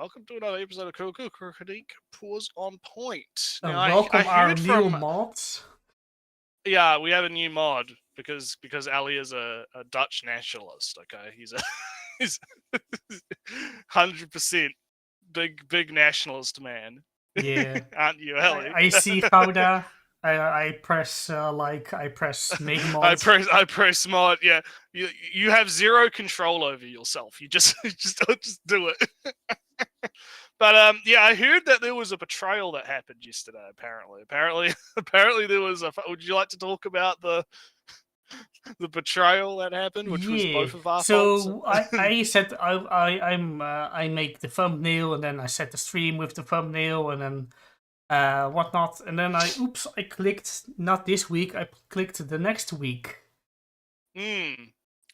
welcome to another episode of Kuku Critique Pause on Point. And Now, I welcome our heard new from mods. yeah, we have a new mod because Ali is a Dutch nationalist. Okay, he's 100% big nationalist man. Yeah, Aren't you, Ali? I see how that. I press like, I press make I mods. press mod. Yeah, you have zero control over yourself. You just do it. But yeah, I heard that there was a betrayal that happened yesterday. Apparently there was a. Would you like to talk about the betrayal that happened, which was Yeah. both of our faults? So I said I make the thumbnail, and then I set the stream with the thumbnail, and then whatnot, and then I clicked not this week. I clicked the next week.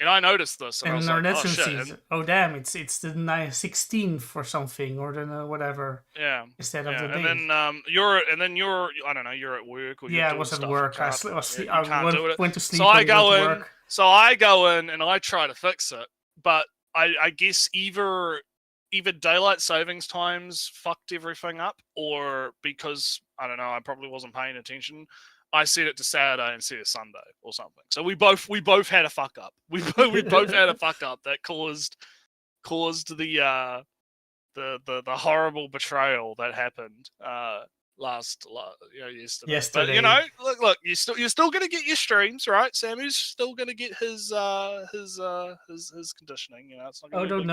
And I noticed this, and I was like, "Oh shit!" Oh damn! It's the 16th or something, or the whatever. Yeah. Instead of the date. And then you're I don't know, you're at work or you're doing I was at stuff. work. I went to sleep. So I go in. Work. So I go in and I try to fix it, but I guess either daylight savings times fucked everything up, or because I don't know, I probably wasn't paying attention. I set it to Saturday instead of Sunday or something. So we both had a fuck up. We both had a fuck up that caused the horrible betrayal that happened yesterday. But look, you're still gonna get your streams, right? Samu's still gonna get his conditioning. It's not gonna I don't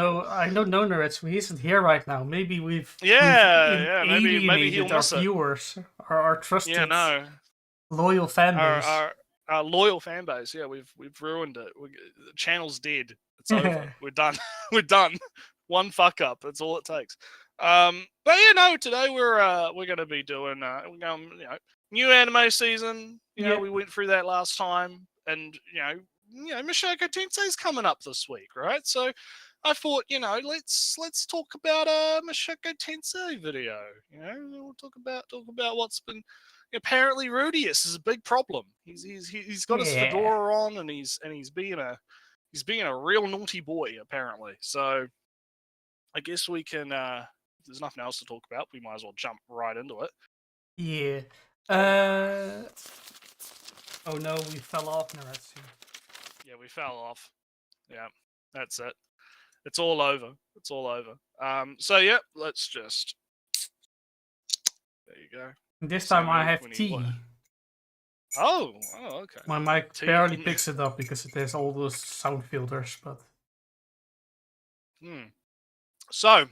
know, Nerds. He isn't here right now. Maybe we've maybe he'll our viewers, our trusted, loyal fan base. Our loyal fan base. Yeah, we've ruined it. The channel's dead. It's over. We're done. We're done. One fuck up. That's all it takes. But today we're gonna be doing new anime season. We went through that last time, and Mushoku Tensei's coming up this week, right? So I thought, let's talk about a Mushoku Tensei video. We'll talk about what's been. Apparently, Rudius is a big problem. He's got his fedora on, and he's being a real naughty boy apparently. So I guess we can. If there's nothing else to talk about, we might as well jump right into it. Yeah. Oh no, we fell off, Naratsu. Yeah, we fell off. Yeah, that's it. It's all over. It's all over. So yeah, let's just. There you go. This time I have tea. Oh, okay. My mic barely picks it up because it has all those sound filters, but. So,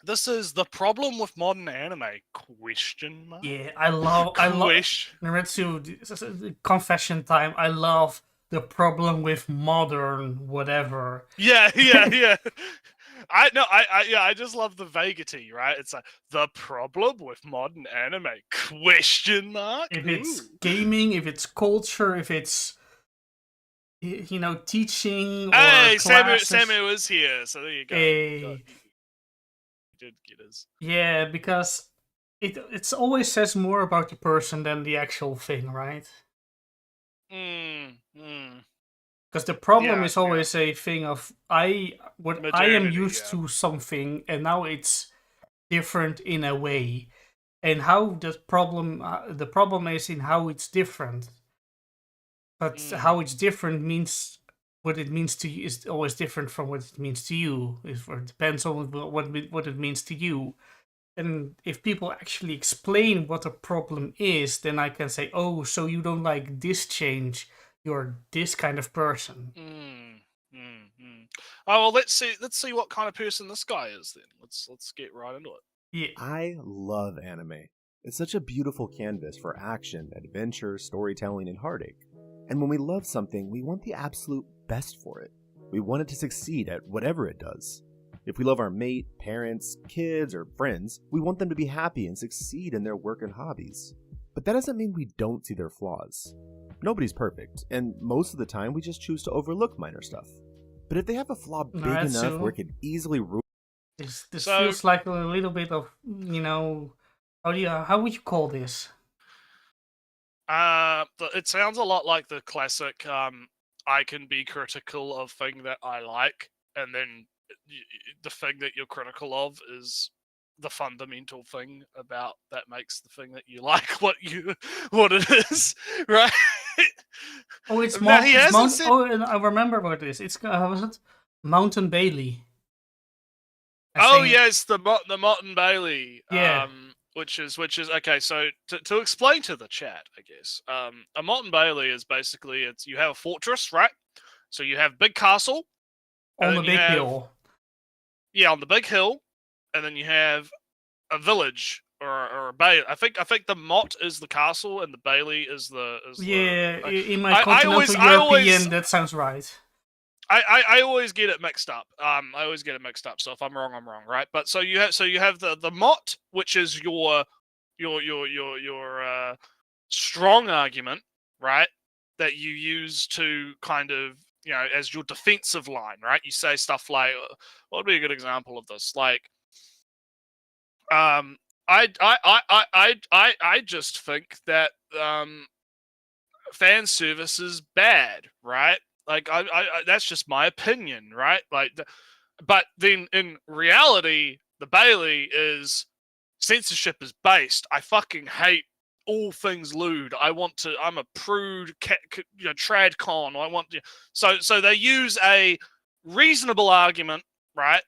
this is the problem with modern anime? Question mark? Yeah, I love Naretsu, confession time. I love the problem with modern whatever. Yeah. I just love the vaguity, right? It's like the problem with modern anime? Question mark? If it's gaming, if it's culture, if it's teaching. Hey, Samu is here, so there you go. Hey. Did get his. Yeah, because it always says more about the person than the actual thing, right? Because the problem is always a thing of I am used to something, and now it's different in a way, and how the problem is in how it's different. But how it's different means what it means to you is always different from what it means to you. It depends on what it means to you. And if people actually explain what a problem is, then I can say, oh, so you don't like this change. You're this kind of person. Oh well, let's see what kind of person this guy is then. Let's get right into it. Yeah. I love anime. It's such a beautiful canvas for action, adventure, storytelling, and heartache. And when we love something, we want the absolute best for it. We want it to succeed at whatever it does. If we love our mate, parents, kids, or friends, we want them to be happy and succeed in their work and hobbies. But that doesn't mean we don't see their flaws. Nobody's perfect, and most of the time we just choose to overlook minor stuff. But if they have a flaw big enough where it could easily ruin... This feels like a little bit of, how would you call this? It sounds a lot like the classic, I can be critical of thing that I like, and then the thing that you're critical of is the fundamental thing about that makes the thing that you like what it is, right? Oh, it's Now, he hasn't Mount. said... Oh, I remember what it is. It's was it Mottes and Baileys? Oh yes, the Mottes and Baileys. Yeah. Which is okay. So to explain to the chat, I guess, a Mottes and Baileys is basically you have a fortress, right? So you have big castle on the big hill. Yeah, on the big hill, and then you have a village or a bay. I think the Mott is the castle and the Bailey is the. In my continental European, that sounds right. I always get it mixed up. So if I'm wrong, I'm wrong, right? But so you have the Mott, which is your strong argument, right? That you use to kind of, as your defensive line, right? You say stuff like, what would be a good example of this? Like, I just think that fan service is bad, right? Like, I that's just my opinion, right? Like, but then in reality, the Bailey is censorship is based. I fucking hate all things lewd. I'm a prude, trad con. So they use a reasonable argument, right,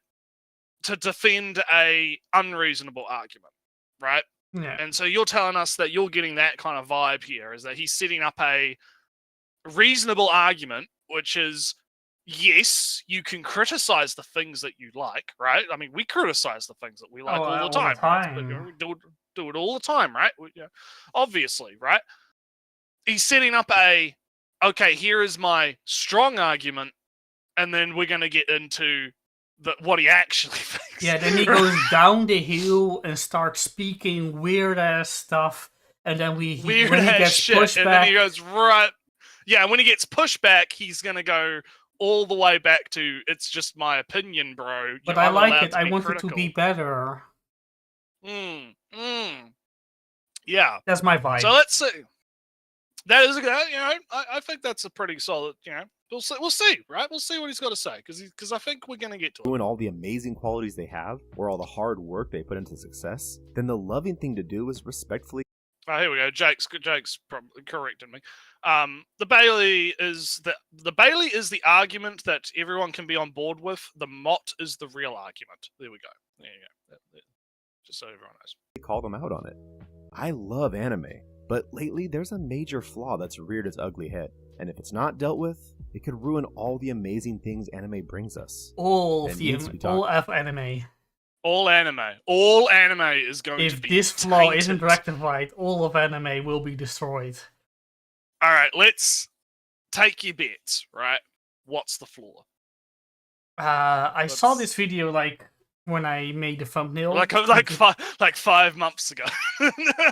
to defend a unreasonable argument, right? Yeah. And so you're telling us that you're getting that kind of vibe here, is that he's setting up a reasonable argument, which is, yes, you can criticize the things that you like, right? I mean, we criticize the things that we like all the time. Right? We do it all the time, right? Obviously, right? He's setting up okay, here is my strong argument, and then we're going to get into what he actually thinks. Yeah, then he goes down the hill and starts speaking weird-ass stuff, and then when he gets pushed back... then he goes, right... Yeah, when he gets pushed back, he's going to go all the way back to, it's just my opinion, bro. But I like it. I want it to be better. Yeah. That's my vibe. So let's see. That is, I think that's a pretty solid, we'll see, right? We'll see what he's got to say, because I think we're going to get to it. Doing all the amazing qualities they have, or all the hard work they put into success, then the loving thing to do is respectfully... Oh, here we go. Jake's probably corrected me. The Bailey is the argument that everyone can be on board with. The Mott is the real argument. There we go. There you go. Just so everyone knows. They call them out on it. I love anime, but lately there's a major flaw that's reared its ugly head. And if it's not dealt with, it could ruin all the amazing things anime brings us. All anime. All anime is going to be If this flaw isn't rectified, all of anime will be destroyed. Alright, let's take your bets, right? What's the flaw? I saw this video, when I made the thumbnail. Like 5 months ago.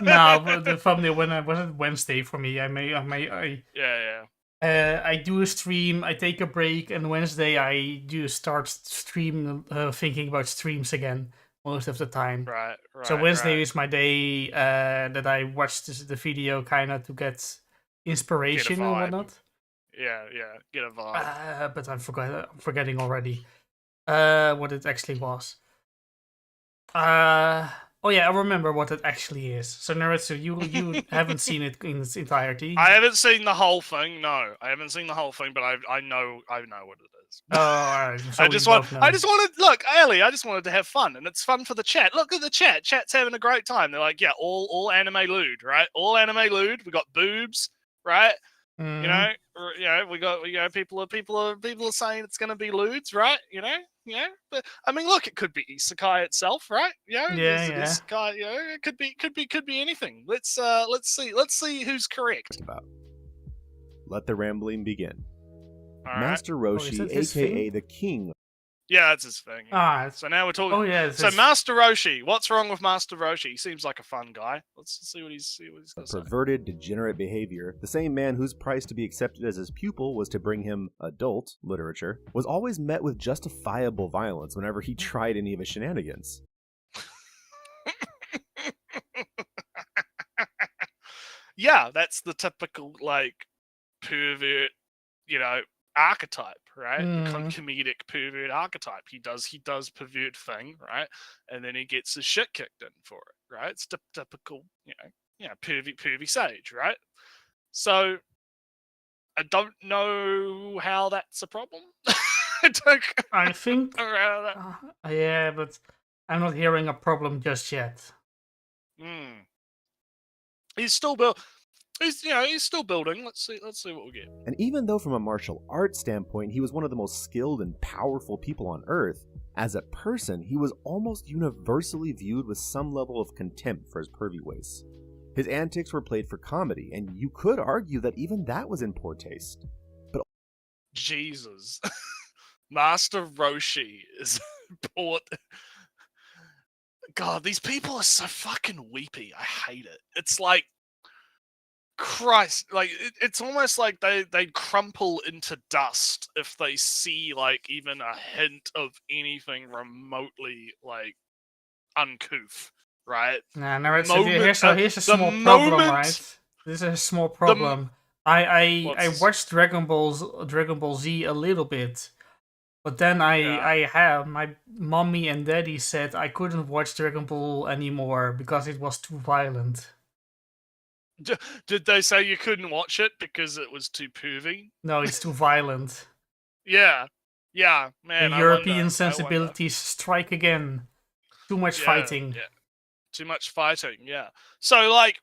No, the thumbnail, when it was Wednesday for me, Yeah. I do a stream, I take a break, and Wednesday I do start thinking about streams again most of the time. Right. So Wednesday is my day that I watch the video kind of to get inspiration and whatnot. Yeah, get a vibe. But I'm forgetting already what it actually was. Oh yeah, I remember what it actually is. So Naruto, you haven't seen it in its entirety. I haven't seen the whole thing. No, I haven't seen the whole thing, but I know what it is. Oh, alright. So I just wanted look, Ali. I just wanted to have fun, and it's fun for the chat. Look at the chat. Chat's having a great time. They're like, yeah, all anime lewd, right? All anime lewd. We got boobs, right? We got people are saying it's gonna be lewds, right? But I mean, look, it could be isekai itself, right? Isekai, it could be anything. Let's see who's correct. Let the rambling begin. All Master Roshi, aka the king. Yeah, that's his thing. So now we're talking. Oh yeah. So Master Roshi, what's wrong with Master Roshi? He seems like a fun guy. Let's see what he's got to say. Perverted, degenerate behavior. The same man whose price to be accepted as his pupil was to bring him adult literature was always met with justifiable violence whenever he tried any of his shenanigans. Yeah, that's the typical pervert, archetype, right? The comedic pervert archetype. He does pervert thing, right? And then he gets his shit kicked in for it, right? It's typical, pervy sage, right? So I don't know how that's a problem. I think, around that. yeah, but I'm not hearing a problem just yet. He's still building. Let's see what we get. And even though from a martial arts standpoint he was one of the most skilled and powerful people on Earth, as a person he was almost universally viewed with some level of contempt for his pervy ways. His antics were played for comedy, and you could argue that even that was in poor taste. But Jesus. Master Roshi is bought. God, these people are so fucking weepy. I hate it. It's like, Christ, like it's almost like they'd crumple into dust if they see like even a hint of anything remotely like uncouth, right? No, here's a small problem, right? This is a small problem. I watched Dragon Ball Z a little bit, but then I have my mommy and daddy said I couldn't watch Dragon Ball anymore because it was too violent. Did they say you couldn't watch it because it was too pervy? No, it's too violent. Yeah, man. The European sensibilities strike again. Too much fighting. Yeah, too much fighting. Yeah. So like,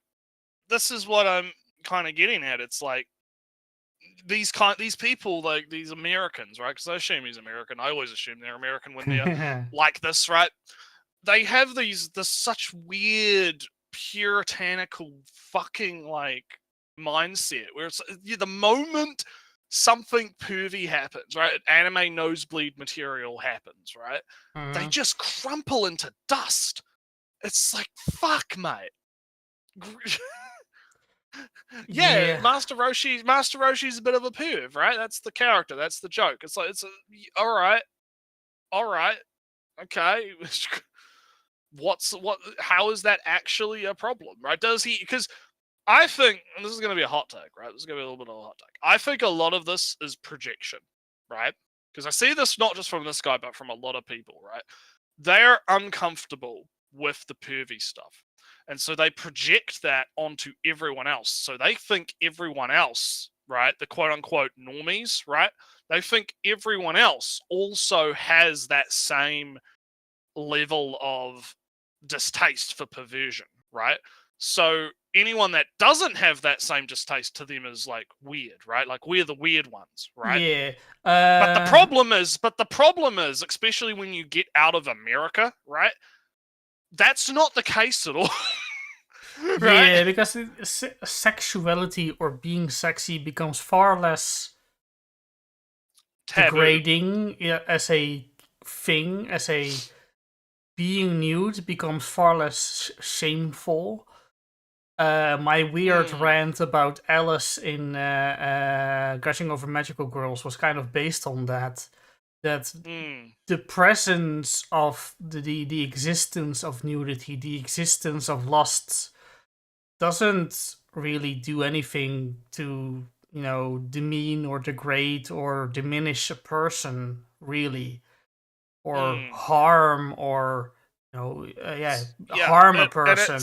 this is what I'm kind of getting at. It's like these people, like these Americans, right? Because I assume he's American. I always assume they're American when they're like this, right? They have this such weird puritanical fucking like mindset where it's the moment something pervy happens, right? Anime nosebleed material happens, right? They just crumple into dust. It's like, fuck, mate. Yeah, Master Roshi's a bit of a perv, right? That's the character. That's the joke. It's like, all right, okay. How is that actually a problem, right? Because I think, and this is going to be a hot take, right? This is going to be a little bit of a hot take. I think a lot of this is projection, right? Because I see this not just from this guy, but from a lot of people, right? They're uncomfortable with the pervy stuff. And so they project that onto everyone else. So they think everyone else, right? The quote unquote normies, right? They think everyone else also has that same level of distaste for perversion, right? So anyone that doesn't have that same distaste to them is like weird, right? Like we're the weird ones, right? Yeah. But the problem is, especially when you get out of America, right? That's not the case at all. Right? Yeah, because sexuality or being sexy becomes far less degrading as a thing, as a being nude becomes far less shameful. My weird rant about Alice in Gushing Over Magical Girls was kind of based on that. That the presence of the existence of nudity, the existence of lust, doesn't really do anything to, demean or degrade or diminish a person, really. Or harm or, harm a person.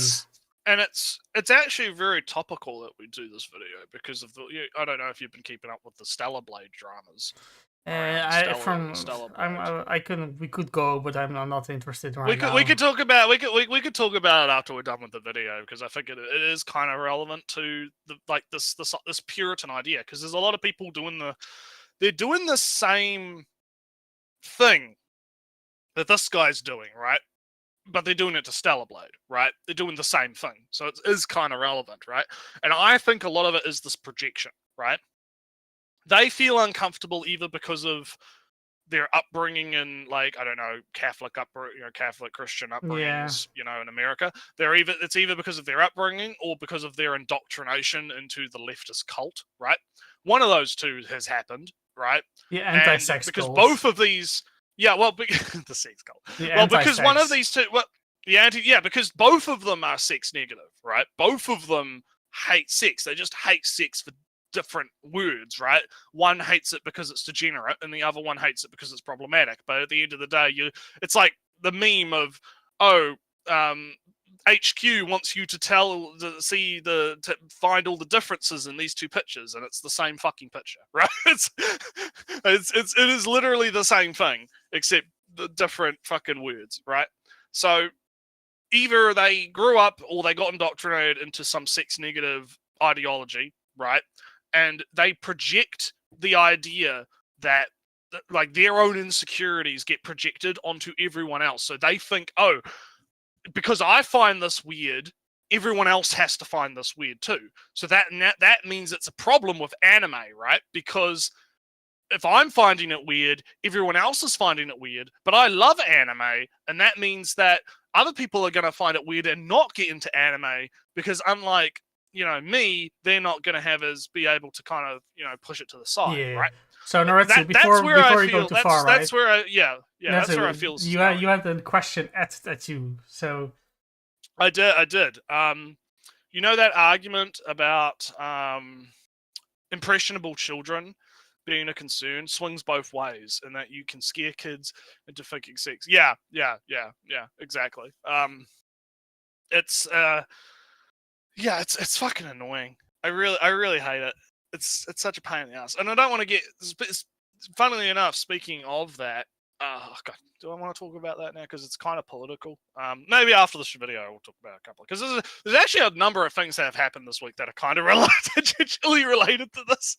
And it's actually very topical that we do this video because of I don't know if you've been keeping up with the Stellar Blade dramas. We could go, but I'm not interested right now. We could talk about it after we're done with the video because I think it is kind of relevant to this Puritan idea because there's a lot of people doing the same thing that this guy's doing, right? But they're doing it to Stellar Blade, right? They're doing the same thing, so it is kind of relevant, right? And I think a lot of it is this projection, right? They feel uncomfortable either because of their upbringing in, like, I don't know, Catholic Christian upbringings, in America. It's either because of their upbringing or because of their indoctrination into the leftist cult, right? One of those two has happened, right? Yeah, anti-sex because cult. both of these, the sex cult. Because one of these two, because both of them are sex negative, right? Both of them hate sex. They just hate sex for different words, right? One hates it because it's degenerate, and the other one hates it because it's problematic. But at the end of the day, it's like the meme of, HQ wants you to find all the differences in these two pictures, and it's the same fucking picture, right? It is literally the same thing, except the different fucking words, right? So either they grew up or they got indoctrinated into some sex negative ideology, right? And they project the idea that like their own insecurities get projected onto everyone else. So they think, oh, because I find this weird, everyone else has to find this weird too. So that means it's a problem with anime, right? Because if I'm finding it weird, everyone else is finding it weird, but I love anime, and that means that other people are going to find it weird and not get into anime, because unlike, me, they're not going to be able to kind of, push it to the side, right? So Naretsu, before you go too far, right? That's where that's where I feel. You had the question at you, so I did. You know that argument about impressionable children being a concern swings both ways, and that you can scare kids into thinking sex. Yeah, exactly. It's fucking annoying. I really hate it. It's such a pain in the ass, and I don't want to get. Funnily enough, speaking of that, God, do I want to talk about that now? Because it's kind of political. Maybe after this video, we'll talk about a couple. Because there's actually a number of things that have happened this week that are kind of tangentially related to this.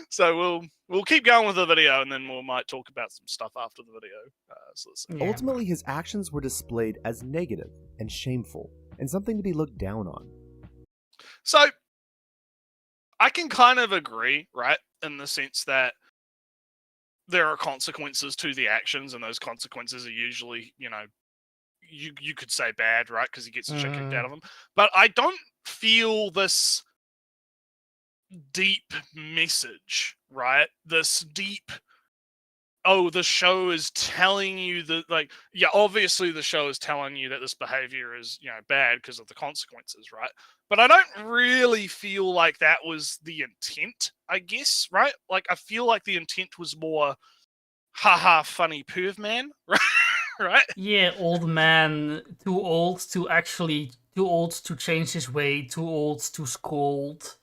So we'll keep going with the video, and then we might talk about some stuff after the video. Ultimately, his actions were displayed as negative and shameful, and something to be looked down on. So I can kind of agree, right, in the sense that there are consequences to the actions, and those consequences are usually, you could say bad, right, because he gets the shit kicked out of him. But I don't feel this deep message, right? This deep, the show is telling you that, like, obviously the show is telling you that this behavior is, bad because of the consequences, right? But I don't really feel like that was the intent, I guess, right? Like, I feel like the intent was more, haha, funny perv man, right? Right? Yeah, old man, too old to change his way, too old to scold.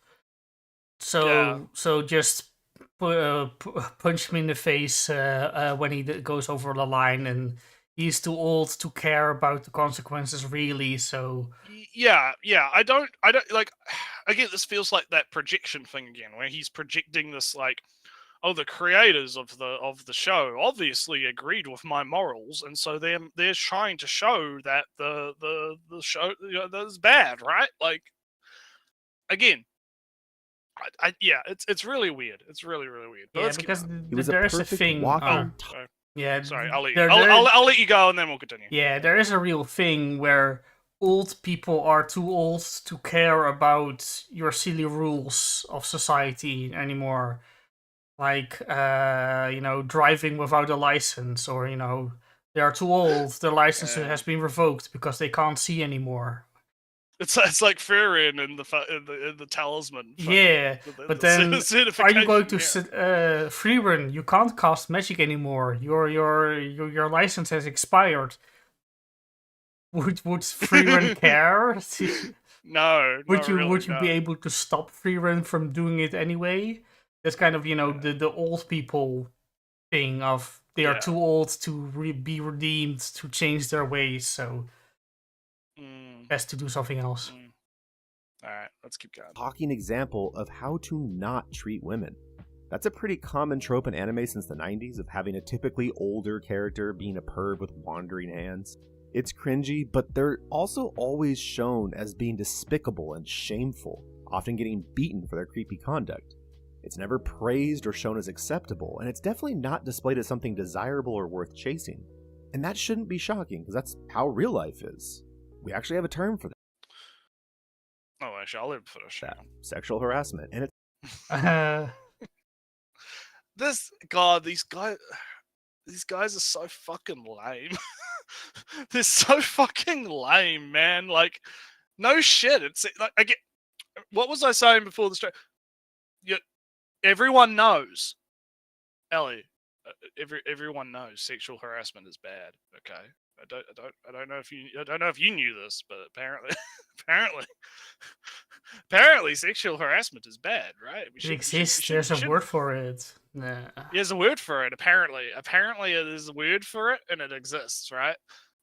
So just punch him in the face when he goes over the line, and he's too old to care about the consequences, really. So yeah, I don't like. Again, this feels like that projection thing again, where he's projecting this, like, the creators of the show obviously agreed with my morals, and so they're trying to show that the show is bad, right? Like, again, it's really weird. It's really weird. But because there is a thing. Sorry, I'll let you go, and then we'll continue. Yeah, there is a real thing where old people are too old to care about your silly rules of society anymore. Like, driving without a license, or, they are too old, their license has been revoked because they can't see anymore. It's like Furion in the Talisman. Yeah, but then are you going to Freerun? You can't cast magic anymore. Your license has expired. Would Freerun care? No. Would you no. be able to stop Freerun from doing it anyway? That's kind of, the old people thing of they are too old to be redeemed, to change their ways, so best to do something else. Alright, let's keep going. Talking example of how to not treat women. That's a pretty common trope in anime since the 90s, of having a typically older character being a perv with wandering hands. It's cringy, but they're also always shown as being despicable and shameful, often getting beaten for their creepy conduct. It's never praised or shown as acceptable, and it's definitely not displayed as something desirable or worth chasing. And that shouldn't be shocking, because that's how real life is. We actually have a term for that. Oh, actually, I'll live for that. Sexual harassment. And these guys are so fucking lame. They're so fucking lame, man. Like, no shit. It's like, what was I saying before the show? everyone knows, Ellie. Everyone knows sexual harassment is bad. Okay, I don't know if you knew this, but apparently sexual harassment is bad, right? It exists. There's a word for it. Nah. There's a word for it. Apparently there's a word for it, and it exists, right?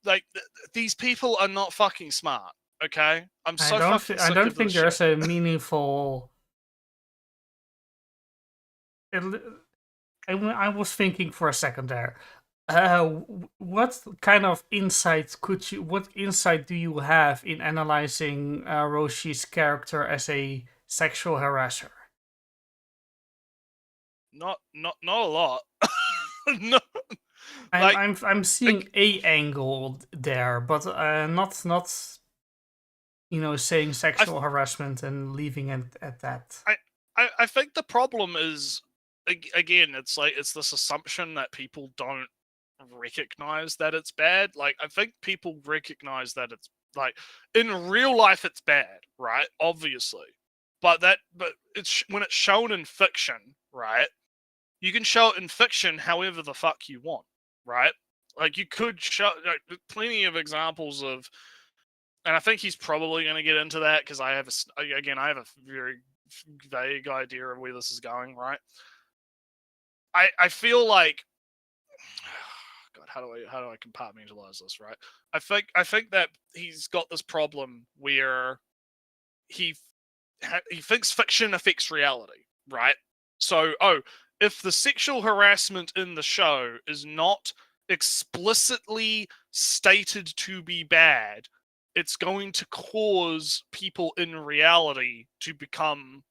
Like these people are not fucking smart. Okay, I'm so fucking sick I don't of think this there's shit. a meaningful. I was thinking for a second there. What kind of insight what insight do you have in analyzing Roshi's character as a sexual harasser? Not a lot. No. I'm seeing a angle there, but not saying sexual harassment and leaving it at that. I think the problem is, again, it's this assumption that people don't recognize that it's bad. Like, I think people recognize that it's, like, in real life it's bad, right? Obviously. But it's when it's shown in fiction, right? You can show it in fiction however the fuck you want, right? Like, you could show plenty of examples of, and I think he's probably going to get into that because I have a very vague idea of where this is going, right? I feel like, God, how do I compartmentalize this, right? I think that he's got this problem where he thinks fiction affects reality, right? So, if the sexual harassment in the show is not explicitly stated to be bad, it's going to cause people in reality to become,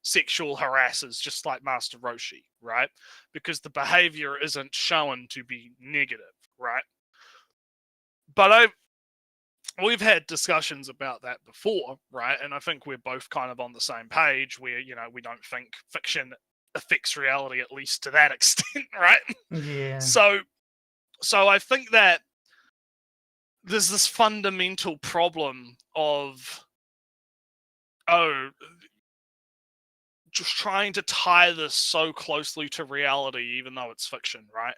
sexual harassers, just like Master Roshi, right? Because the behavior isn't shown to be negative, right? But we've had discussions about that before, right? And I think we're both kind of on the same page where, we don't think fiction affects reality, at least to that extent, right? Yeah. So I think that there's this fundamental problem of, just trying to tie this so closely to reality, even though it's fiction, right?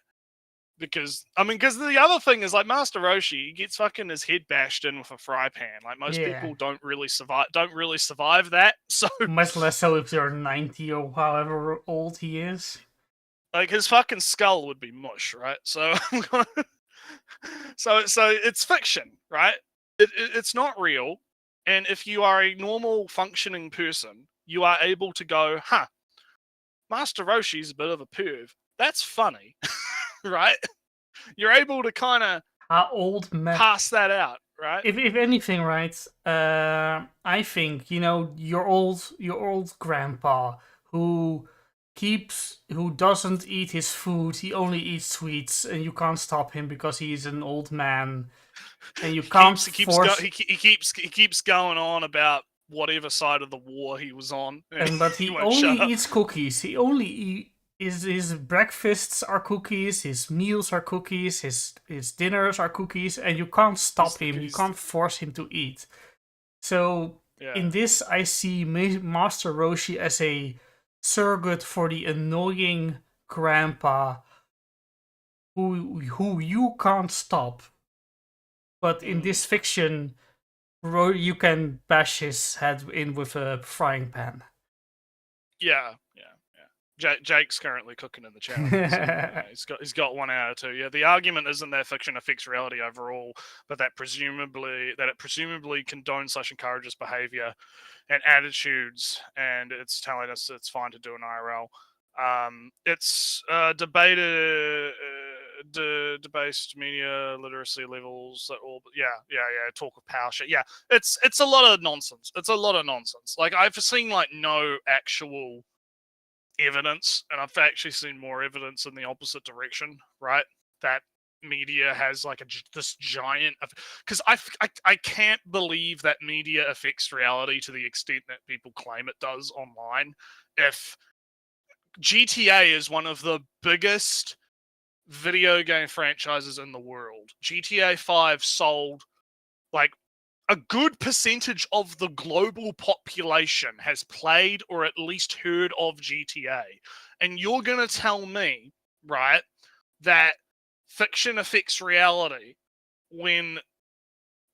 Because the other thing is, like, Master Roshi, he gets fucking his head bashed in with a fry pan. Like, most people don't really survive that. So much less so if they're 90 or however old he is. Like, his fucking skull would be mush, right? So so it's fiction, right? It's not real. And if you are a normal functioning person, you are able to go, Master Roshi's a bit of a perv. That's funny. Right? You're able to kind of pass that out, right? If anything, right? I think your old grandpa who doesn't eat his food. He only eats sweets, and you can't stop him because he's an old man, and you can't force. He keeps going on about whatever side of the war he was on, but he only eats cookies. He only his breakfasts are cookies, his meals are cookies, his dinners are cookies, and you can't stop him. You can't force him to eat. So in this, I see Master Roshi as a surrogate for the annoying grandpa who you can't stop. But in this fiction, you can bash his head in with a frying pan. Yeah. Jake's currently cooking in the channel. So, he's got 1 hour too. Yeah, the argument isn't that fiction affects reality overall, but that it presumably condones / encourages behavior and attitudes, and it's telling us it's fine to do an IRL. It's debated debased media literacy levels that all talk of power shit. Yeah, it's a lot of nonsense. Like, I've seen like no actual evidence, and I've actually seen more evidence in the opposite direction, right? That media has like this giant, because I can't believe that media affects reality to the extent that people claim it does online. If GTA is one of the biggest video game franchises in the world, GTA 5 sold like a good percentage of the global population has played or at least heard of GTA. And you're going to tell me, right, that fiction affects reality when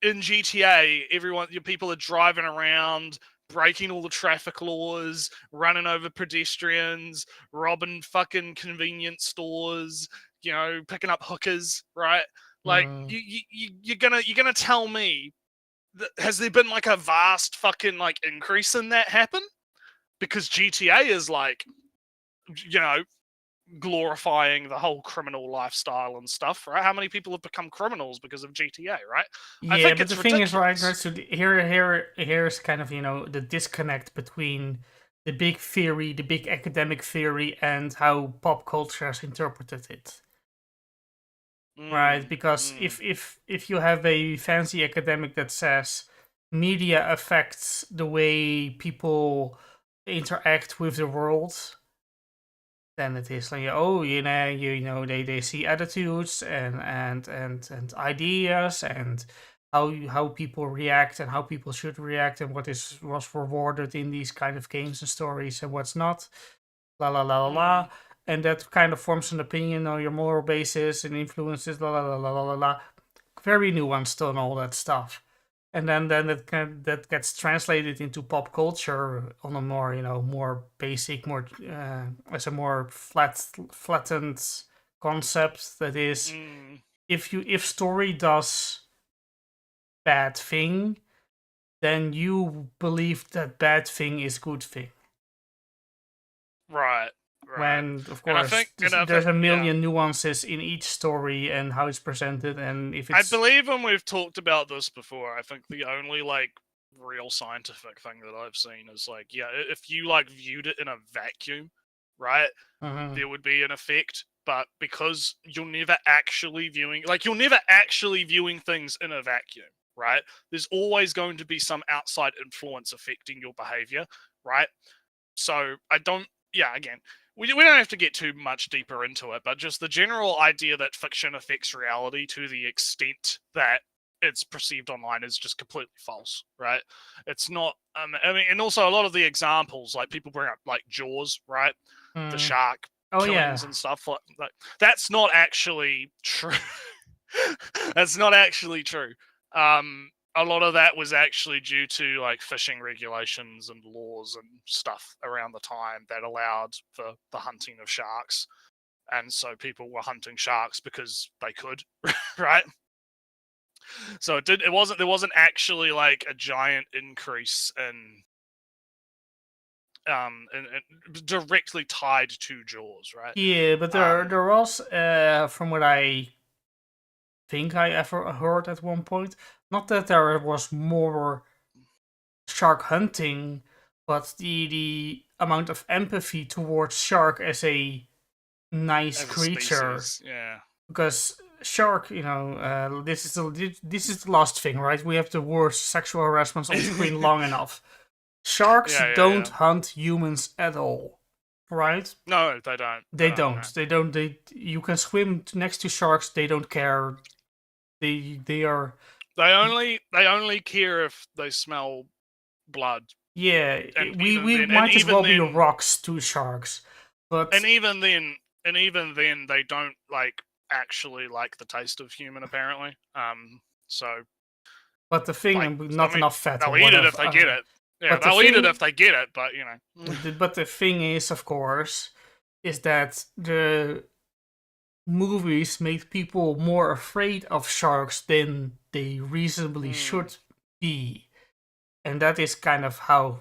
in GTA, people are driving around, breaking all the traffic laws, running over pedestrians, robbing fucking convenience stores, picking up hookers, right? Like, you're gonna tell me that, has there been like a vast fucking like increase in that happen? Because GTA is like, glorifying the whole criminal lifestyle and stuff, right? How many people have become criminals because of GTA, right? Yeah, I think but the thing is, right? So here's kind of the disconnect between the big theory, the big academic theory, and how pop culture has interpreted it. Right? Because if you have a fancy academic that says media affects the way people interact with the world, then it is like, they see attitudes and ideas and how people react and how people should react and was rewarded in these kind of games and stories and what's not, la la la la la, and that kind of forms an opinion on your moral basis and influences, la la la la la la la, very nuanced and all that stuff. And then that gets translated into pop culture on a more more basic, more as a more flattened concept. That is, if story does bad thing, then you believe that bad thing is good thing. Right. When of course there's a million nuances in each story and how it's presented, and if it's... I believe when we've talked about this before, I think the only like real scientific thing that I've seen is like, if you like viewed it in a vacuum, right, there would be an effect, but because you're never actually viewing things in a vacuum, right? There's always going to be some outside influence affecting your behavior, right? So again, we don't have to get too much deeper into it, but just the general idea that fiction affects reality to the extent that it's perceived online is just completely false, right? It's not. And also a lot of the examples, like people bring up like Jaws, right? The shark killings and stuff like that's not actually true. That's not actually true. A lot of that was actually due to like fishing regulations and laws and stuff around the time that allowed for the hunting of sharks. And so people were hunting sharks because they could, right? So there wasn't actually like a giant increase in directly tied to Jaws, right? Yeah, but there was, from what I think I ever heard at one point, not that there was more shark hunting, but the amount of empathy towards shark as a nice creature. Yeah. Because shark, this is the last thing, right? We have the worst sexual harassment on screen long enough. Sharks don't hunt humans at all, right? No, they don't. They don't. You can swim next to sharks. They don't care. They only care if they smell blood. Yeah, we might as well be rocks to sharks, but even then they don't like actually like the taste of human apparently. So. But the thing, enough fat. They'll eat it if they get it. Yeah, they'll eat it if they get it, but But the thing is, of course, is that the movies make people more afraid of sharks than they reasonably should be. And that is kind of how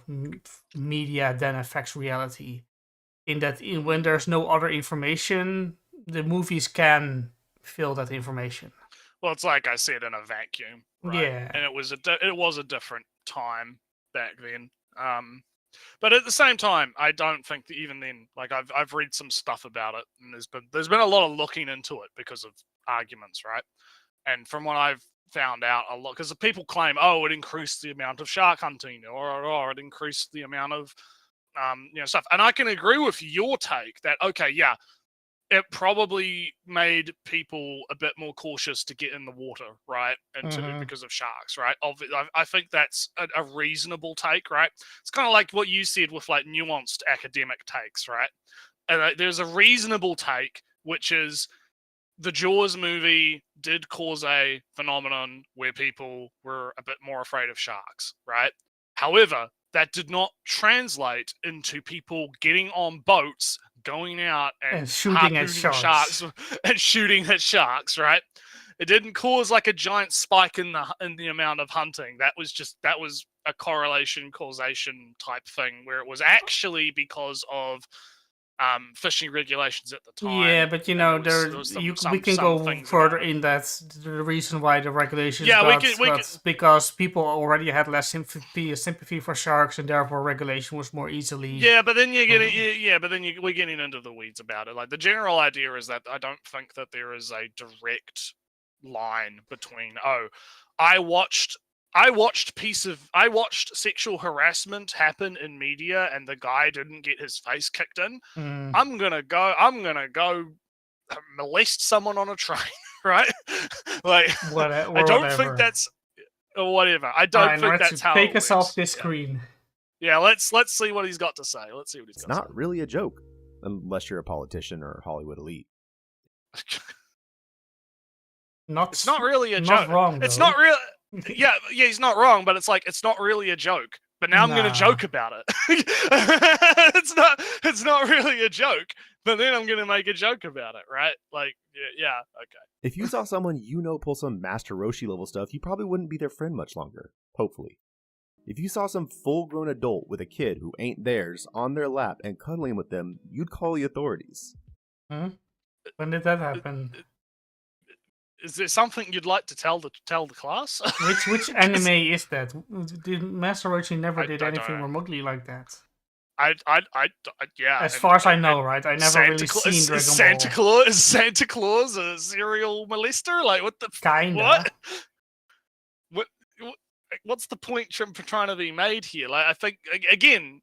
media then affects reality. In that, when there's no other information, the movies can fill that information. Well, it's like I said, in a vacuum, right? Yeah. And it was a different time back then. But at the same time, I don't think that even then, like I've read some stuff about it, and there's been a lot of looking into it because of arguments, right? And from what I've found out, a lot, because the people claim, it increased the amount of shark hunting, or it increased the amount of stuff. And I can agree with your take that it probably made people a bit more cautious to get in the water, right? And because of sharks, right? I think that's a reasonable take, right? It's kind of like what you said with like nuanced academic takes, right? And there's a reasonable take, which is the Jaws movie did cause a phenomenon where people were a bit more afraid of sharks, right? However, that did not translate into people getting on boats, going out and shooting at sharks and shooting at sharks, right? It didn't cause like a giant spike in the amount of hunting. That was a correlation causation type thing where it was actually because of fishing regulations at the time. Yeah, but you know, we can go further in that. The reason why the regulations because people already had less sympathy for sharks, and therefore regulation was more easily. Yeah, but then you're getting we're getting into the weeds about it. Like the general idea is that I don't think that there is a direct line between I watched sexual harassment happen in media and the guy didn't get his face kicked in. I'm gonna go molest someone on a train, right? Like I don't think that's whatever. I don't think that's how take us off this screen. Yeah, let's see what he's got to say. Let's see what he's got to say. It's not really a joke, unless you're a politician or Hollywood elite. It's not really a joke. Not wrong, it's not real. Yeah, he's not wrong, but it's like it's not really a joke. But now I'm going to joke about it. It's not really a joke, but then I'm going to make a joke about it, right? Like, yeah, okay. If you saw someone you know pull some Master Roshi level stuff, you probably wouldn't be their friend much longer. Hopefully. If you saw some full-grown adult with a kid who ain't theirs on their lap and cuddling with them, you'd call the authorities. When did that happen? Is there something you'd like to tell the class? Which anime is that? Did Master Roshi never did anything remotely like that? Yeah. As far as I know, right? I never really seen Dragon Ball. Is Santa Claus a serial molester? Like what the? Kinda. What's the point trying to be made here? Like I think again.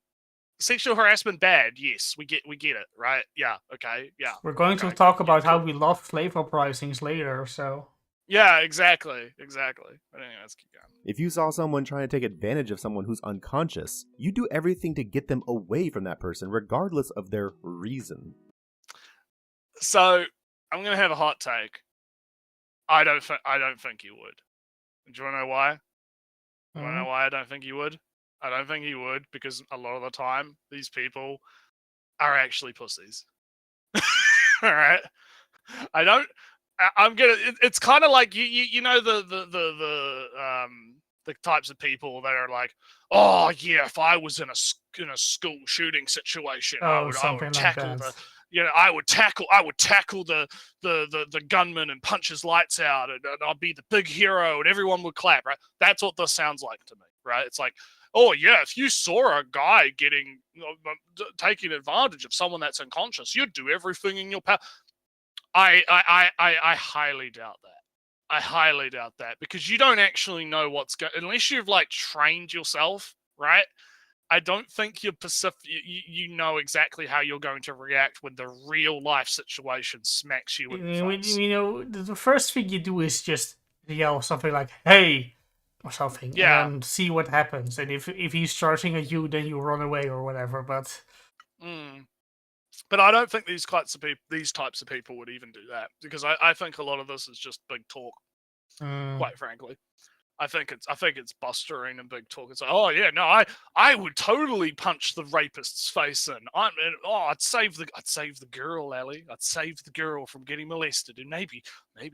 Sexual harassment bad, yes, we get it, right? Yeah, okay, yeah. We're going to talk about how we love slave uprisings later, so... Yeah, exactly. But anyway, let's keep going. If you saw someone trying to take advantage of someone who's unconscious, you do everything to get them away from that person, regardless of their reason. So, I'm gonna have a hot take. I don't think you would. Do you wanna know why? You wanna know why I don't think you would? I don't think he would, because a lot of the time, these people are actually pussies. Alright? It's kind of like, you know the types of people that are like, oh yeah, if I was in a school shooting situation, I would tackle I would tackle the gunman and punch his lights out, and I'd be the big hero, and everyone would clap, right? That's what this sounds like to me, right? It's like, oh yeah, if you saw a guy taking advantage of someone that's unconscious, you'd do everything in your power. I highly doubt that. I highly doubt that, because you don't actually know what's going, unless you've like trained yourself, right? I don't think you're you know exactly how you're going to react when the real life situation smacks you in the face. You know, the first thing you do is just yell something like, "Hey!" or something, and see what happens. And if he's charging at you, then you run away or whatever. But I don't think these types of people would even do that, because I think a lot of this is just big talk. Quite frankly, I think it's bustering and big talk. It's like, oh yeah, no, I would totally punch the rapist's face in. I'd save the girl, Ellie. I'd save the girl from getting molested, and maybe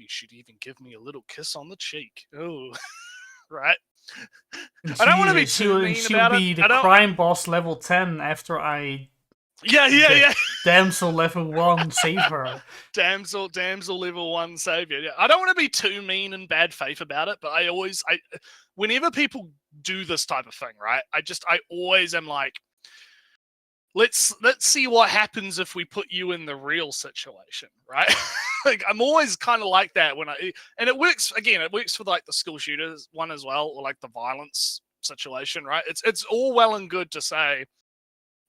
she'd even give me a little kiss on the cheek. Oh. Right? I don't want to be too mean about it. She'll be the crime boss level 10 after I... Yeah. Damsel level 1 save her. Damsel level 1 savior. Yeah. I don't want to be too mean and bad faith about it, but whenever people do this type of thing, right? I always am like, let's see what happens if we put you in the real situation, right? Like I'm always kind of like that and it works for like the school shooters one as well, or like the violence situation, right? It's all well and good to say,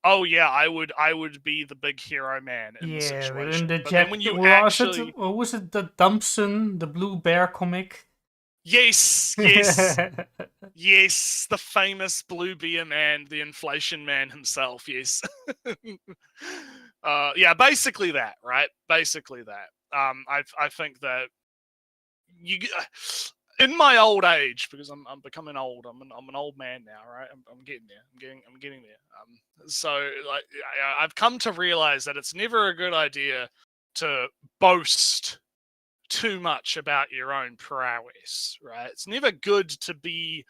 oh yeah, I would be the big hero man in the Yeah, situation. in the But then when you was actually, it, or was it the Dumpson, the Blue Bear comic? yes, yes, yes, the famous Blue Beer man, the inflation man himself. Yes, yeah, basically that, right? Basically that. I think that you in my old age, because I'm becoming old. I'm an old man now, right? I'm getting there. I'm getting there. So like I've come to realize that it's never a good idea to boast too much about your own prowess, right? It's never good to be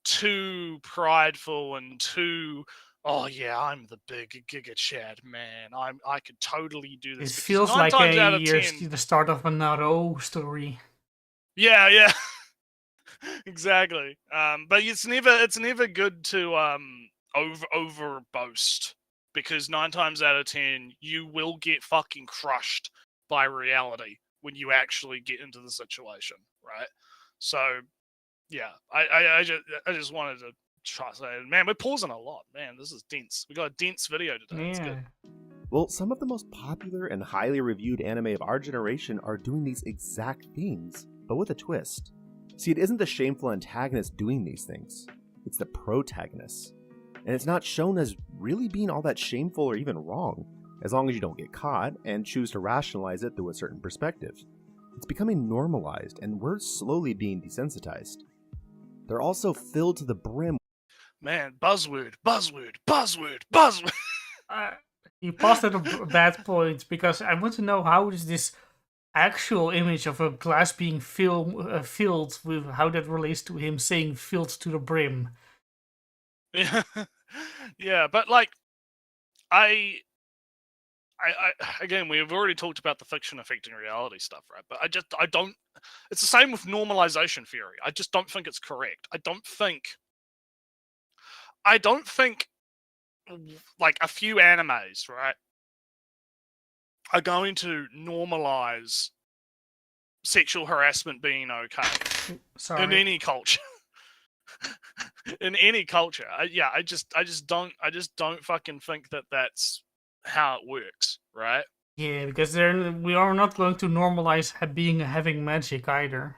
too prideful and too, oh yeah, I'm the big Giga Chad man. I could totally do It this, because feels nine like times out of 10, the start of a Naruto story. yeah, exactly. But it's never good to over boast, because 9 times out of 10 you will get fucking crushed by reality when you actually get into the situation, right? So yeah, I just wanted to try to say, man, we're pausing a lot, man. This is dense. We got a dense video today. It's good. Well, some of the most popular and highly reviewed anime of our generation are doing these exact things, but with a twist. See, it isn't the shameful antagonist doing these things, it's the protagonist. And it's not shown as really being all that shameful or even wrong, as long as you don't get caught and choose to rationalize it through a certain perspective. It's becoming normalized, and we're slowly being desensitized. They're also filled to the brim. Man, buzzword. You paused at a bad point, because I want to know, how is this actual image of a glass being filled with, how that relates to him saying filled to the brim? Yeah, yeah, but like, I again, we've already talked about the fiction affecting reality stuff, right? But I don't. It's the same with normalization theory. I just don't think it's correct. I don't think like a few animes, right, are going to normalize sexual harassment being okay in any culture. In any culture, I just don't fucking think that that's how it works, right? Yeah, because we are not going to normalize having magic either.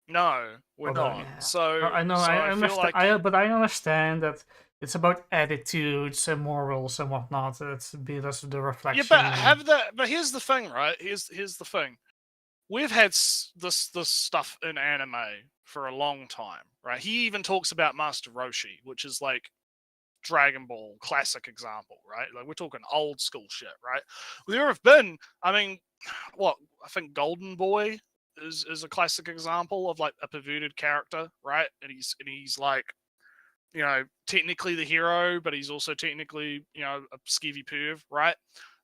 No, we're Although, not. yeah. So I know, so I I feel understand. like, But I understand that it's about attitudes and morals and whatnot. That's the reflection. yeah, but have that. But here's the thing, right? Here's the thing. We've had this stuff in anime for a long time, right? He even talks about Master Roshi, which is like Dragon Ball classic example, right? Like, we're talking old school shit, right? There have been, I mean, what I think Golden Boy is a classic example of like a perverted character, right? And he's like, you know, technically the hero, but he's also technically, you know, a skeevy perv, right?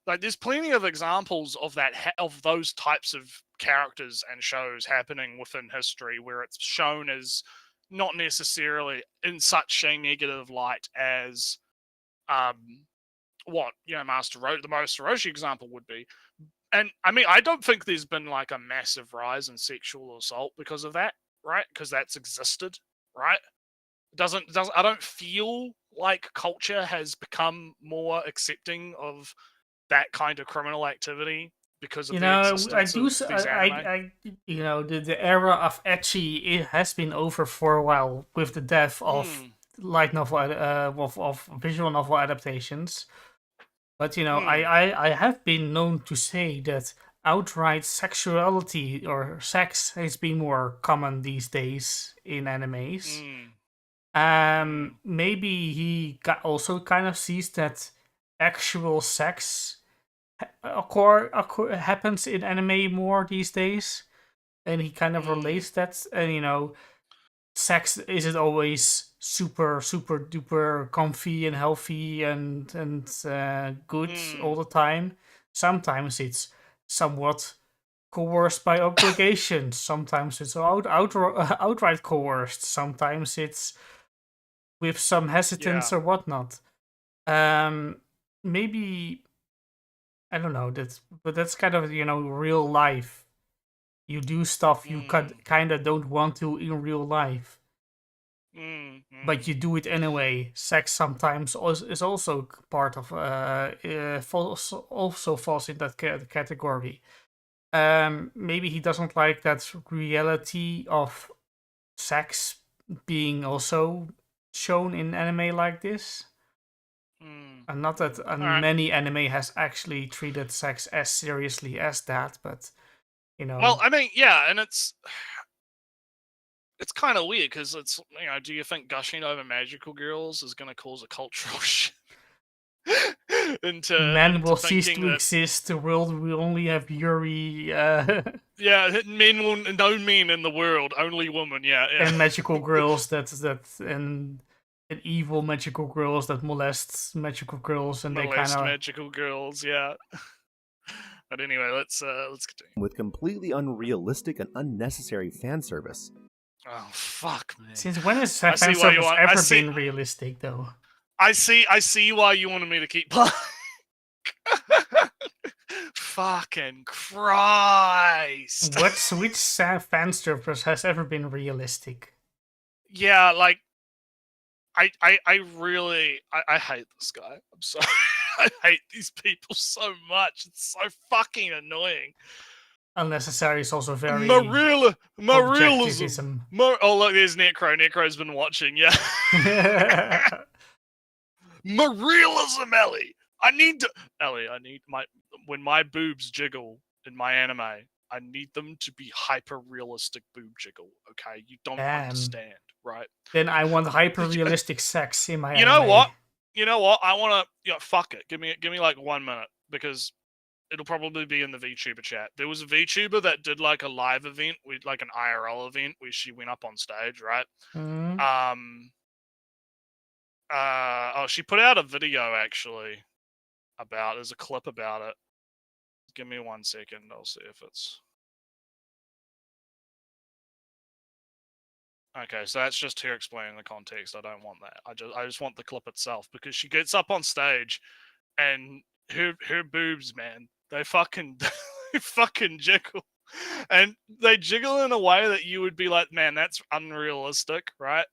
Like, there's plenty of examples of that, of those types of characters and shows happening within history, where it's shown as not necessarily in such a negative light as what, you know, the Master Roshi example would be. And I mean, I don't think there's been like a massive rise in sexual assault because of that, right? Because that's existed, right? Doesn't I don't feel like culture has become more accepting of that kind of criminal activity because of the existence of these anime. The era of ecchi, it has been over for a while with the death of light novel, of visual novel adaptations. But I have been known to say that outright sexuality or sex has been more common these days in animes. Maybe he also kind of sees that actual sex happens in anime more these days, and he kind of relates that. And sex isn't always super duper comfy and healthy and good all the time. Sometimes it's somewhat coerced by obligation. Sometimes it's outright coerced. Sometimes it's with some hesitance or whatnot. Maybe, I don't know, but that's kind of real life. You do stuff you kind of don't want to in real life. but you do it anyway. Sex sometimes is also part of also falls in that category. Maybe he doesn't like that reality of sex being also shown in anime like this. And not that many anime has actually treated sex as seriously as that, but you know. Well, I mean, yeah, and it's kind of weird because it's, you know, do you think gushing over magical girls is going to cause a cultural shift? Men will cease to exist. The world will only have Yuri. Yeah, men will no men in the world, only women. Yeah. And magical girls and evil magical girls that molest magical girls, and molest they kind of magical girls. Yeah. But anyway, let's continue. With completely unrealistic and unnecessary fan service. Oh fuck, man! Since when has fan service ever been realistic, though? I see why you wanted me to keep playing. Fucking Christ! Which fan service has ever been realistic? Yeah, like I really hate this guy. I'm sorry. I hate these people so much. It's so fucking annoying. Unnecessary is also very realism. Oh look, there's Necro. Necro's been watching. Yeah. Realism, Ellie. I need when my boobs jiggle in my anime, I need them to be hyper realistic boob jiggle. Okay, you don't understand, right? Then I want hyper realistic sex in my anime. You know what? I want to. Fuck it. Give me like 1 minute because it'll probably be in the VTuber chat. There was a VTuber that did like a live event, with like an IRL event where she went up on stage, right? She put out a video actually about. There's a clip about it. Give me 1 second. I'll see if it's. Okay, so that's just her explaining the context. I don't want that. I just want the clip itself because she gets up on stage, and her boobs, man, they fucking jiggle, and they jiggle in a way that you would be like, man, that's unrealistic, right?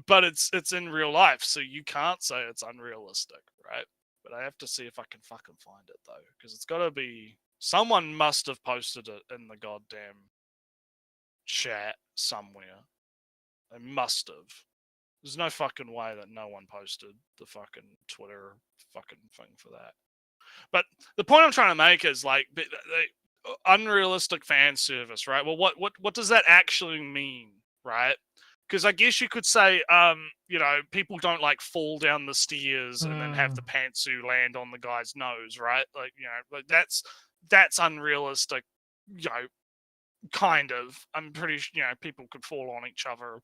But it's in real life, so you can't say it's unrealistic, right? But I have to see if I can fucking find it though, because it's got to be someone must have posted it in the goddamn chat somewhere. They must have. There's no fucking way that no one posted the fucking Twitter fucking thing for that. But the point I'm trying to make is like unrealistic fan service, right? Well, what does that actually mean, right? Because I guess you could say, you know, people don't like fall down the stairs and then have the pantsuit land on the guy's nose, right? Like, you know, like that's unrealistic, you know, kind of. I'm pretty sure, you know, people could fall on each other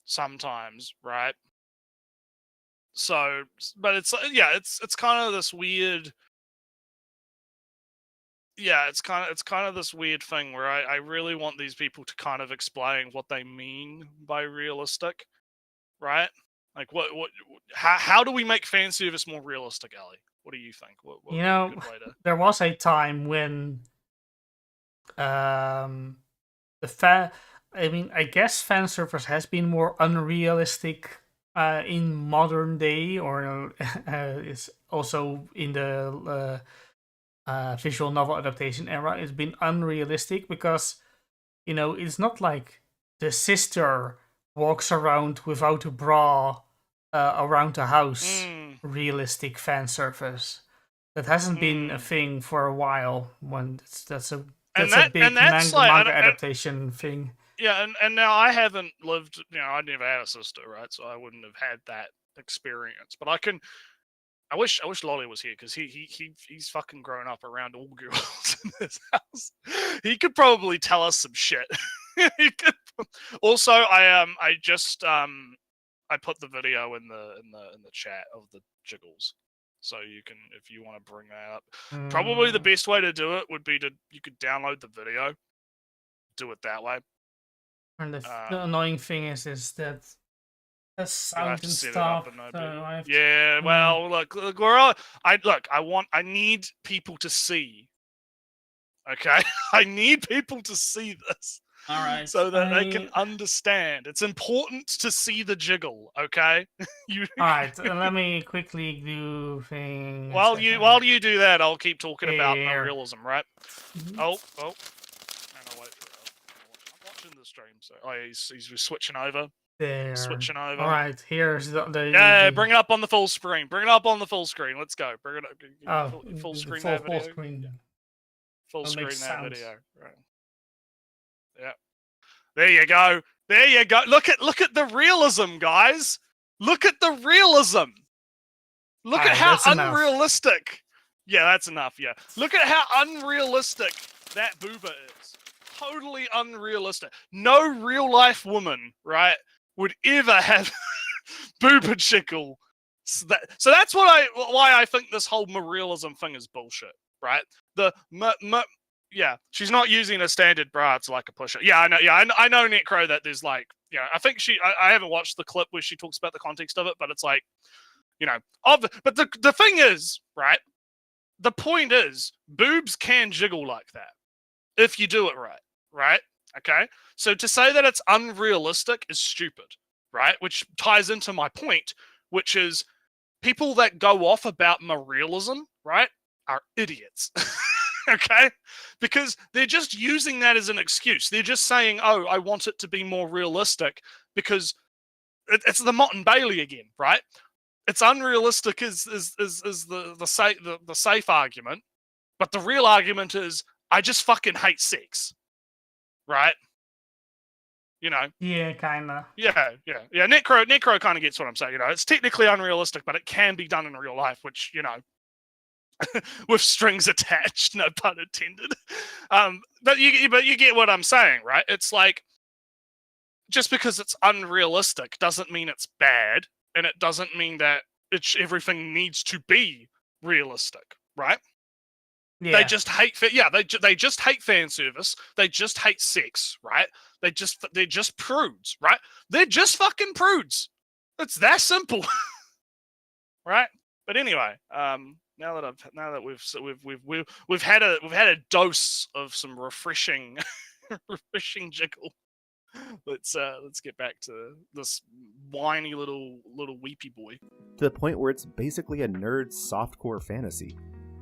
sometimes, right? So, but it's kind of this weird. Yeah, it's kind of this weird thing where I really want these people to kind of explain what they mean by realistic, right? Like how do we make fan service more realistic, Ellie? What do you think? What you know, there was a time when I guess fan service has been more unrealistic in modern day, or is also in the visual novel adaptation era. It's been unrealistic because, you know, it's not like the sister walks around without a bra around the house. Realistic fan service that hasn't been a thing for a while. That's a big manga adaptation thing. Yeah, and now I haven't lived. You know, I never had a sister, right? So I wouldn't have had that experience. But I wish Lolly was here because he's fucking grown up around all girls in this house. He could probably tell us some shit. He could. Also, I put the video in the chat of the jiggles, so you can, if you want to bring that up. Probably the best way to do it would be you could download the video, do it that way. And the annoying thing is that. Sound and stuff. Well, look, I need people to see. Okay, I need people to see this. All right. So that they can understand. It's important to see the jiggle, okay? All right. Let me quickly do things. While you do that, I'll keep talking about realism, right? Oh. Hang on, wait. I'm watching the stream, so he's switching over. There. Switching over. All right. Here's the bring it up on the full screen. Bring it up on the full screen. Let's go. Bring it up. Full screen that video. Full screen. Full screen that video. Right. Yeah. There you go. There you go. Look at the realism, guys. Look at the realism. Look at how unrealistic. Enough. Yeah, that's enough. Yeah. Look at how unrealistic that booba is. Totally unrealistic. No real life woman, right, would ever have booba chickle. So that's why I think this whole realism thing is bullshit, right? Yeah, she's not using a standard bra. It's like a pusher. Yeah, I know. Yeah, I know, Necro, that there's like, I think I haven't watched the clip where she talks about the context of it, but it's like, but the thing is, right? The point is, boobs can jiggle like that if you do it right? Okay? So to say that it's unrealistic is stupid, right? Which ties into my point, which is people that go off about realism, right, are idiots. Okay? Because they're just using that as an excuse. They're just saying, oh, I want it to be more realistic because it's the Mottes and Baileys again, right? It's unrealistic is the safe argument, but the real argument is I just fucking hate sex, right? Yeah, kinda. Yeah. Necro kind of gets what I'm saying. It's technically unrealistic, but it can be done in real life, which with strings attached, no pun intended. But you get what I'm saying, right? It's like just because it's unrealistic doesn't mean it's bad, and it doesn't mean that everything needs to be realistic, right? Yeah. They just hate they just hate fan service. They just hate sex, right? They're just prudes, right? They're just fucking prudes. It's that simple, right? But anyway, now that we've had a dose of some refreshing jiggle. Let's get back to this whiny little weepy boy. To the point where it's basically a nerd softcore fantasy.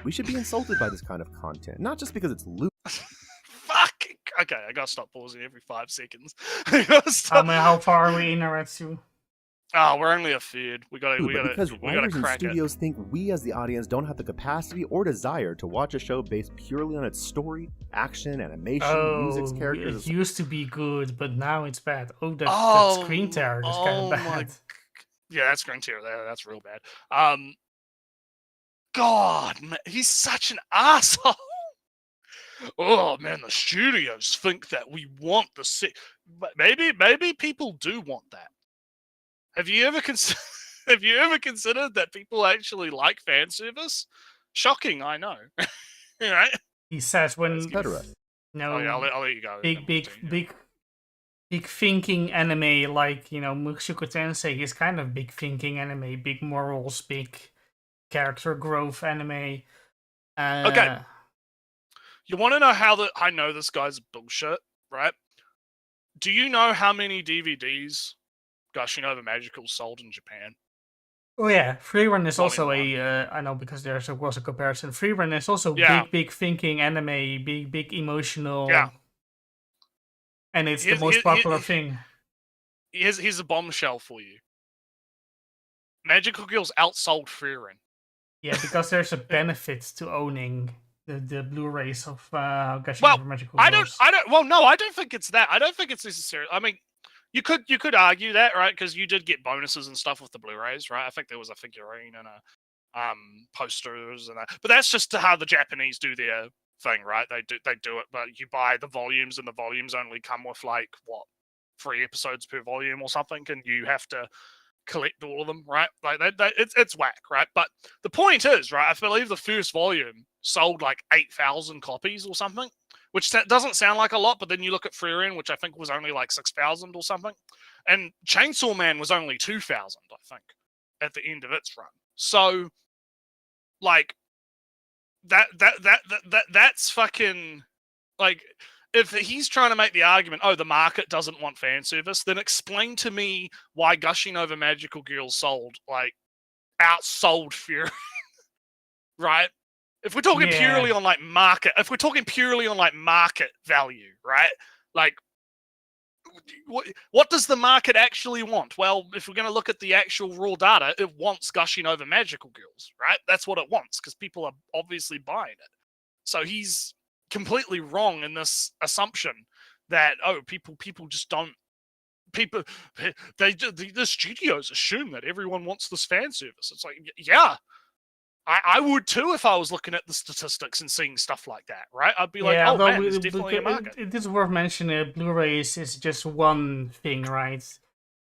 We should be insulted by this kind of content, not just because it's loot. Fuck. Okay, I gotta stop pausing every 5 seconds. How far are we in Aratsu? Oh, we're only a third. We gotta because writers and crack studios think we as the audience don't have the capacity or desire to watch a show based purely on its story, action, animation, music, characters. It used to be good, but now it's bad. That screen tear is kind of bad. Yeah, that screen tear, that's real bad. God, man, he's such an asshole. Oh man, the studios think that we want the sick. Maybe people do want that. Have you ever considered that people actually like fan service? Shocking, I know. Right? He says when no, I'll let you go. Big thinking anime like Mushoku Tensei is kind of big thinking anime, big morals, big character growth anime. Okay. You want to know how I know this guy's bullshit, right? Do you know how many DVDs Gushing Over Magical sold in Japan? Oh yeah, Freerun is also I know because was a comparison. Freerun is also big thinking anime, big emotional. Yeah. And it's the most popular thing. Here's a bombshell for you. Magical Girls outsold Freerun. Yeah, because there's a benefit to owning the Blu-rays of Gushing Over Magical Girls. I don't think it's that. I don't think it's necessary. I mean, you could argue that, right? Because you did get bonuses and stuff with the Blu-rays, right? I think there was a figurine and a posters and that. But that's just how the Japanese do their thing, right? They do it, but you buy the volumes, and the volumes only come with 3 episodes per volume or something, and you have to collect all of them, right? Like it's whack, right? But the point is, right? I believe the first volume sold 8,000 copies or something, which doesn't sound like a lot. But then you look at Freerun, which I think was only 6,000 or something, and Chainsaw Man was only 2,000, I think, at the end of its run. So, that's fucking if he's trying to make the argument, oh, the market doesn't want fan service, then explain to me why gushing over magical girls outsold Fury, right? If we're talking purely on like market, market value, right? Like, what does the market actually want? Well, if we're going to look at the actual raw data, it wants gushing over magical girls, right? That's what it wants because people are obviously buying it. So he's completely wrong in this assumption that people just don't. The studios assume that everyone wants this fan service. It's like, yeah, I would too if I was looking at the statistics and seeing stuff like that, right? I'd be like, oh man, there's definitely a market. It is worth mentioning Blu-ray is just one thing, right?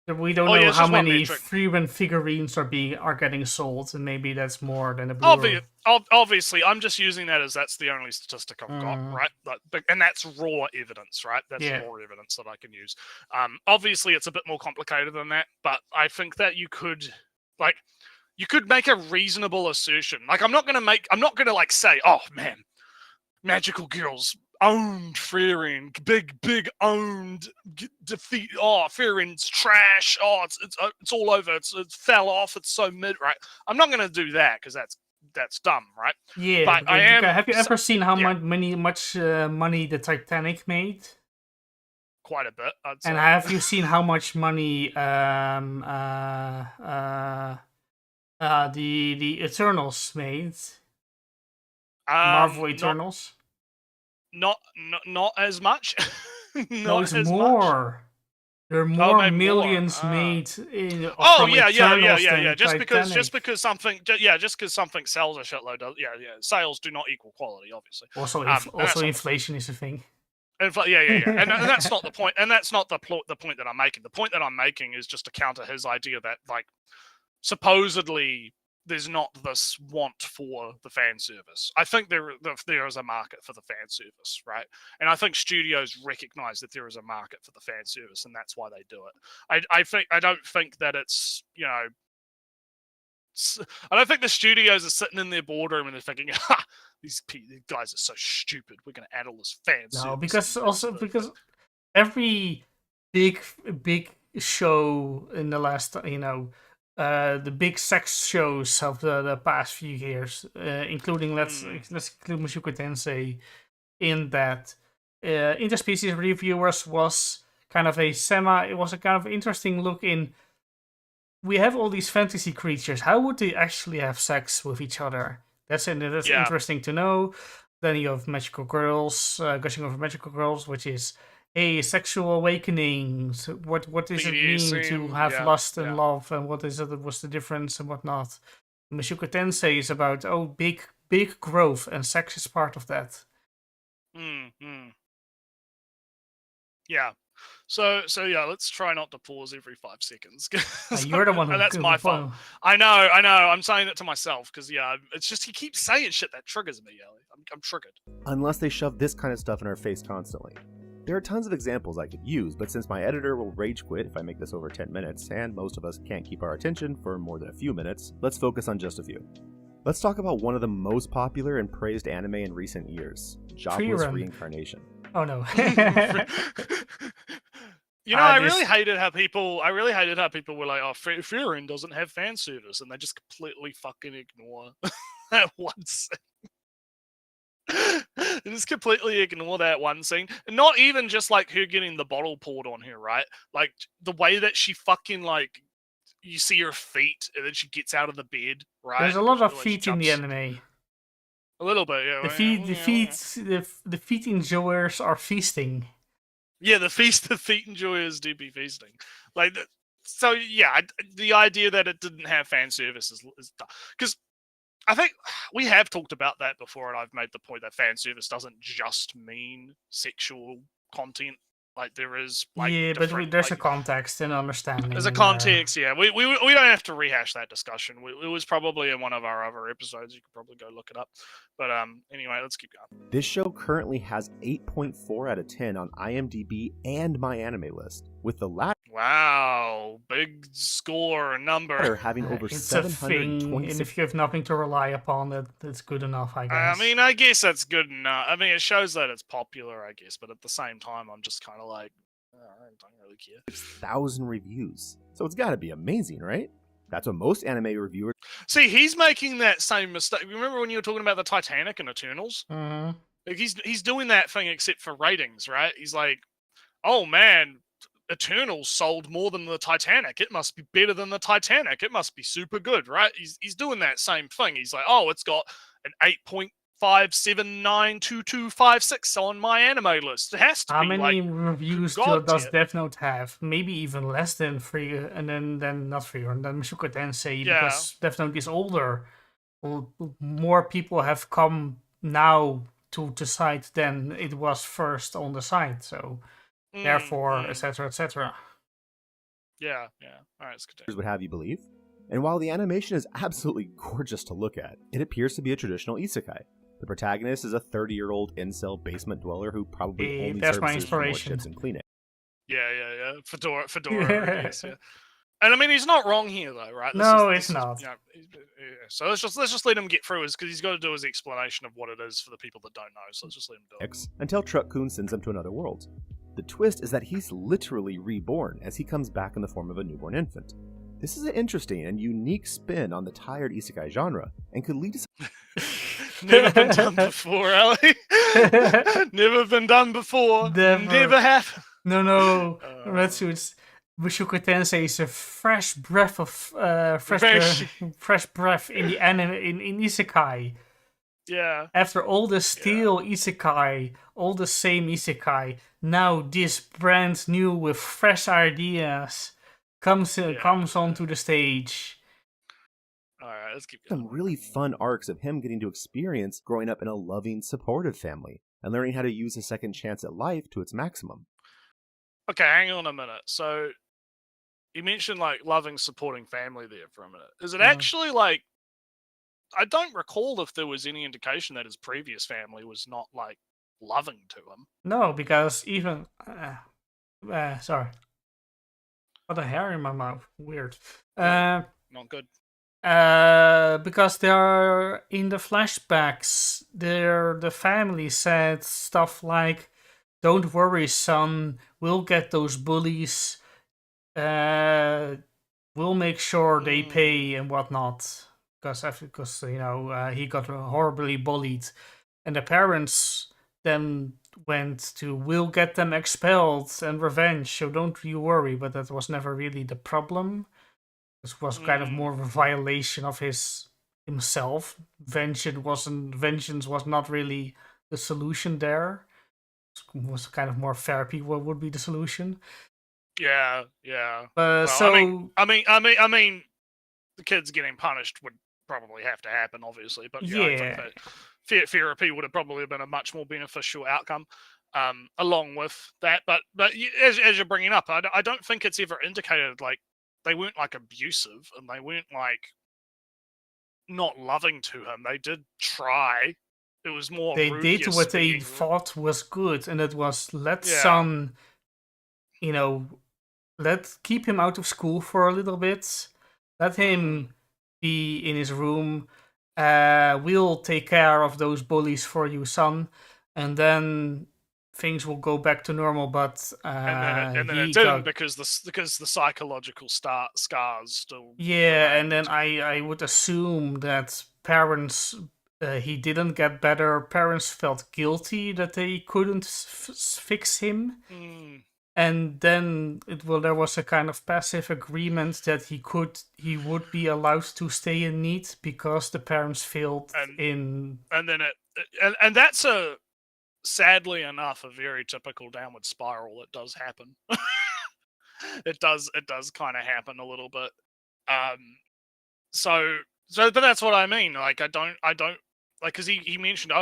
We don't know how many free-run figurines are getting sold, and maybe that's more than a Blu-ray. Obviously, I'm just using that as that's the only statistic I've got, right? And that's raw evidence, right? That's raw evidence that I can use. Obviously, it's a bit more complicated than that, but I think that you could make a reasonable assertion. Like, I'm not gonna like say, oh man, magical girls owned Frieren, big owned defeat. Oh, Frieren's trash. Oh, it's all over. It fell off. It's so mid, right? I'm not gonna do that because that's dumb, right? Yeah, but I am. Have you ever seen how much money the Titanic made? Quite a bit, I'd say. And have you seen how much money the Eternals made? Marvel Eternals? Not as much. No, it's more. There are more millions made in. Yeah. Just because something sells a shitload. Sales do not equal quality, obviously. Also, inflation is a thing. And that's not the point. And that's not the point that I'm making. The point that I'm making is just to counter his idea that, like, supposedly there's not this want for the fan service. I think there is a market for the fan service, right? And I think studios recognize that there is a market for the fan service, and that's why they do it. I don't think that it's, I don't think the studios are sitting in their boardroom and they're thinking, ha, these guys are so stupid. We're going to add all this fan service. Because every big show in the last, the big sex shows of the past few years, including let's include Mushoku Tensei, in that interspecies reviewers was kind of interesting look in. We have all these fantasy creatures. How would they actually have sex with each other? That's interesting to know. Then you have magical girls, gushing over magical girls, which is sexual awakening. What does it mean to have lust and love, and what's the difference and whatnot? Mushoku Tensei is about big growth, and sex is part of that. Yeah. So let's try not to pause every 5 seconds. You're the one who that's my fault. I know. I'm saying it to myself because it's just he keeps saying shit that triggers me. I'm triggered. Unless they shove this kind of stuff in our face constantly. There are tons of examples I could use, but since my editor will rage quit if I make this over 10 minutes, and most of us can't keep our attention for more than a few minutes, let's focus on just a few. Let's talk about one of the most popular and praised anime in recent years, Jobless Reincarnation. Oh no. I really hated how people were like, oh, Frieren doesn't have fan service, and they just completely fucking ignore that one scene. They just completely ignore that one scene. And not even just like her getting the bottle poured on her, right? Like the way that she fucking, like, you see her feet and then she gets out of the bed, right? There's a lot of feet in the anime. A little bit, yeah. The feet enjoyers are feasting. Yeah, the feet enjoyers do be feasting. Like, so yeah, the idea that it didn't have fan service is because I think we have talked about that before, and I've made the point that fan service doesn't just mean sexual content. Like, there is, like, but there's a context and understanding. There's a context, yeah. We don't have to rehash that discussion. It was probably in one of our other episodes. You could probably go look it up. But anyway, let's keep going. This show currently has 8.4 out of 10 on IMDb and My Anime List, with the latter Wow, big score number. having over It's a thing, and if you have nothing to rely upon, that's good enough, I guess. I mean, I guess that's good enough. I mean, it shows that it's popular, I guess, but at the same time, I'm just kind of like, oh, I don't really care. 1,000 reviews. So it's got to be amazing, right? That's what most anime reviewers... See, he's making that same mistake. Remember when you were talking about the Titanic and Eternals? Mm-hmm. Like he's doing that thing except for ratings, right? He's like, oh man, Eternals sold more than the Titanic. It must be better than the Titanic. It must be super good, right? He's doing that same thing. He's like, oh, it's got an 8.5792256 on my anime list. It has to How be many like reviews does Death Note have? Maybe even less than 3, and then not 3, and then Mushoku Tensei, because Death Note is older. Well, more people have come now to the site than it was first on the site, so therefore, etc., etc. Yeah. All right, let's continue. would have you believe. And while the animation is absolutely gorgeous to look at, it appears to be a traditional isekai. The protagonist is a 30-year-old incel basement dweller who probably only services for more chips and Kleenex. Yeah. Fedora, yes, yeah. And I mean, he's not wrong here, though, right? It's not. So let's just let him get through his, because he's got to do his explanation of what it is for the people that don't know. So let's just let him do it. Until Truck-kun sends him to another world. The twist is that he's literally reborn as he comes back in the form of a newborn infant. This is an interesting and unique spin on the tired isekai genre, and could lead to Never been done before, Ali. Never been done before. Never have. No. Retsu's Mushoku Tensei is a fresh breath of fresh breath in the anime in isekai. Yeah. After all the steel isekai, all the same isekai, now this brand new with fresh ideas comes onto the stage. All right, let's keep going. Some really fun arcs of him getting to experience growing up in a loving, supportive family and learning how to use a second chance at life to its maximum. Okay, hang on a minute. So you mentioned like loving, supporting family there for a minute. Is it actually like, I don't recall if there was any indication that his previous family was not like loving to him. No, because even sorry, got a hair in my mouth. Weird. Not good. Because they are in the flashbacks. The family said stuff like, "Don't worry, son. We'll get those bullies. We'll make sure they pay and whatnot." Because he got horribly bullied, and the parents then went to, "We'll get them expelled and revenge, so don't you worry." But that was never really the problem. This was kind of more of a violation of himself. Vengeance was not really the solution there. It was kind of more therapy what would be the solution. Yeah. Well, I mean, the kids getting punished would probably have to happen, obviously, but I think that therapy would have probably been a much more beneficial outcome, along with that. But as you're bringing up, I don't think it's ever indicated like they weren't like abusive and they weren't like not loving to him. They did try. It was more they did what they thought was good, and it was son, keep him out of school for a little bit. Let him be in his room. We'll take care of those bullies for you, son, and then things will go back to normal. But and then it didn't because the psychological scars still. Yeah, and then I would assume that parents. He didn't get better. Parents felt guilty that they couldn't fix him. And then there was a kind of passive agreement that he would be allowed to stay in NEET because the parents failed in. And then and that's sadly enough a very typical downward spiral. It does happen. It does kind of happen a little bit. But that's what I mean. Like I don't like, because he mentioned,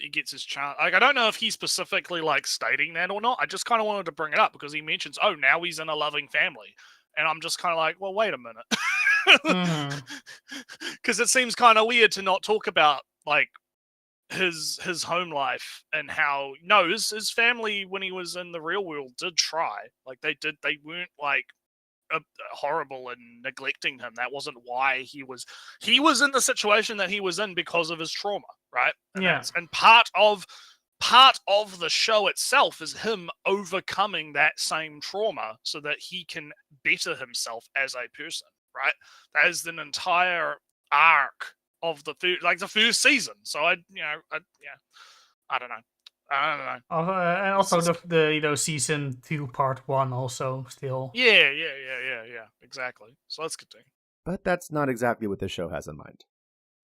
he gets his chance. Like, I don't know if he's specifically like stating that or not. I just kind of wanted to bring it up because he mentions, now he's in a loving family, and I'm just kind of like, well, wait a minute, because it seems kind of weird to not talk about like his home life and how his family when he was in the real world did try. Like they weren't like horrible and neglecting him. That wasn't why he was in the situation that he was in because of his trauma, right? And part of the show itself is him overcoming that same trauma so that he can better himself as a person, right? That is an entire arc of the first season. So I don't know. And also the season 2 part 1 also still. Yeah, exactly. So let's continue. But that's not exactly what this show has in mind.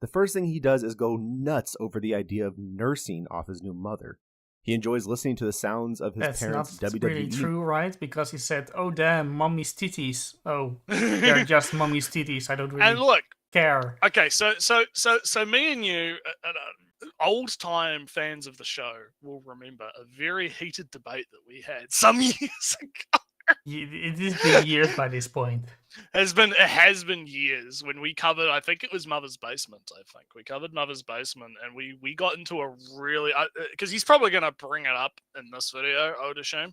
The first thing he does is go nuts over the idea of nursing off his new mother. He enjoys listening to the sounds of his parents' WWE. That's not really true, right? Because he said, "Oh damn, mommy's titties. Oh, they're just mommy's titties. I don't really care." Okay, so me and you, old time fans of the show, will remember a very heated debate that we had some years ago. It has been years by this point. It has been years when we covered, I think it was Mother's Basement. We covered Mother's Basement, and we got into a really, because he's probably going to bring it up in this video, I would assume.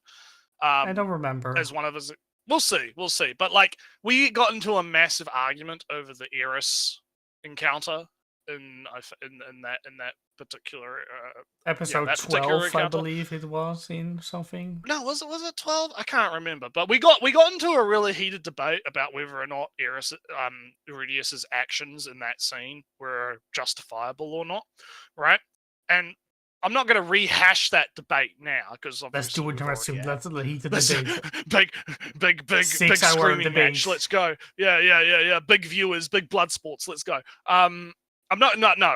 I don't remember. As one of his, we'll see. But like, we got into a massive argument over the Eris encounter in that particular episode 12, I believe it was in something. No, was it 12? I can't remember. But we got into a really heated debate about whether or not Rudius's actions in that scene were justifiable or not, right? And I'm not going to rehash that debate now because let's do it. Let's the heated debate. big screaming match. Let's go. Yeah. Big viewers, big blood sports. Let's go.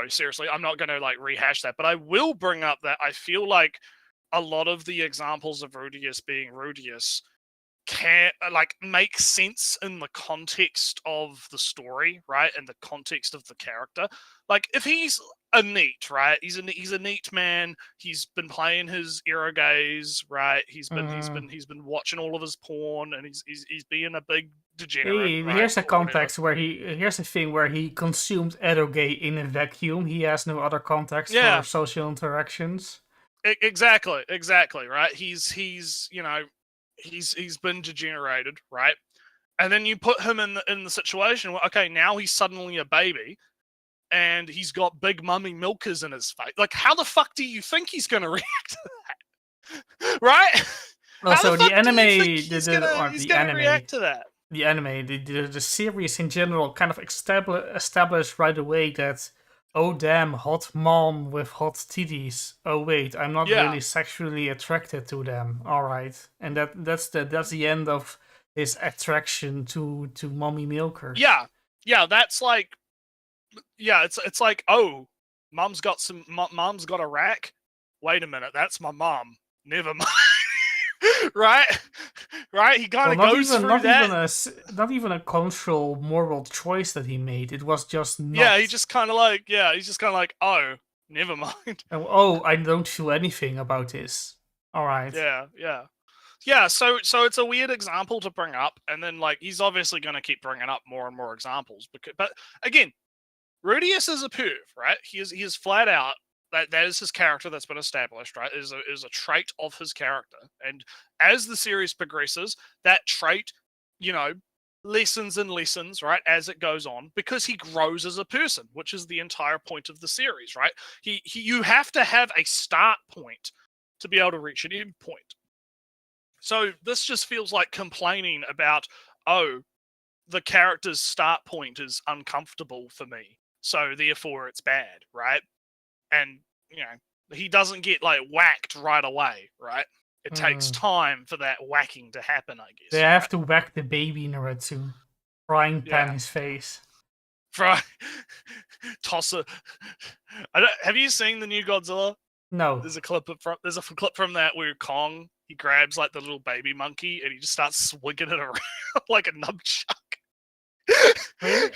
Seriously, I'm not going to like rehash that, but I will bring up that I feel like a lot of the examples of Rudius being Rudius can like make sense in the context of the story, right? And the context of the character. Like if he's a neat, right? He's a neat man. He's been playing his erogaze, right? He's been watching all of his porn, and he's being a big degenerate. Right? Here's a context where here's a thing where he consumed eroge in a vacuum. He has no other context for social interactions. Exactly, right? He's been degenerated, right? And then you put him in the situation where, okay, now he's suddenly a baby, and he's got big mummy milkers in his face. Like, how the fuck do you think he's going to react to that? Right? Also, the anime, react to that. The anime, the series in general kind of established right away that, oh damn, hot mom with hot titties. Oh wait, I'm not really sexually attracted to them. All right, and that's the end of his attraction to mommy milkers. Yeah, that's like, it's like, oh, mom's got a rack. Wait a minute, that's my mom. Never mind. right. He kind of goes through that. Not even a cultural moral choice that he made. It was just not. Yeah, he's just kind of like, oh, never mind. Oh, I don't feel anything about this. All right. Yeah. So it's a weird example to bring up, and then like he's obviously going to keep bringing up more and more examples. But again, Rudius is a perv, right? He is flat out. That is his character that's been established, right? Is a trait of his character. And as the series progresses, that trait, lessens and lessens, right, as it goes on, because he grows as a person, which is the entire point of the series, right? You have to have a start point to be able to reach an end point. So this just feels like complaining about, oh, the character's start point is uncomfortable for me, so therefore it's bad, right? And, he doesn't get, like, whacked right away, right? It takes time for that whacking to happen, I guess. They have to whack the baby Naruto. Frying pan his face. Toss it. Have you seen the new Godzilla? No. There's a clip from that where Kong, he grabs, like, the little baby monkey, and he just starts swinging it around like a nunchuck. He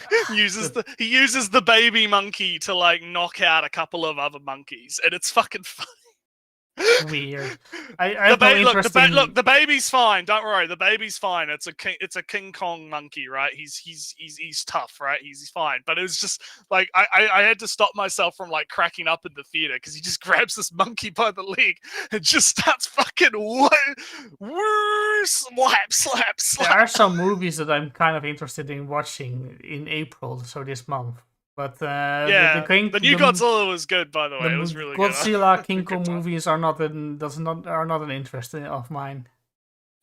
uses the baby monkey to like knock out a couple of other monkeys, and it's fucking funny. Weird. I have no interest look, the baby's fine. Don't worry, the baby's fine. It's a King Kong monkey, right? He's tough, right? He's fine. But it was just like I had to stop myself from like cracking up in the theater because he just grabs this monkey by the leg and just starts fucking slap. There are some movies that I'm kind of interested in watching in April, so this month. But the new Godzilla was good, by the way. It was really Godzilla, good. King Kong movies are not an interest of mine.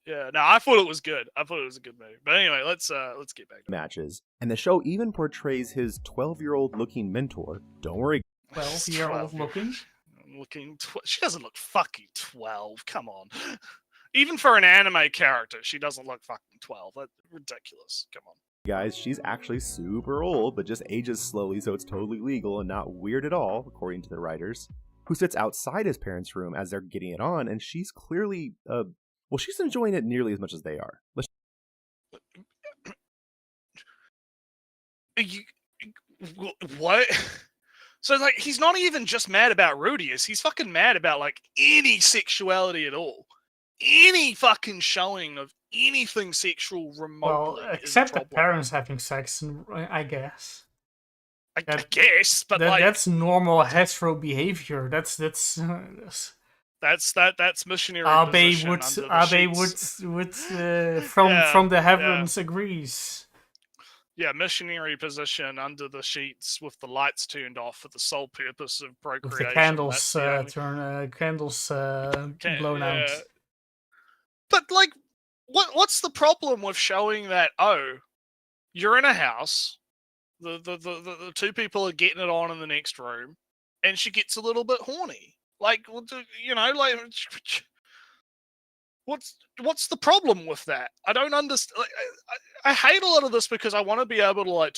Yeah, no, I thought it was good. I thought it was a good movie. But anyway, let's get back to matches. And the show even portrays his 12-year-old looking mentor. Don't worry. 12-year-old looking? She doesn't look fucking 12. Come on. Even for an anime character, she doesn't look fucking 12. That's ridiculous. Come on. Guys, she's actually super old, but just ages slowly, so it's totally legal and not weird at all, according to the writers. Who sits outside his parents' room as they're getting it on, and she's clearly, she's enjoying it nearly as much as they are. What? So, like, he's not even just mad about Rudius. He's fucking mad about, like, any sexuality at all. Any fucking showing of anything sexual remotely. Well, except the parents having sex, I guess. I guess, but that's normal hetero behavior. That's missionary. Abe would from the heavens agrees. Yeah, missionary position under the sheets with the lights turned off for the sole purpose of procreation. With the candles blown out. But like, what's the problem with showing that? Oh, you're in a house. The two people are getting it on in the next room, and she gets a little bit horny. Like, you know, like, what's the problem with that? I don't understand. Like, I hate a lot of this because I want to be able to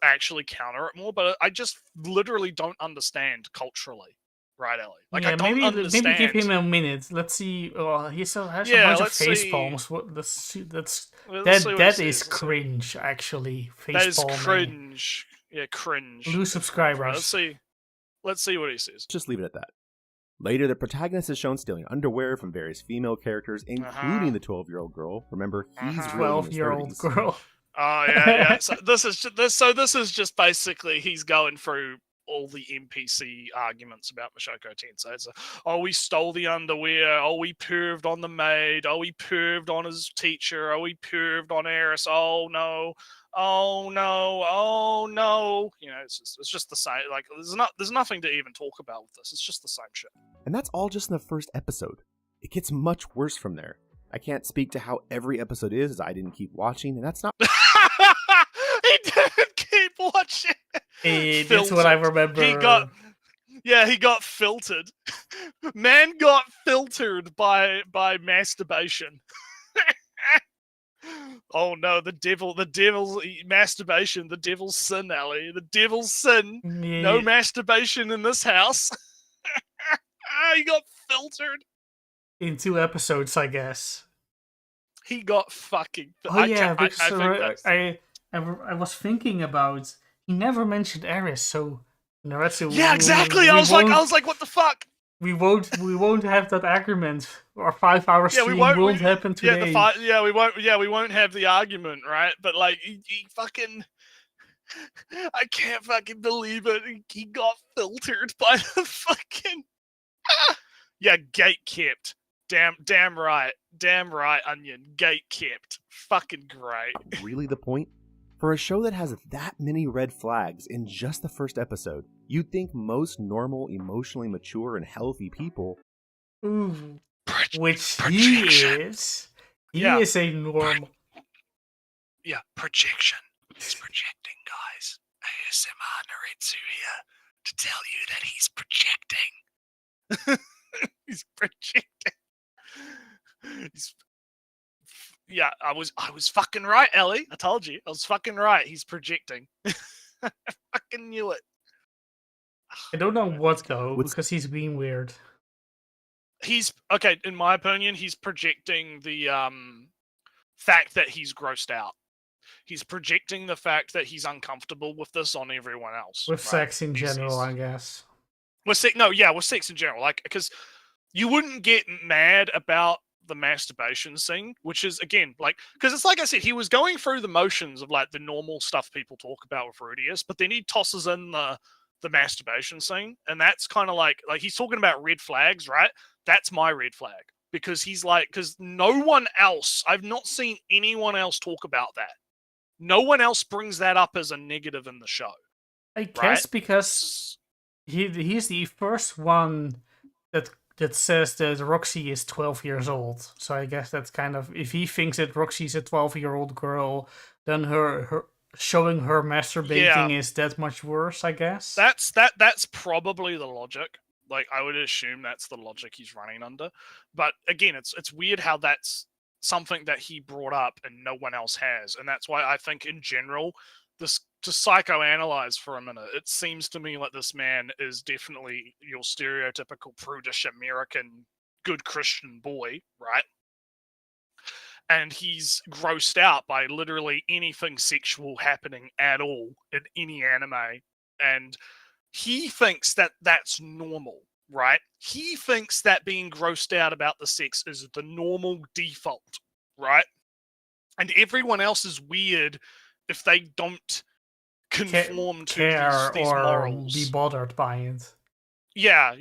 actually counter it more, but I just literally don't understand culturally. Right, Ellie? Like, I don't understand. Maybe give him a minute. Let's see. Oh, he still has a bunch of face palms. That is cringe, actually. That is cringe. Yeah, cringe. Lose subscribers. Let's see what he says. Just leave it at that. Later, the protagonist is shown stealing underwear from various female characters, including the 12-year-old girl. Remember, he's 12-year-old girl. Oh yeah. So this is just basically he's going through all the NPC arguments about Mushoku Tensei. So, we stole the underwear. We perved on the maid. We perved on his teacher. We perved on Eris. Oh no. You know, it's just the same. Like, there's nothing to even talk about with this. It's just the same shit. And that's all just in the first episode. It gets much worse from there. I can't speak to how every episode is, as I didn't keep watching, and that's not. He didn't keep watching. That's what I remember. He got filtered. Man got filtered by masturbation. Oh no, the devil's masturbation, the devil's sin, Ellie. The devil's sin. Yeah. No masturbation in this house. He got filtered. In 2 episodes, I guess. He got fucking. I was thinking about. He never mentioned Eris, so Naretsu. Yeah, exactly. I was like, what the fuck? We won't have that argument. Our 5-hour stream won't happen today. We won't have the argument, right? But like, he fucking. I can't fucking believe it. He got filtered by the fucking. Yeah, gate kept. Damn right, Onion. Gate kept. Fucking great. Really the point? For a show that has that many red flags in just the first episode, you'd think most normal, emotionally mature, and healthy people... Which he is. He is a normal... Projection. He's projecting, guys. ASMR Naretsu here to tell you that he's projecting. He's projecting. I was fucking right, Ellie. I told you. I was fucking right. He's projecting. I fucking knew it. I don't know what though, because he's being weird. He's okay, in my opinion, he's projecting the fact that he's grossed out. He's projecting the fact that he's uncomfortable with this on everyone else. With sex in general, I guess. With sex in general. Like, because you wouldn't get mad about the masturbation scene, which is, again, like, because it's like I said, he was going through the motions of like the normal stuff people talk about with Rudius, but then he tosses in the masturbation scene, and that's kind of like he's talking about red flags, right? That's my red flag, because he's like, because no one else, I've not seen anyone else talk about that. No one else brings that up as a negative in the show. I guess because he's the first one that says that Roxy is 12 years old. So I guess that's kind of, if he thinks that Roxy's a 12-year-old girl, then her showing her masturbating is that much worse, I guess. That's probably the logic. Like, I would assume that's the logic he's running under. But again, it's weird how that's something that he brought up and no one else has. And that's why I think in general, this, to psychoanalyze for a minute, it seems to me like this man is definitely your stereotypical prudish American good Christian boy, right? And he's grossed out by literally anything sexual happening at all in any anime. And he thinks that that's normal, right? He thinks that being grossed out about the sex is the normal default, right? And everyone else is weird if they don't conform to these morals. Be bothered by it. Yeah.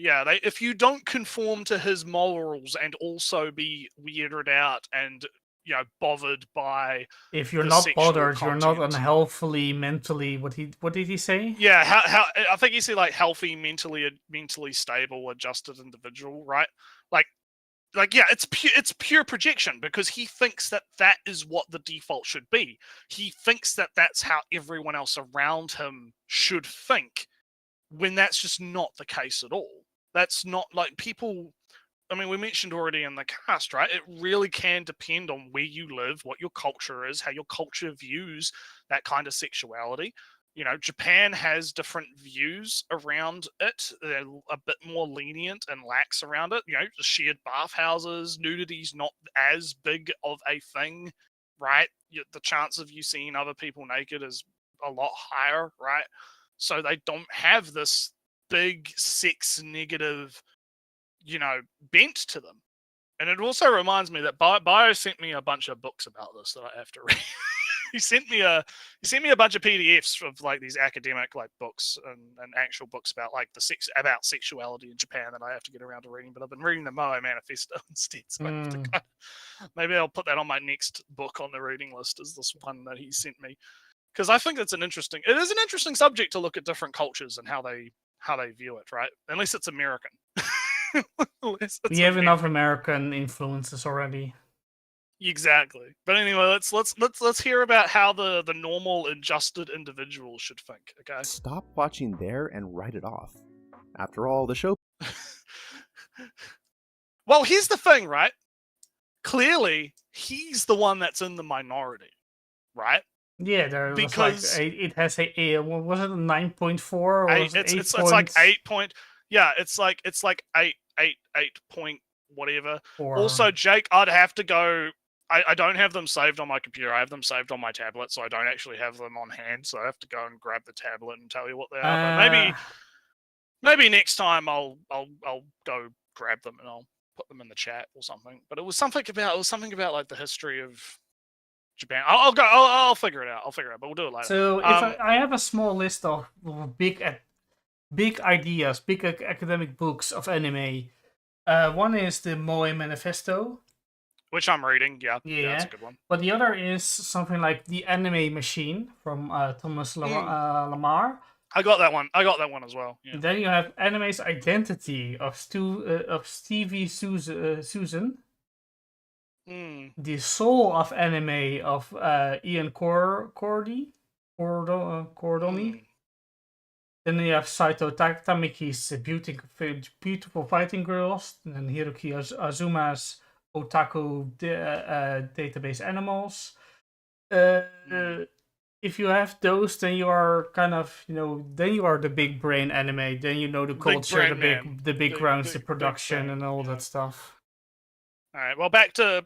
If you don't conform to his morals and also be weirded out and, you know, bothered by, if you're not bothered, content, you're not unhealthily mentally. What did he say? Yeah, how I think he said like healthy, mentally stable, adjusted individual, right? Like yeah, it's pure projection, because he thinks that that is what the default should be. He thinks that that's how everyone else around him should think, when that's just not the case at all. That's not like people. I mean, we mentioned already in the cast, right? It really can depend on where you live, what your culture is, how your culture views that kind of sexuality. You know, Japan has different views around it. They're a bit more lenient and lax around it. You know, shared bathhouses, nudity's not as big of a thing, right? The chance of you seeing other people naked is a lot higher, right? So they don't have this big sex negative, you know, bent to them. And it also reminds me that Bio sent me a bunch of books about this that I have to read. He sent me a bunch of PDFs of like these academic like books and actual books about like about sexuality in Japan that I have to get around to reading. But I've been reading the Moe Manifesto instead, so I have to maybe I'll put that on my next book on the reading list, is this one that he sent me, because I think it is an interesting subject to look at different cultures and how they view it, right? Unless it's American. We have enough American influences already. Exactly. But anyway, let's hear about how the normal adjusted individual should think, okay? Stop watching there and write it off. After all, the show... Well, here's the thing, right? Clearly, he's the one that's in the minority, right? Yeah, because it has a what was it, a 9.4 or it's like 8 point. Yeah, it's like 8 point whatever. 4. Also, Jake, I'd have to go. I don't have them saved on my computer. I have them saved on my tablet, so I don't actually have them on hand. So I have to go and grab the tablet and tell you what they are. But maybe next time I'll go grab them and I'll put them in the chat or something. But it was something about like the history of Japan. I'll figure it out. But we'll do it later. So if I have a small list of big ideas, big academic books of anime. One is the Moe Manifesto, which I'm reading. Yeah, that's a good one. But the other is something like The Anime Machine from Thomas Lamar. I got that one as well. Yeah. And then you have Anime's Identity of Stevie Susan. The Soul of Anime of Ian Cordoni. Then you have Saito Tamiki's Beautiful Fighting Girls, and then Hiroki Azuma's Otaku Database Animals. If you have those, then you are kind of, then you are the big brain anime. Then you know the culture, the big grounds, the production, and all that stuff. All right. Well, back to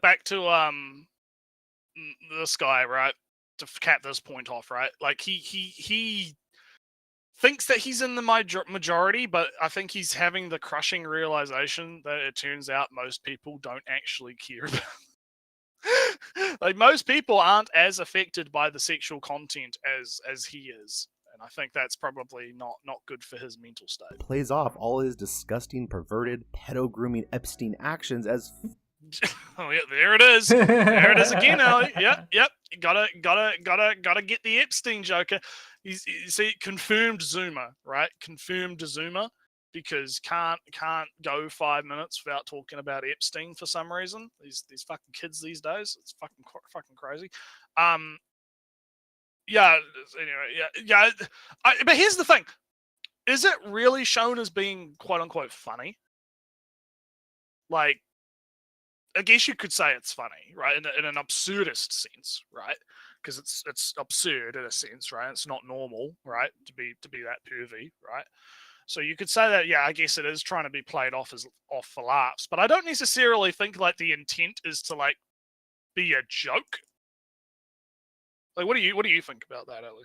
this guy, right? To cap this point off, right? Like he thinks that he's in the majority, but I think he's having the crushing realization that it turns out most people don't actually care about. Like, most people aren't as affected by the sexual content as he is. And I think that's probably not good for his mental state. Plays off all his disgusting, perverted, pedo-grooming Epstein actions as... Oh yeah, there it is. There it is again, Ellie. Yep. You gotta get the Epstein Joker. You see, confirmed Zoomer, right? Confirmed Zoomer, because can't go 5 minutes without talking about Epstein for some reason. These fucking kids these days, it's fucking crazy. Yeah. Anyway, yeah. But here's the thing: is it really shown as being quote unquote funny? Like, I guess you could say it's funny, right? In an absurdist sense, right? Because it's absurd in a sense, right? It's not normal, right? To be that pervy, right? So you could say that, yeah, I guess it is trying to be played off for laughs, but I don't necessarily think like the intent is to like be a joke. Like, what do you think about that, Ellie?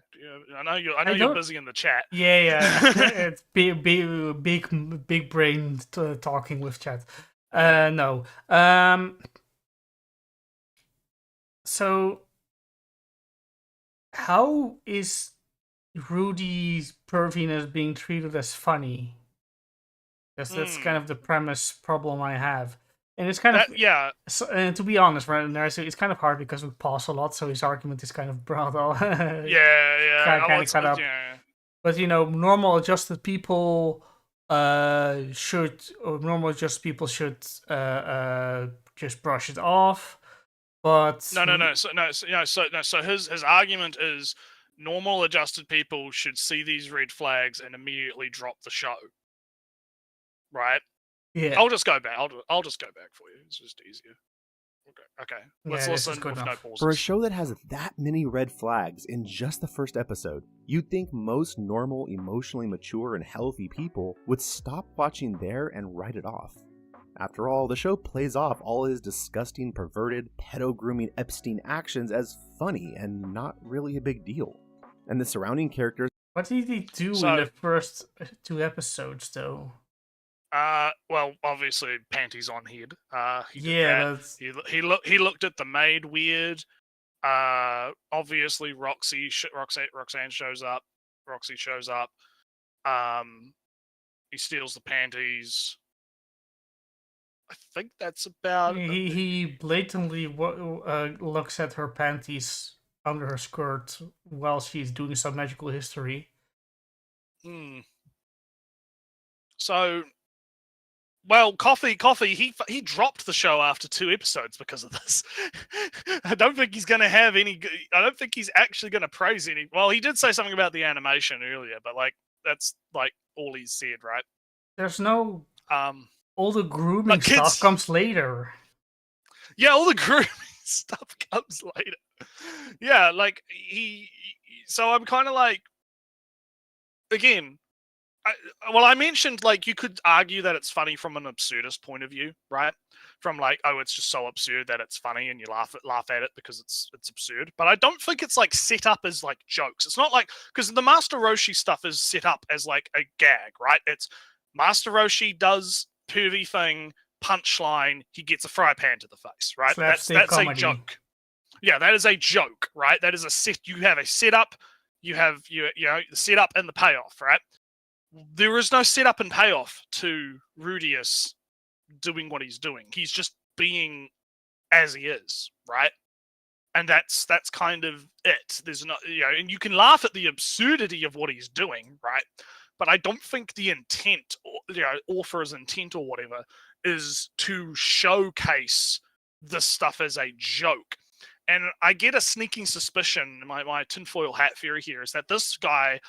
I know you're busy in the chat. Yeah. It's big brain talking with chat. No. So, how is Rudy's perviness being treated as funny? Because that's kind of the premise problem I have. And it's kind of... Yeah. So, and to be honest, right, it's kind of hard because we pause a lot, so his argument is kind of brought all... yeah. Kind of cut up. Yeah. But, normal adjusted people should just brush it off. But No. So his argument is normal adjusted people should see these red flags and immediately drop the show. Right? Yeah. I'll just go back. I'll just go back for you. It's just easier. Okay. Let's listen with no pauses. For a show that has that many red flags in just the first episode, you'd think most normal, emotionally mature, and healthy people would stop watching there and write it off. After all, the show plays off all his disgusting, perverted, pedo-grooming Epstein actions as funny and not really a big deal. And the surrounding characters... What did he do in the first 2 episodes, though? Well, obviously, panties on head. He looked at the maid weird. Obviously, Roxanne shows up. Roxy shows up. He steals the panties. I think that's about... He blatantly looks at her panties under her skirt while she's doing some magical history. So, well, Coffee, he dropped the show after 2 episodes because of this. I don't think he's going to have any... I don't think he's actually going to praise any... Well, he did say something about the animation earlier, but, like, that's, like, all he said, right? There's no... all the grooming stuff comes later. Yeah, all the grooming stuff comes later. Yeah, like, so I'm kind of like... Again... I mentioned, like, you could argue that it's funny from an absurdist point of view, right? From like, oh, it's just so absurd that it's funny and you laugh at it because it's absurd. But I don't think it's like set up as like jokes. It's not like, because the Master Roshi stuff is set up as like a gag, right? It's Master Roshi does pervy thing, punchline, he gets a fry pan to the face, right? That's a joke. Yeah, that is a joke, right? That is a set. You have a setup, you have the setup and the payoff, right? There is no setup and payoff to Rudius doing what he's doing. He's just being as he is, right? And that's kind of it. There's not, and you can laugh at the absurdity of what he's doing, right? But I don't think the intent, author's intent or whatever, is to showcase this stuff as a joke. And I get a sneaking suspicion, my tinfoil hat theory here, is that this guy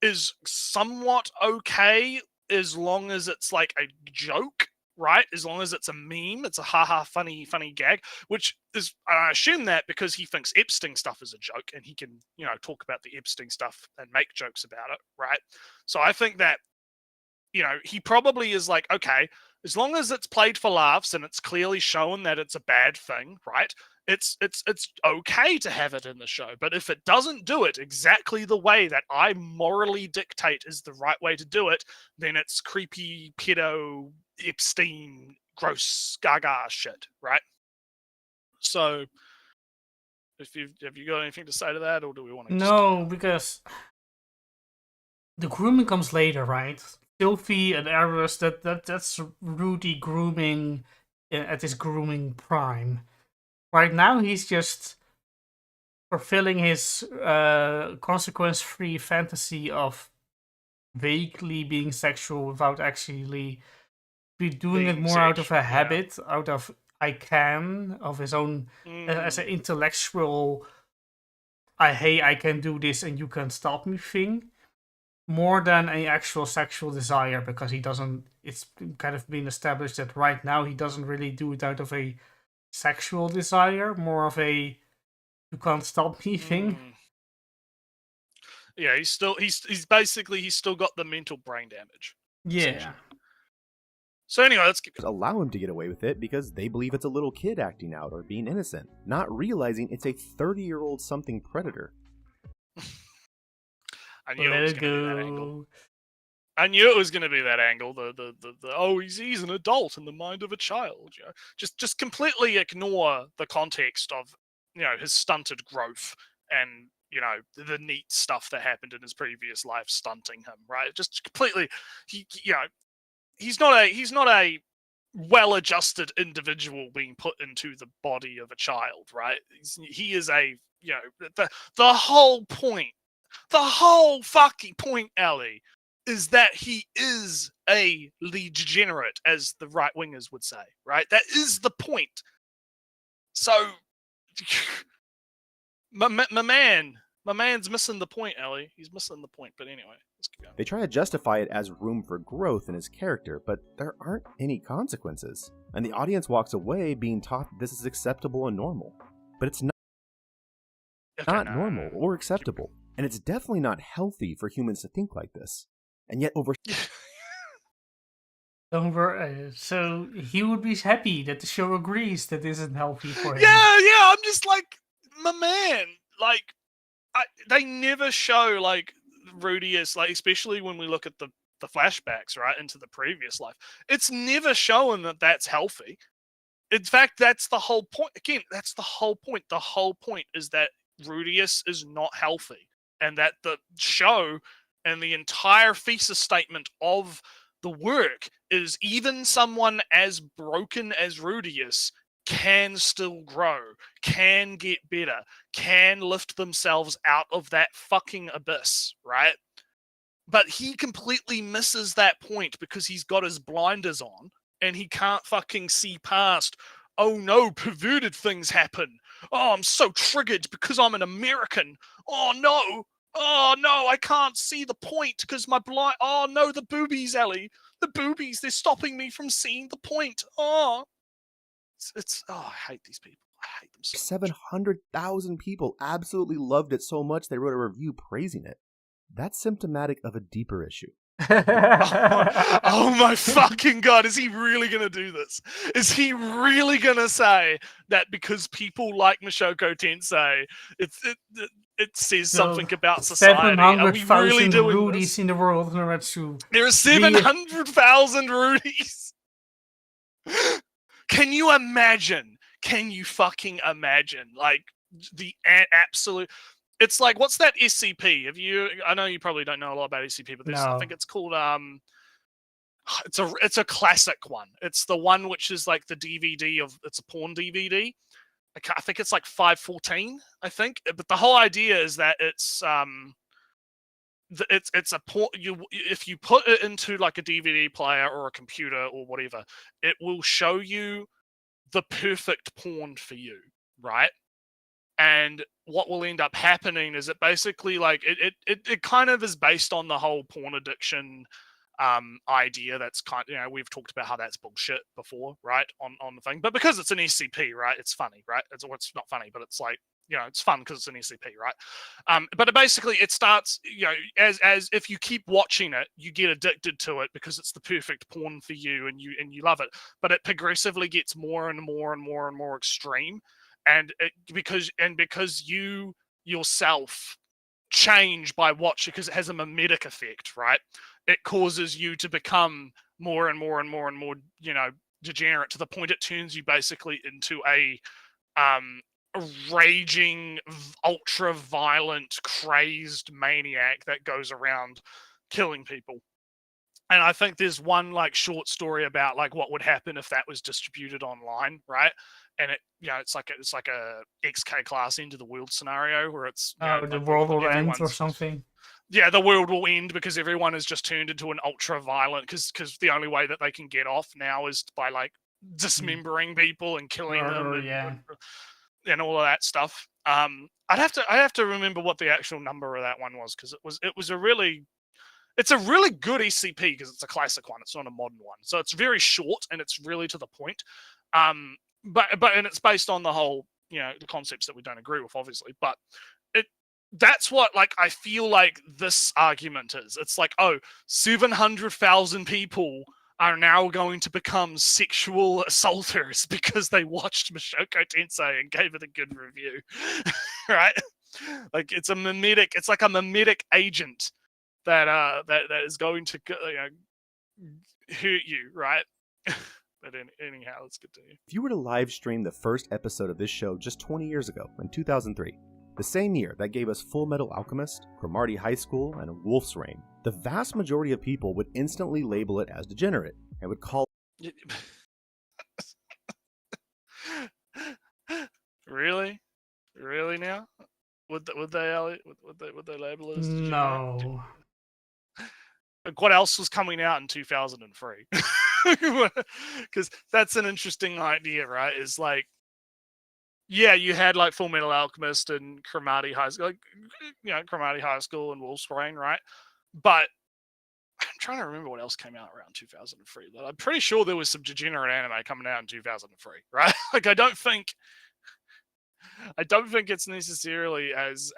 is somewhat okay as long as it's like a joke, right? As long as it's a meme, it's a haha funny gag, which is, I assume that because he thinks Epstein stuff is a joke and he can, talk about the Epstein stuff and make jokes about it, right? So I think that, he probably is like, okay, as long as it's played for laughs and it's clearly shown that it's a bad thing, right? it's okay to have it in the show, but if it doesn't do it exactly the way that I morally dictate is the right way to do it, then it's creepy, pedo, Epstein, gross, gaga shit, right? So, have you got anything to say to that, or do we want to? No, because the grooming comes later, right? Sylvie and Eris, that's Rudy grooming at his grooming prime. Right now, he's just fulfilling his consequence-free fantasy of vaguely being sexual without actually doing it more out of a habit, out of I can, of his own, as an intellectual, I can do this and you can't stop me thing, more than an actual sexual desire, because he doesn't, it's kind of been established that right now he doesn't really do it out of a sexual desire, more of a you can't stop me thing. Yeah, he's still got the mental brain damage. Yeah. So anyway, let's allow him to get away with it because they believe it's a little kid acting out or being innocent, not realizing it's a 30-year-old something predator. I knew it was going to be that angle. I knew it was going to be that angle. The he's an adult in the mind of a child. You know? Just completely ignore the context of, you know, his stunted growth and, you know, the neat stuff that happened in his previous life stunting him. Right? Just completely. He's not a well-adjusted individual being put into the body of a child. Right? He is a, you know, the whole point. The whole fucking point, Ellie, is that he is a degenerate, as the right-wingers would say, right? That is the point. So, my man's missing the point, Ellie. He's missing the point, but anyway, let's keep going. They try to justify it as room for growth in his character, but there aren't any consequences. And the audience walks away being taught this is acceptable and normal. But it's not normal or acceptable. And it's definitely not healthy for humans to think like this. And yet so he would be happy that the show agrees that this isn't healthy for him. Yeah, I'm just like, my man, like, they never show, like, Rudius, like, especially when we look at the flashbacks, right, into the previous life. It's never shown that that's healthy. In fact, that's the whole point. Again, that's the whole point. The whole point is that Rudius is not healthy. And that the show and the entire thesis statement of the work is even someone as broken as Rudius can still grow, can get better, can lift themselves out of that fucking abyss, right? But he completely misses that point because he's got his blinders on and he can't fucking see past, oh no, perverted things happen. Oh, I'm so triggered because I'm an American. Oh no, I can't see the point because my blind. Oh no, the boobies, Ellie. The boobies, they're stopping me from seeing the point. Oh, I hate these people. I hate them so much. 700,000 people absolutely loved it so much they wrote a review praising it. That's symptomatic of a deeper issue. Oh my fucking god, is he really gonna do this? Is he really gonna say that because people like Mushoku Tensei, it says something about society? 700,000 Rudies in the world, there are 700,000 Rudies. Can you imagine? Can you fucking imagine? Like, the absolute... It's like, what's that SCP? I know you probably don't know a lot about SCP, but I think it's called, it's a classic one. It's the one which is like the DVD it's a porn DVD. I think it's like 514, I think. But the whole idea is that it's a porn, if you put it into like a DVD player or a computer or whatever, it will show you the perfect porn for you, right? And what will end up happening is it basically, like, it kind of is based on the whole porn addiction idea. That's kind of, you know, we've talked about how that's bullshit before, right, on the thing. But because it's an SCP, right, it's funny, right? It's not funny, but it's like, you know, it's fun because it's an SCP, right? But basically it starts, you know, as if you keep watching it, you get addicted to it because it's the perfect porn for you and you love it. But it progressively gets more and more and more and more extreme. and because you yourself change by watching, because it has a mimetic effect, right? It causes you to become more and more and more and more, degenerate, to the point it turns you basically into a raging, ultra-violent, crazed maniac that goes around killing people. And I think there's one short story about what would happen if that was distributed online, right? And it's like a XK class end of the world scenario where it's the world will end or something. Yeah, the world will end because everyone is just turned into an ultra-violent, because the only way that they can get off now is by dismembering people and killing them and all of that stuff. I'd have to remember what the actual number of that one was, because it's a really good ECP, because it's a classic one. It's not a modern one, so it's very short and it's really to the point. But it's based on the whole the concepts that we don't agree with, obviously. But that's what I feel like this argument is. It's 700,000 people are now going to become sexual assaulters because they watched Mushoku Tensei and gave it a good review, right? It's a mimetic. It's like a mimetic agent that is going to hurt you, right? But anyhow, let's continue. If you were to live stream the first episode of this show just 20 years ago, in 2003, the same year that gave us Full Metal Alchemist, Cromartie High School, and Wolf's Rain, the vast majority of people would instantly label it as degenerate and would call Really now? Would they label it as degenerate? No. What else was coming out in 2003? Because that's an interesting idea, right? Is you had Full Metal Alchemist and Cromartie High School, Cromartie High School and Wolf's Rain, right? But I'm trying to remember what else came out around 2003. But I'm pretty sure there was some degenerate anime coming out in 2003, right? I don't think it's necessarily as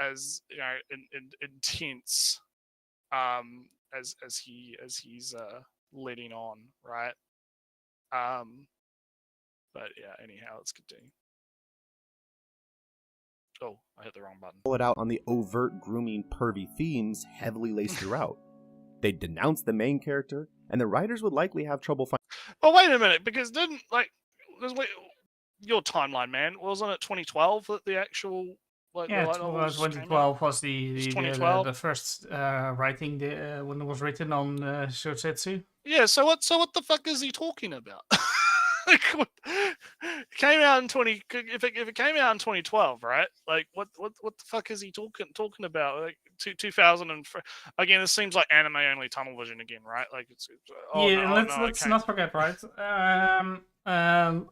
intense as he's letting on, right? But yeah, anyhow, let's continue. Oh, I hit the wrong button. Call it out on the overt grooming pervy themes heavily laced throughout. They'd denounce the main character, and the writers would likely have trouble finding. Well, wait a minute, because your timeline, man, wasn't it 2012 that the actual 2012 was the first writing when it was written on Shousetsu. Yeah, so what the fuck is he talking about? It came out in if it came out in 2012, right? What the fuck is he talking about? 2003 again. This seems like anime only tunnel vision again, right? Let's not forget, right? I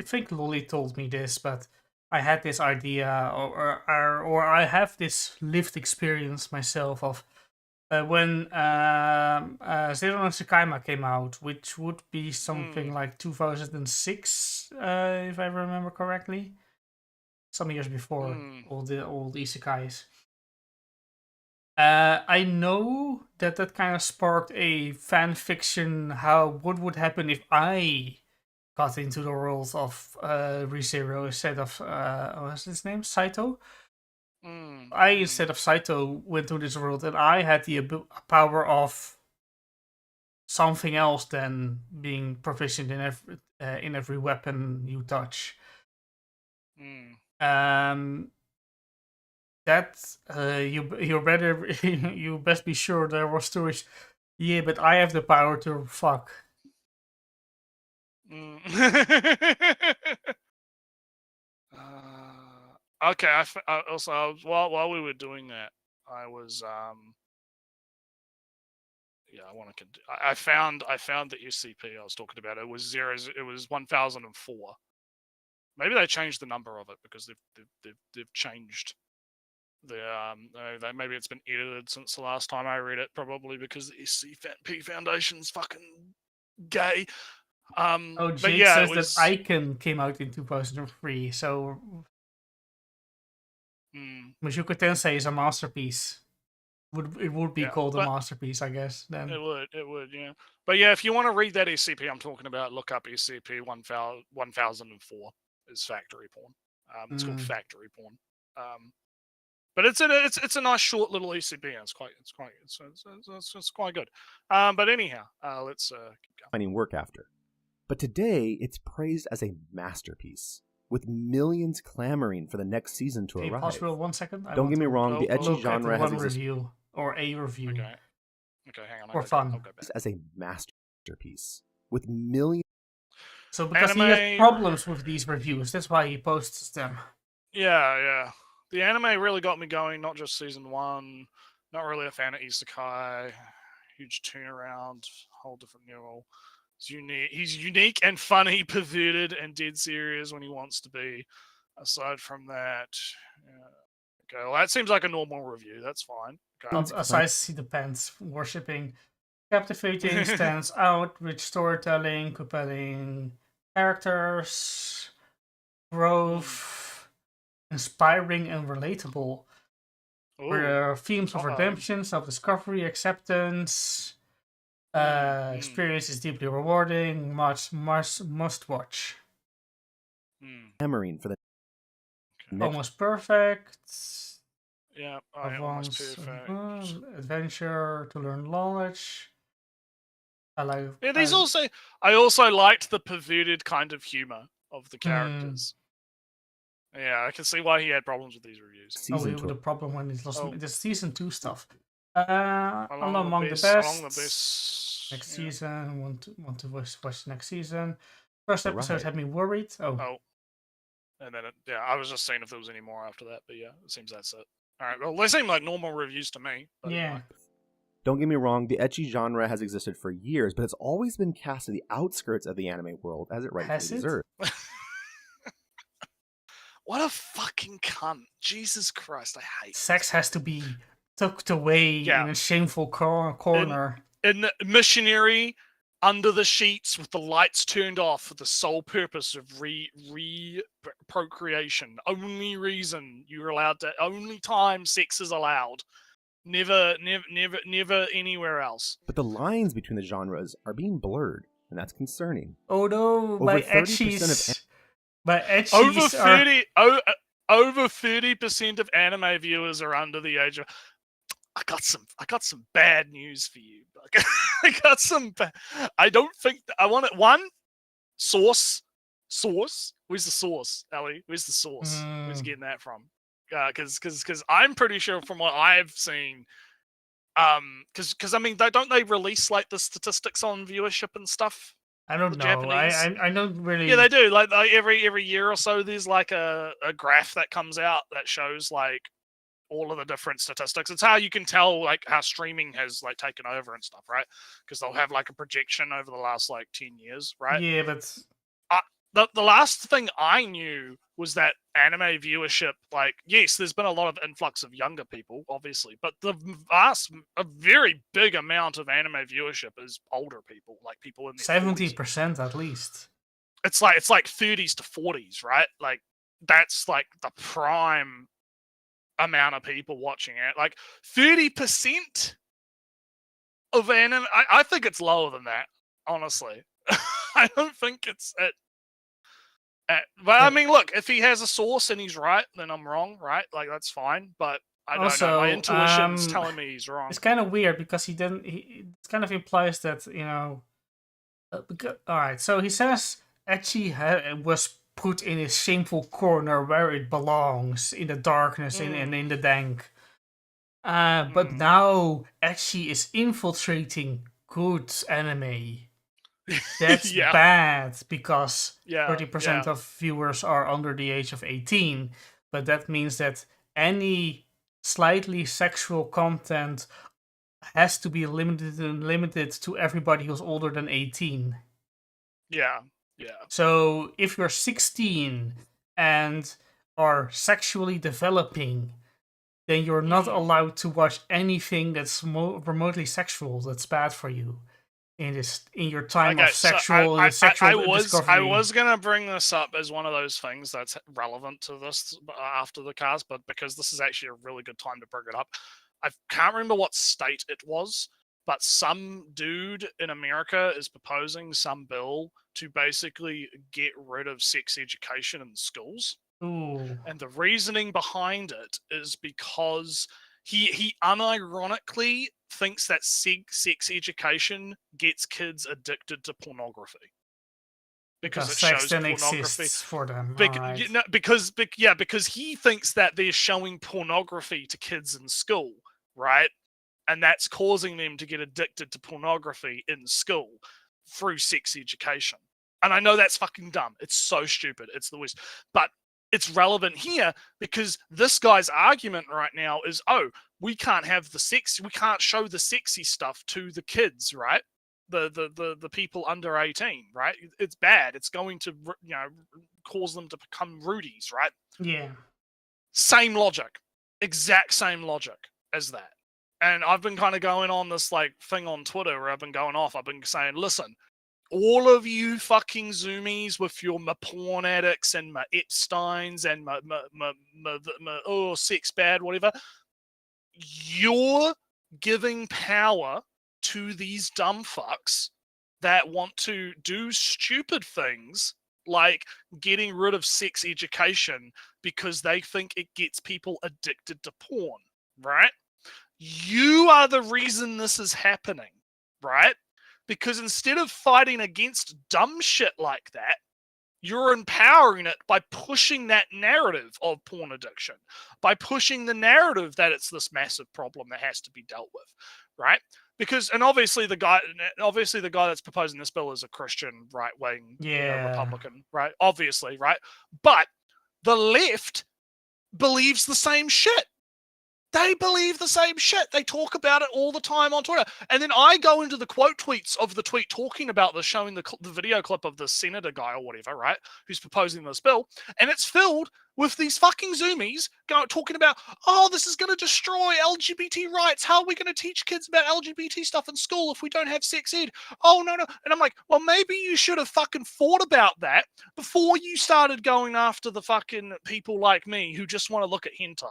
think Lolly told me this, but I had this idea, or I have this lived experience myself of when Zero no Tsukaima came out, which would be something like 2006, if I remember correctly. Some years before all the old isekais. I know that kind of sparked a fan fiction, what would happen if I got into the world of ReZero instead of, what's his name? Saito? I, instead of Saito, went to this world and I had the power of something else than being proficient in every weapon you touch. You best be sure there were stories. Yeah, but I have the power to fuck. Okay. While we were doing that, I was I want to. I found the SCP I was talking about. It was 1004. Maybe they changed the number of it because they've changed the maybe it's been edited since the last time I read it. Probably because the SCP Foundation's fucking gay. Jake says that Icon came out in 2003, so Mushoku Tensei is a masterpiece. It would be called a masterpiece, I guess. Then it would, yeah. But yeah, if you want to read that SCP I'm talking about, look up SCP 1004 is factory porn. It's called Factory Porn. But it's a nice short little ECB, and it's quite good. But anyhow, let's keep going. Finding work after. But today, it's praised as a masterpiece, with millions clamoring for the next season to arrive. Possible 1 second? Don't get me wrong, the ecchi genre has existed. Review or a review. Okay, hang on. For fun. I'll go back. As a masterpiece, with millions. So because he has problems with these reviews, that's why he posts them. Yeah. The anime really got me going, not just season 1. Not really a fan of isekai. Huge turnaround, whole different neural. He's unique and funny, perverted, and dead serious when he wants to be. Aside from that, okay, well, that seems like a normal review. That's fine. Okay. Aside, he depends. Worshipping, captivating, stands out, rich storytelling, compelling characters, growth, inspiring and relatable. Where themes of redemption, self-discovery, acceptance. Experience is deeply rewarding. Must watch. Hammering for the Almost perfect. Yeah, almost perfect. Adventure to learn knowledge. I like. Yeah, I also liked the perverted kind of humor of the characters. Yeah, I can see why he had problems with these reviews. The problem when he's lost the season 2 stuff. Among the best. Next season, want to watch next season. First episode had me worried. And then I was just seeing if there was any more after that, but yeah, it seems that's it. All right, well, they seem like normal reviews to me. But yeah. Don't get me wrong, the ecchi genre has existed for years, but it's always been cast to the outskirts of the anime world, as it rightfully deserves. What a fucking cunt! Jesus Christ, I hate sex has to be tucked away in a shameful corner. In missionary, under the sheets with the lights turned off for the sole purpose of procreation. Only reason you're allowed to, only time sex is allowed. Never anywhere else. But the lines between the genres are being blurred, and that's concerning. Oh no, over 30% over 30% of anime viewers are under the age of. I got some bad news for you. I got some. I don't think I want it. One source. Where's the source, Ellie? Where's the source? Where's he getting that from? Because I'm pretty sure from what I've seen. Because I mean, don't they release like the statistics on viewership and stuff? I don't know. I don't really. Yeah, they do. Like every year or so, there's like a graph that comes out that shows like all of the different statistics. It's how you can tell like how streaming has like taken over and stuff, right? Because they'll have like a projection over the last like 10 years, right? Yeah, but the last thing I knew was that anime viewership, like, yes, there's been a lot of influx of younger people, obviously, but a very big amount of anime viewership is older people, like people in their 70% at least. It's like 30s to 40s, right? Like that's like the prime amount of people watching it. Like 30% of anime. I think it's lower than that, honestly. I don't think it's at. But I mean, look, if he has a source and he's right, then I'm wrong, right? Like that's fine. But I don't know. My intuition's telling me he's wrong. It's kind of weird because it kind of implies that all right, so he says ecchi was put in a shameful corner where it belongs, in the darkness and in the dank. But now ecchi is infiltrating good anime. That's bad because 30% of viewers are under the age of 18. But that means that any slightly sexual content has to be limited to everybody who's older than 18. Yeah. So if you're 16 and are sexually developing, then you're not allowed to watch anything that's remotely sexual. That's bad for you in your time of sexual discovery. I was gonna bring this up as one of those things that's relevant to this after the cast, but because this is actually a really good time to bring it up, I can't remember what state it was, but some dude in America is proposing some bill to basically get rid of sex education in schools. Ooh. And the reasoning behind it is because he unironically thinks that sex education gets kids addicted to pornography. Because it sex shows then pornography exists for them. Because he thinks that they're showing pornography to kids in school, right? And that's causing them to get addicted to pornography in school through sex education. And I know that's fucking dumb. It's so stupid. It's the worst. But it's relevant here because this guy's argument right now is, oh, we can't show the sexy stuff to the kids, right? The people under 18, right? It's bad. It's going to, cause them to become rudies, right? Yeah. Same logic. Exact same logic as that. And I've been kind of going on this like thing on Twitter where I've been going off. I've been saying, listen, all of you fucking zoomies with your porn addicts and my Epsteins and my sex bad, whatever, you're giving power to these dumb fucks that want to do stupid things like getting rid of sex education because they think it gets people addicted to porn, right? You are the reason this is happening, right? Because instead of fighting against dumb shit like that, you're empowering it by pushing that narrative of porn addiction, by pushing the narrative that it's this massive problem that has to be dealt with, right? Because, and obviously the guy that's proposing this bill is a Christian right-wing Republican, right? Obviously, right? But the left believes the same shit. They believe the same shit. They talk about it all the time on Twitter. And then I go into the quote tweets of the tweet talking about this, showing the video clip of the senator guy or whatever, right, who's proposing this bill. And it's filled with these fucking zoomies talking about, oh, this is going to destroy LGBT rights. How are we going to teach kids about LGBT stuff in school if we don't have sex ed? Oh, no. And I'm like, well, maybe you should have fucking thought about that before you started going after the fucking people like me who just want to look at hentai.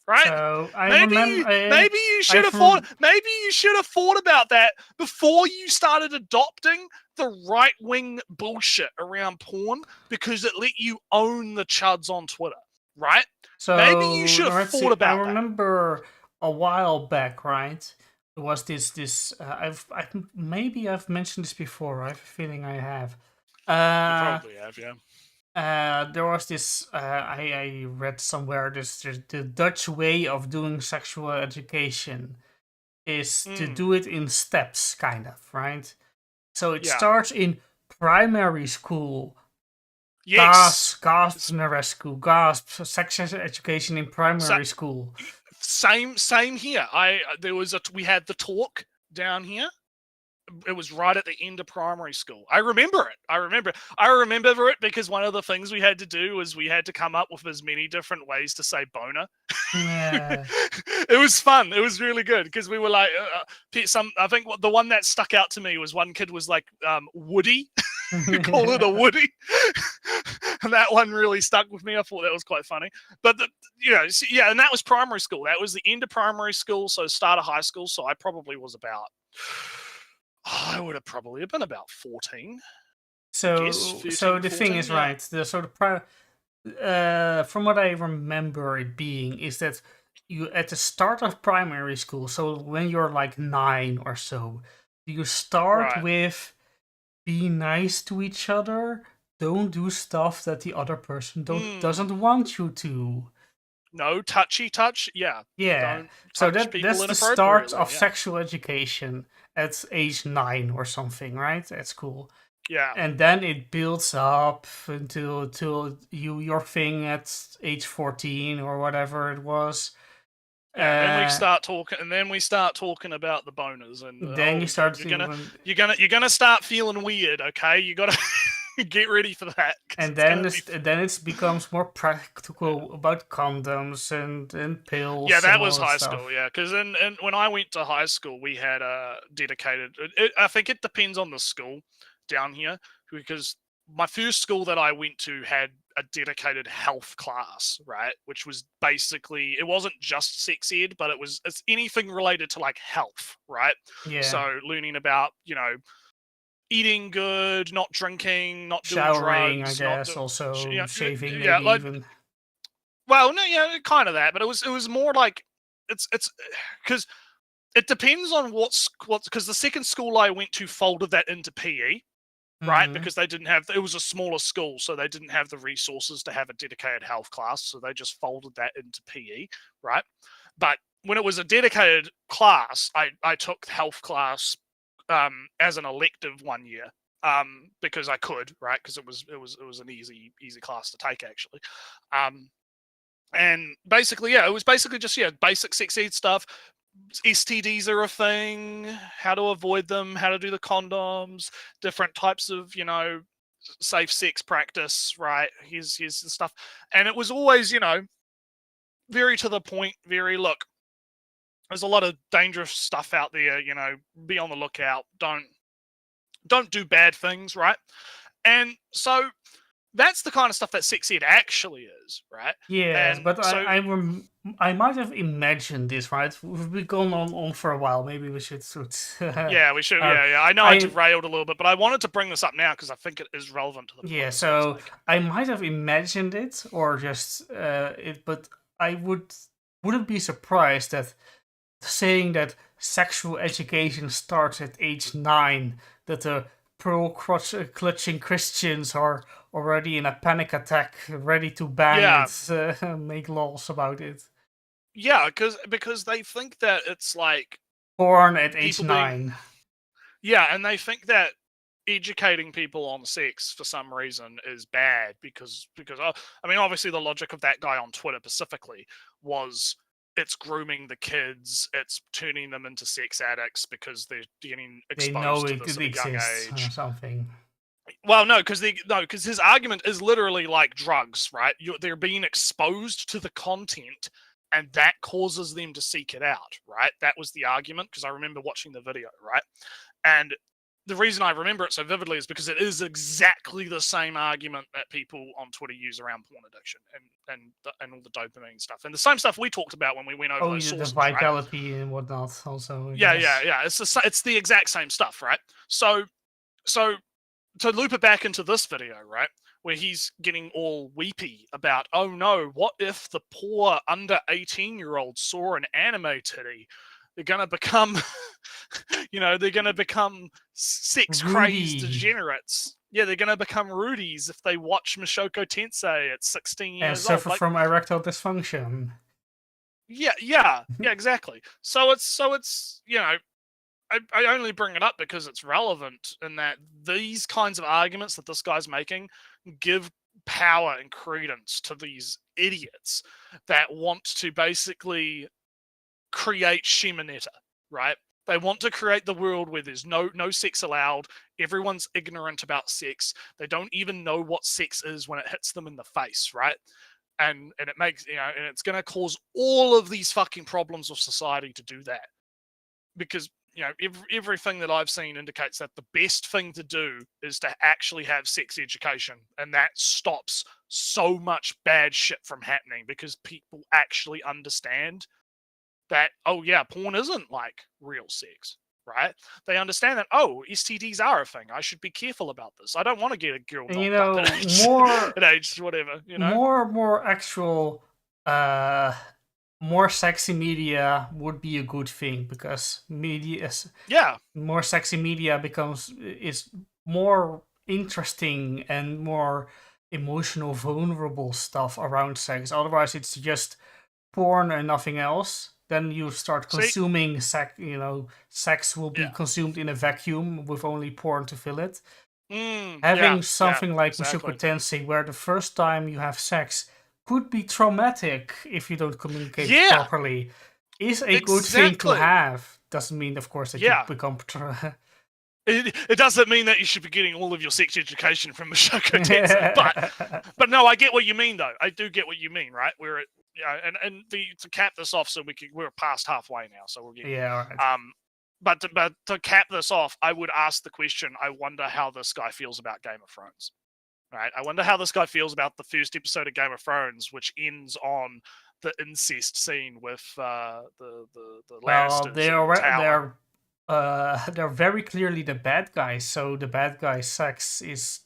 Right? So maybe you should have thought about that before you started adopting the right-wing bullshit around porn because it let you own the chuds on Twitter, right? So maybe you should have thought about that. I remember a while back, right? There was this. Maybe I've mentioned this before. I have a feeling I have. You probably have, yeah. There was this, I read somewhere, the Dutch way of doing sexual education is to do it in steps, kind of, right? So it starts in primary school. Yes. Gasp, sex education in primary school. Same here. We had the talk down here. It was right at the end of primary school. I remember it. I remember it because one of the things we had to do was we had to come up with as many different ways to say boner. Yeah. It was fun. It was really good because we were like, I think the one that stuck out to me was one kid was like, Woody. Call it a Woody. And that one really stuck with me. I thought that was quite funny. But and that was primary school. That was the end of primary school, so start of high school. So I probably was about, I would have probably been about 14. So, 15, so the 14, thing is, right? From what I remember it being, is that you at the start of primary school. So when you're like 9 or so, you start with be nice to each other. Don't do stuff that the other person doesn't want you to. No touchy touch. Yeah. Yeah. So that's the start of sexual education at age 9 or something, right? At school. Yeah. And then it builds up until your thing at age 14 or whatever it was. Yeah, then we start talking about the boners, and then you start. You're gonna start feeling weird. Okay, you gotta get ready for that. And then it becomes more practical about condoms and pills. Yeah, that was high school. Yeah, because when I went to high school, we had a dedicated. I think it depends on the school down here, because my first school that I went to had a dedicated health class, right? Which was basically, it wasn't just sex ed, but it's anything related to like health, right? Yeah. So learning about, eating good, not drinking, not showering, doing drugs, I guess, also shaving, maybe like, even. Well, no, yeah, kind of that, but it was more like it's because it depends on what's because the second school I went to folded that into PE, right? Because they didn't have, it was a smaller school, so they didn't have the resources to have a dedicated health class, so they just folded that into PE, right? But when it was a dedicated class, I took health class as an elective 1 year because I could, right? Because it was an easy class to take actually. And basically, yeah, it was basically just basic sex ed stuff. STDs are a thing, how to avoid them, how to do the condoms, different types of, safe sex practice, right? Here's the stuff. And it was always, very to the point, very, look, there's a lot of dangerous stuff out there, be on the lookout. Don't do bad things, right? And so that's the kind of stuff that sex ed actually is, right? Yes, and but so, I might have imagined this, right? We've been going on for a while. Maybe we should. yeah, we should. Yeah. I know I derailed a little bit, but I wanted to bring this up now because I think it is relevant to the point. Yeah, so I might have imagined it, or just it, but I wouldn't be surprised that saying that sexual education starts at age 9, that the pearl-clutching Christians are already in a panic attack, ready to ban it, make laws about it. Yeah, because they think that it's like porn at age 9. Yeah, and they think that educating people on sex for some reason is bad because I mean, obviously the logic of that guy on Twitter specifically was it's grooming the kids, it's turning them into sex addicts because they're getting exposed to this at a young age or something. Well, no, because his argument is literally like drugs, right? They're being exposed to the content, and that causes them to seek it out, right? That was the argument, because I remember watching the video, right? And the reason I remember it so vividly is because it is exactly the same argument that people on Twitter use around porn addiction and all the dopamine stuff, and the same stuff we talked about when we went over those sources, the vitality, right? And whatnot. Also, yeah. It's the exact same stuff, right? So to loop it back into this video, right, where he's getting all weepy about, oh no, what if the poor under 18-year-olds saw an anime titty? They're gonna become, they're gonna become sex-crazed degenerates. Yeah, they're gonna become rudies if they watch Mushoku Tensei at 16 years old. And suffer from erectile dysfunction. Yeah, exactly. So it's I only bring it up because it's relevant in that these kinds of arguments that this guy's making give power and credence to these idiots that want to basically create Mineta, right? They want to create the world where there's no sex allowed. Everyone's ignorant about sex. They don't even know what sex is when it hits them in the face, right? And it makes, and it's going to cause all of these fucking problems of society to do that. Because everything that I've seen indicates that the best thing to do is to actually have sex education, and that stops so much bad shit from happening because people actually understand that, oh yeah, porn isn't like real sex, right? They understand that, oh, STDs are a thing. I should be careful about this. I don't want to get a girl knocked up at age whatever, More actual more sexy media would be a good thing, because more sexy media is more interesting and more emotional, vulnerable stuff around sex. Otherwise, it's just porn and nothing else. Then you start consuming sex. Sex will be consumed in a vacuum with only porn to fill it. Having something like Mushoku Tensei, where the first time you have sex could be traumatic if you don't communicate properly, is a good thing to have. Doesn't mean, of course, that you become... It doesn't mean that you should be getting all of your sex education from Mushoku Tensei, but no, I get what you mean, though. I do get what you mean, right? To cap this off, so we're past halfway now, so we're getting... Yeah, all right. But to cap this off, I would ask the question, I wonder how this guy feels about Game of Thrones. Right, I wonder how this guy feels about the first episode of Game of Thrones, which ends on the incest scene with the Lannisters. They're they're very clearly the bad guys. So the bad guy sex is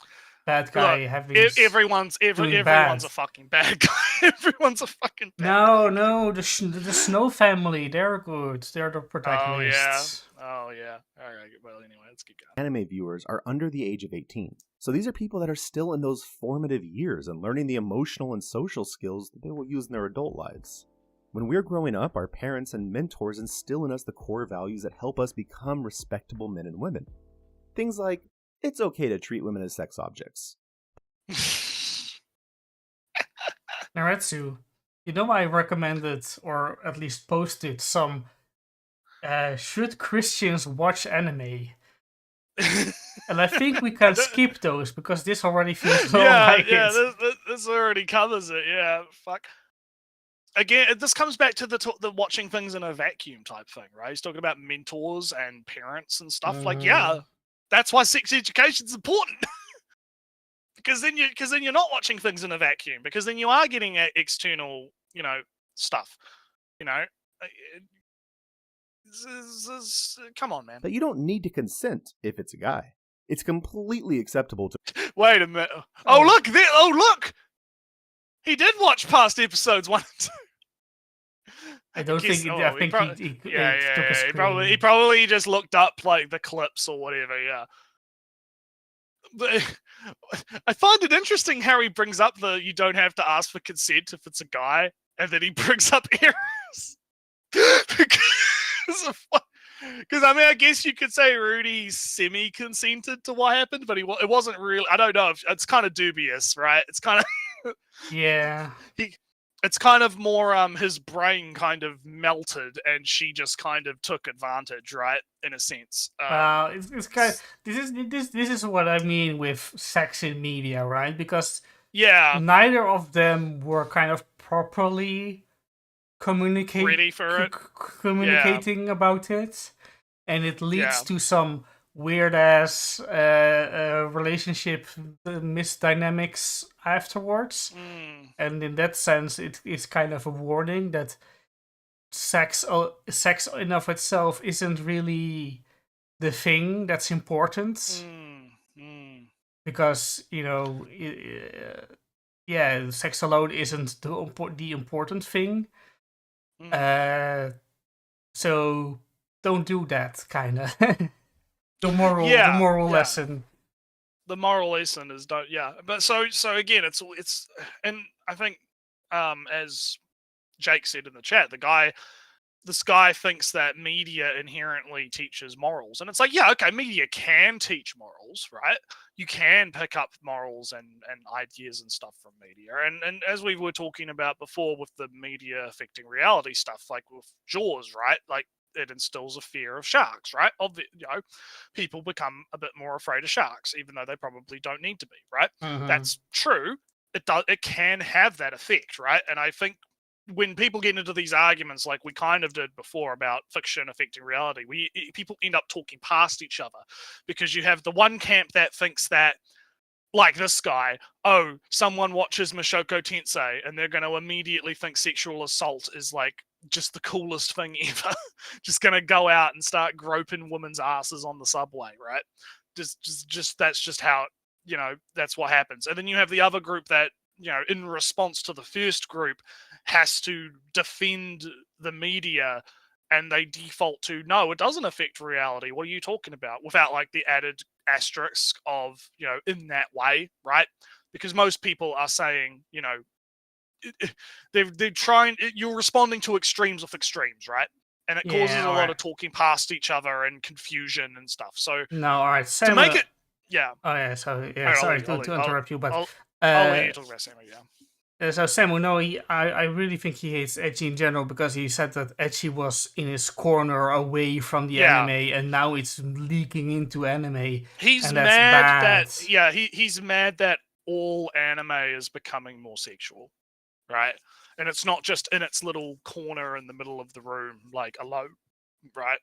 bad guy Look, having everyone's bad. a fucking bad guy. Everyone's a fucking bad No, guy. no, the Snow family, they're good. They're the protagonists. Oh yeah. All right. Well, anyway, let's keep going. Anime viewers are under the age of 18. So these are people that are still in those formative years and learning the emotional and social skills that they will use in their adult lives. When we're growing up, our parents and mentors instill in us the core values that help us become respectable men and women. Things like, it's okay to treat women as sex objects. Naretsu, you know I recommended, or at least posted, some should Christians watch anime? And I think we can skip those, because this already feels like it. This already covers it, yeah, fuck. Again, this comes back to the watching things in a vacuum type thing, right? He's talking about mentors and parents and stuff. Like, yeah, that's why sex education's important. because then you're not watching things in a vacuum, because then you are getting external, stuff. Come on, man. That you don't need to consent if it's a guy. It's completely acceptable to... Wait a minute. Oh, look! Look! He did watch past episodes 1 and 2. I think he took a screen. He probably just looked up like the clips or whatever, yeah. But I find it interesting how he brings up you don't have to ask for consent if it's a guy, and then he brings up errors. Because I mean, I guess you could say Rudy semi-consented to what happened, but it wasn't really. I don't know. It's kind of dubious, right? It's kind of yeah. It's kind of more his brain kind of melted, and she just kind of took advantage, right? In a sense. It's kind of, this is what I mean with sex in media, right? Because neither of them were kind of properly ready for it. Communicating about it, and it leads to some weird ass relationship misdynamics afterwards. And in that sense, it is kind of a warning that sex in of itself isn't really the thing that's important. Because sex alone isn't the important thing. So don't do that, kind of. The moral lesson. The moral lesson is don't. Yeah, but so again, it's and I think as Jake said in the chat, this guy thinks that media inherently teaches morals, and it's like, yeah, okay, media can teach morals, right? You can pick up morals and ideas and stuff from media, and as we were talking about before with the media affecting reality stuff, like with Jaws, right? Like, it instills a fear of sharks, right? People become a bit more afraid of sharks, even though they probably don't need to be, right? That's true. It can have that effect, right? And I think when people get into these arguments, like we kind of did before about fiction affecting reality, people end up talking past each other, because you have the one camp that thinks that, like this guy, someone watches Mushoku Tensei and they're going to immediately think sexual assault is like just the coolest thing ever. Just going to go out and start groping women's asses on the subway, right? Just that's just how, that's what happens. And then you have the other group that, in response to the first group, has to defend the media, and they default to, no, it doesn't affect reality. What are you talking about? Without like the added asterisk of, in that way, right? Because most people are saying, they're trying, you're responding to extremes with extremes, right? And it causes a lot of talking past each other and confusion and stuff. So no, all right, to make it, sorry to interrupt you, but I'll let you talk about Samuel. So Samuel, no, I really think he hates ecchi in general, because he said that ecchi was in his corner away from the anime, and now it's leaking into anime. He's mad he's mad that all anime is becoming more sexual, right? And it's not just in its little corner in the middle of the room, like alone, right?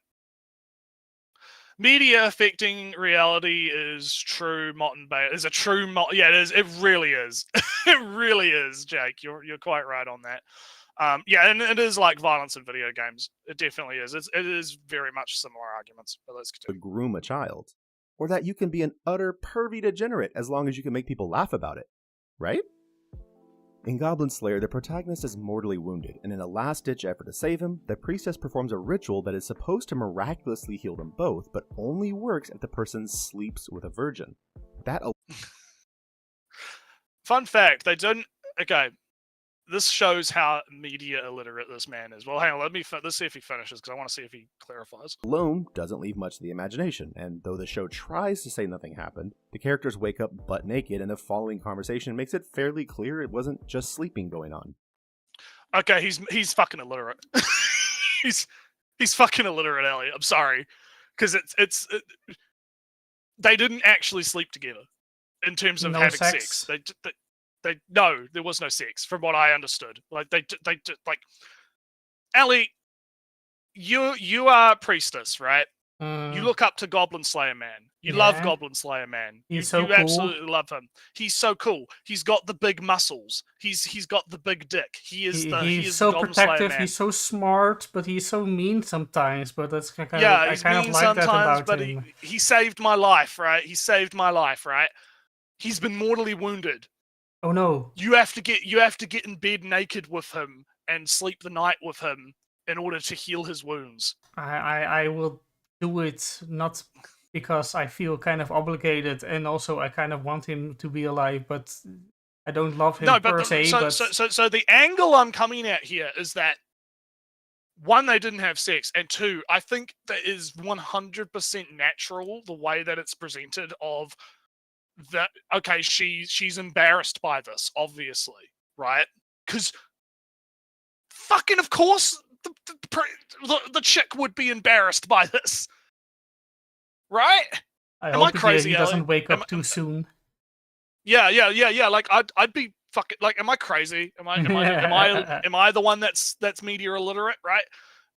Media affecting reality is true. Mottes and Baileys is a true. Yeah, it is. It really is. It really is, Jake. You're quite right on that. Yeah, and it is like violence in video games. It definitely is. It is very much similar arguments. But let's To continue. groom a child. Or that you can be an utter pervy degenerate as long as you can make people laugh about it. Right? In Goblin Slayer, the protagonist is mortally wounded, and in a last-ditch effort to save him, the priestess performs a ritual that is supposed to miraculously heal them both, but only works if the person sleeps with a virgin. That Fun fact: they didn't. Okay, this shows how media illiterate this man is. Well, hang on, let's see if he finishes, because I want to see if he clarifies. alone doesn't leave much to the imagination, and though the show tries to say nothing happened, the characters wake up butt naked, and the following conversation makes it fairly clear it wasn't just sleeping going on. Okay, he's fucking illiterate. he's fucking illiterate, Elliot. I'm sorry, because they didn't actually sleep together in terms of having sex. They no, there was no sex, from what I understood. Like they like, Ellie, you are a priestess, right? You look up to Goblin Slayer Man. You love Goblin Slayer Man. He's so you cool. absolutely love him. He's so cool. He's got the big muscles. He's got the big dick. He's so the Goblin protective. Slayer Man. He's so smart, but he's so mean sometimes. But that's kind of he's I kind mean of like that sometimes, about but him. he saved my life, right? He saved my life, right? He's been mortally wounded. Oh no! You have to get in bed naked with him and sleep the night with him in order to heal his wounds. I will do it not because I feel kind of obligated, and also I kind of want him to be alive, but I don't love him per se. So the angle I'm coming at here is that, one, they didn't have sex, and two, I think that is 100% natural the way that it's presented. Of that, okay, she's embarrassed by this, obviously, right? Because fucking of course the chick would be embarrassed by this, right? I hope he doesn't wake up too soon. Yeah. Like I'd be fucking like, am I crazy? Am I the one that's media illiterate, right?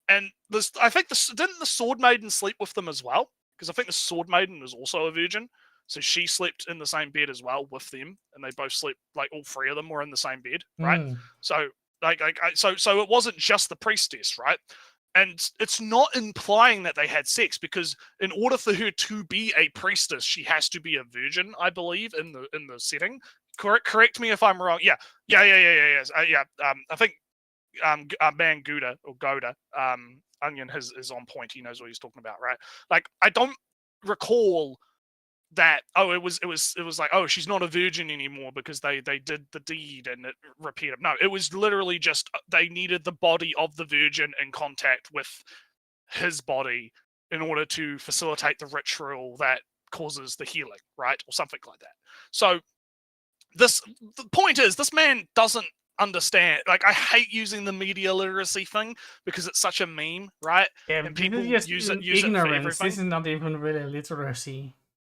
And this, I think didn't the Sword Maiden sleep with them as well? Because I think the Sword Maiden was also a virgin, so she slept in the same bed as well with them, and they both slept, like all three of them were in the same bed, right? So so it wasn't just the priestess, right? And it's not implying that they had sex, because in order for her to be a priestess, she has to be a virgin, I believe, in the setting. Correct me if I'm wrong. Yeah. I think man Gouda or Goda, Onion is on point. He knows what he's talking about, right? Like, I don't recall that, it was like, oh, she's not a virgin anymore because they did the deed and it repeated. No, it was literally just they needed the body of the virgin in contact with his body in order to facilitate the ritual that causes the healing, right? Or something like that. So the point is, this man doesn't understand. Like, I hate using the media literacy thing because it's such a meme, right? Yeah, and people use it for everything. This is not even really literacy.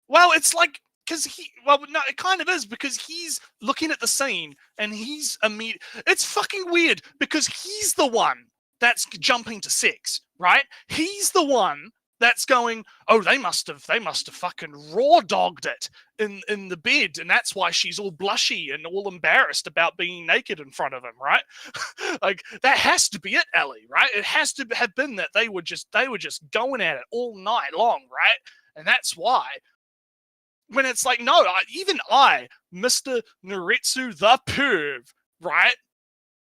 Well, it's like, no, it kind of is, because he's looking at the scene and he's it's fucking weird because he's the one that's jumping to sex, right? He's the one that's going, oh, they must have fucking raw dogged it in the bed, and that's why she's all blushy and all embarrassed about being naked in front of him, right? Like, that has to be it, Ellie, right? It has to have been that they were just going at it all night long, right? And that's why, when it's like, no, even I, Mr. Noretsu the perv, right,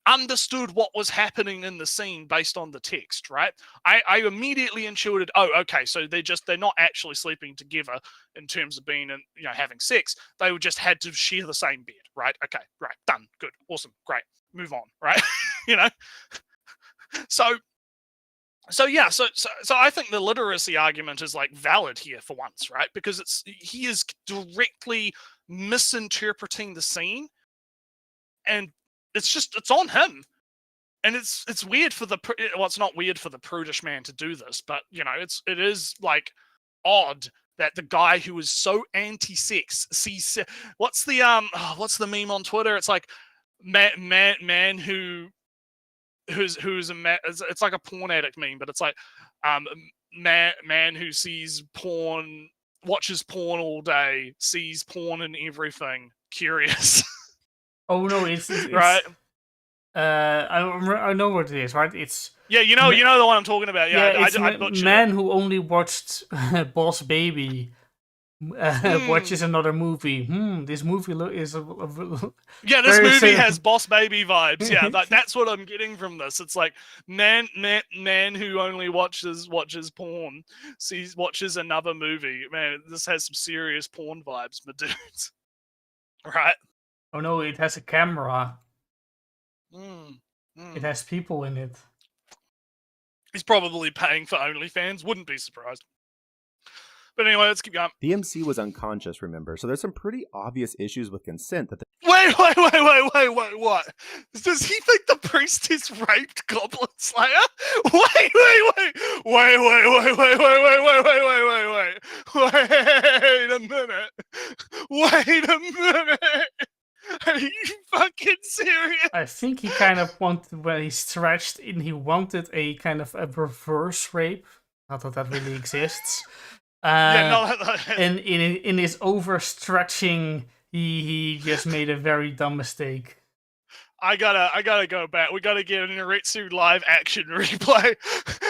understood what was happening in the scene based on the text, right? I immediately intuited, oh, okay, so they're not actually sleeping together in terms of being, having sex. They just had to share the same bed, right? Okay, right, done, good, awesome, great, move on, right? So yeah, so I think the literacy argument is like valid here for once, right? Because he is directly misinterpreting the scene, and it's on him. And it's weird for it's not weird for the prudish man to do this, but it is like odd that the guy who is so anti-sex sees, what's the meme on Twitter? It's like man who's it's like a porn addict meme, but it's like man who sees porn, watches porn all day, sees porn in everything, curious. Oh no, it's right. I know what it is, right? It's you know the one I'm talking about. Yeah, it's I butchered man it. who only watched Boss Baby watches another movie. This movie is yeah, this movie has Boss Baby vibes. Yeah, that's what I'm getting from this. It's like man who only watches porn watches another movie. Man, this has some serious porn vibes, my dudes. Right? Oh no, it has a camera. It has people in it. He's probably paying for OnlyFans. Wouldn't be surprised. But anyway, let's keep going. The MC was unconscious, remember, so there's some pretty obvious issues with consent that the Wait, what? Does he think the priestess raped Goblin Slayer? Wait a minute. Are you fucking serious? I think he kind of wanted, when he stretched in, he wanted a kind of a reverse rape. Not that that really exists. And in his overstretching, he just made a very dumb mistake. I gotta go back. We gotta get an Naritsu live action replay.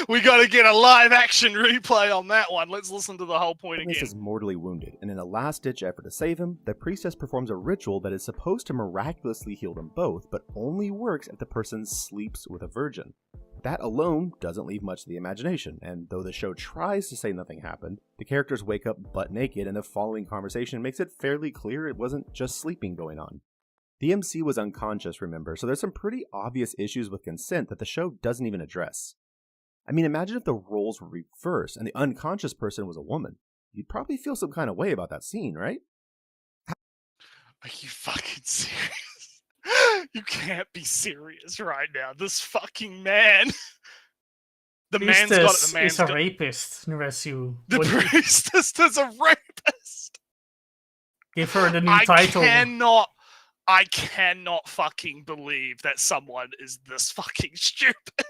We gotta get a live action replay on that one. Let's listen to the whole point again. This is mortally wounded, and in a last-ditch effort to save him, the priestess performs a ritual that is supposed to miraculously heal them both, but only works if the person sleeps with a virgin. That alone doesn't leave much to the imagination, and though the show tries to say nothing happened, the characters wake up butt naked, and the following conversation makes it fairly clear it wasn't just sleeping going on. The MC was unconscious, remember, so there's some pretty obvious issues with consent that the show doesn't even address. I mean, imagine if the roles were reversed and the unconscious person was a woman. You'd probably feel some kind of way about that scene, right? Are you fucking serious? You can't be serious right now. This fucking man. The man's got it. The man's a rapist, Naritsu. The priestess is a rapist. Give her the new title. I cannot fucking believe that someone is this fucking stupid.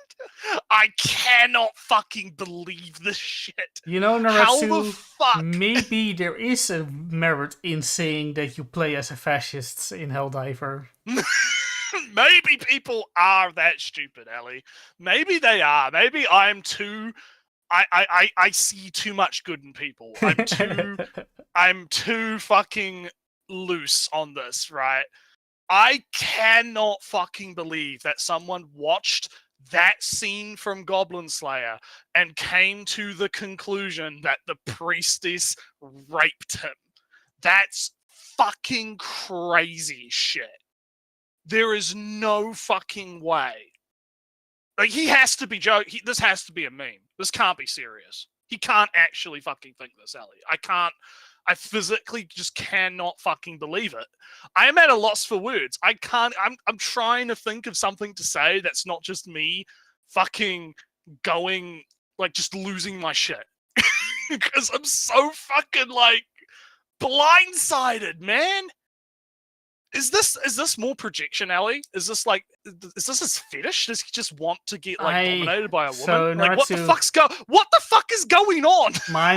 I cannot fucking believe this shit. You know, Naritsu, how the fuck? Maybe there is a merit in saying that you play as a fascist in Helldiver. Maybe people are that stupid, Ellie. Maybe they are. Maybe I'm too... I see too much good in people. I'm too fucking loose on this, right? I cannot fucking believe that someone watched that scene from Goblin Slayer and came to the conclusion that the priestess raped him. That's fucking crazy shit. There is no fucking way. Like, he has to be joking. This has to be a meme. This can't be serious. He can't actually fucking think this, Ellie. I physically just cannot fucking believe it. I am at a loss for words. I'm trying to think of something to say that's not just me fucking going, like, just losing my shit. Because I'm so fucking, like, blindsided, man. Is this more projection, Ellie? Is this his fetish? Does he just want to get dominated by a woman? So, like, what the fuck is going on? My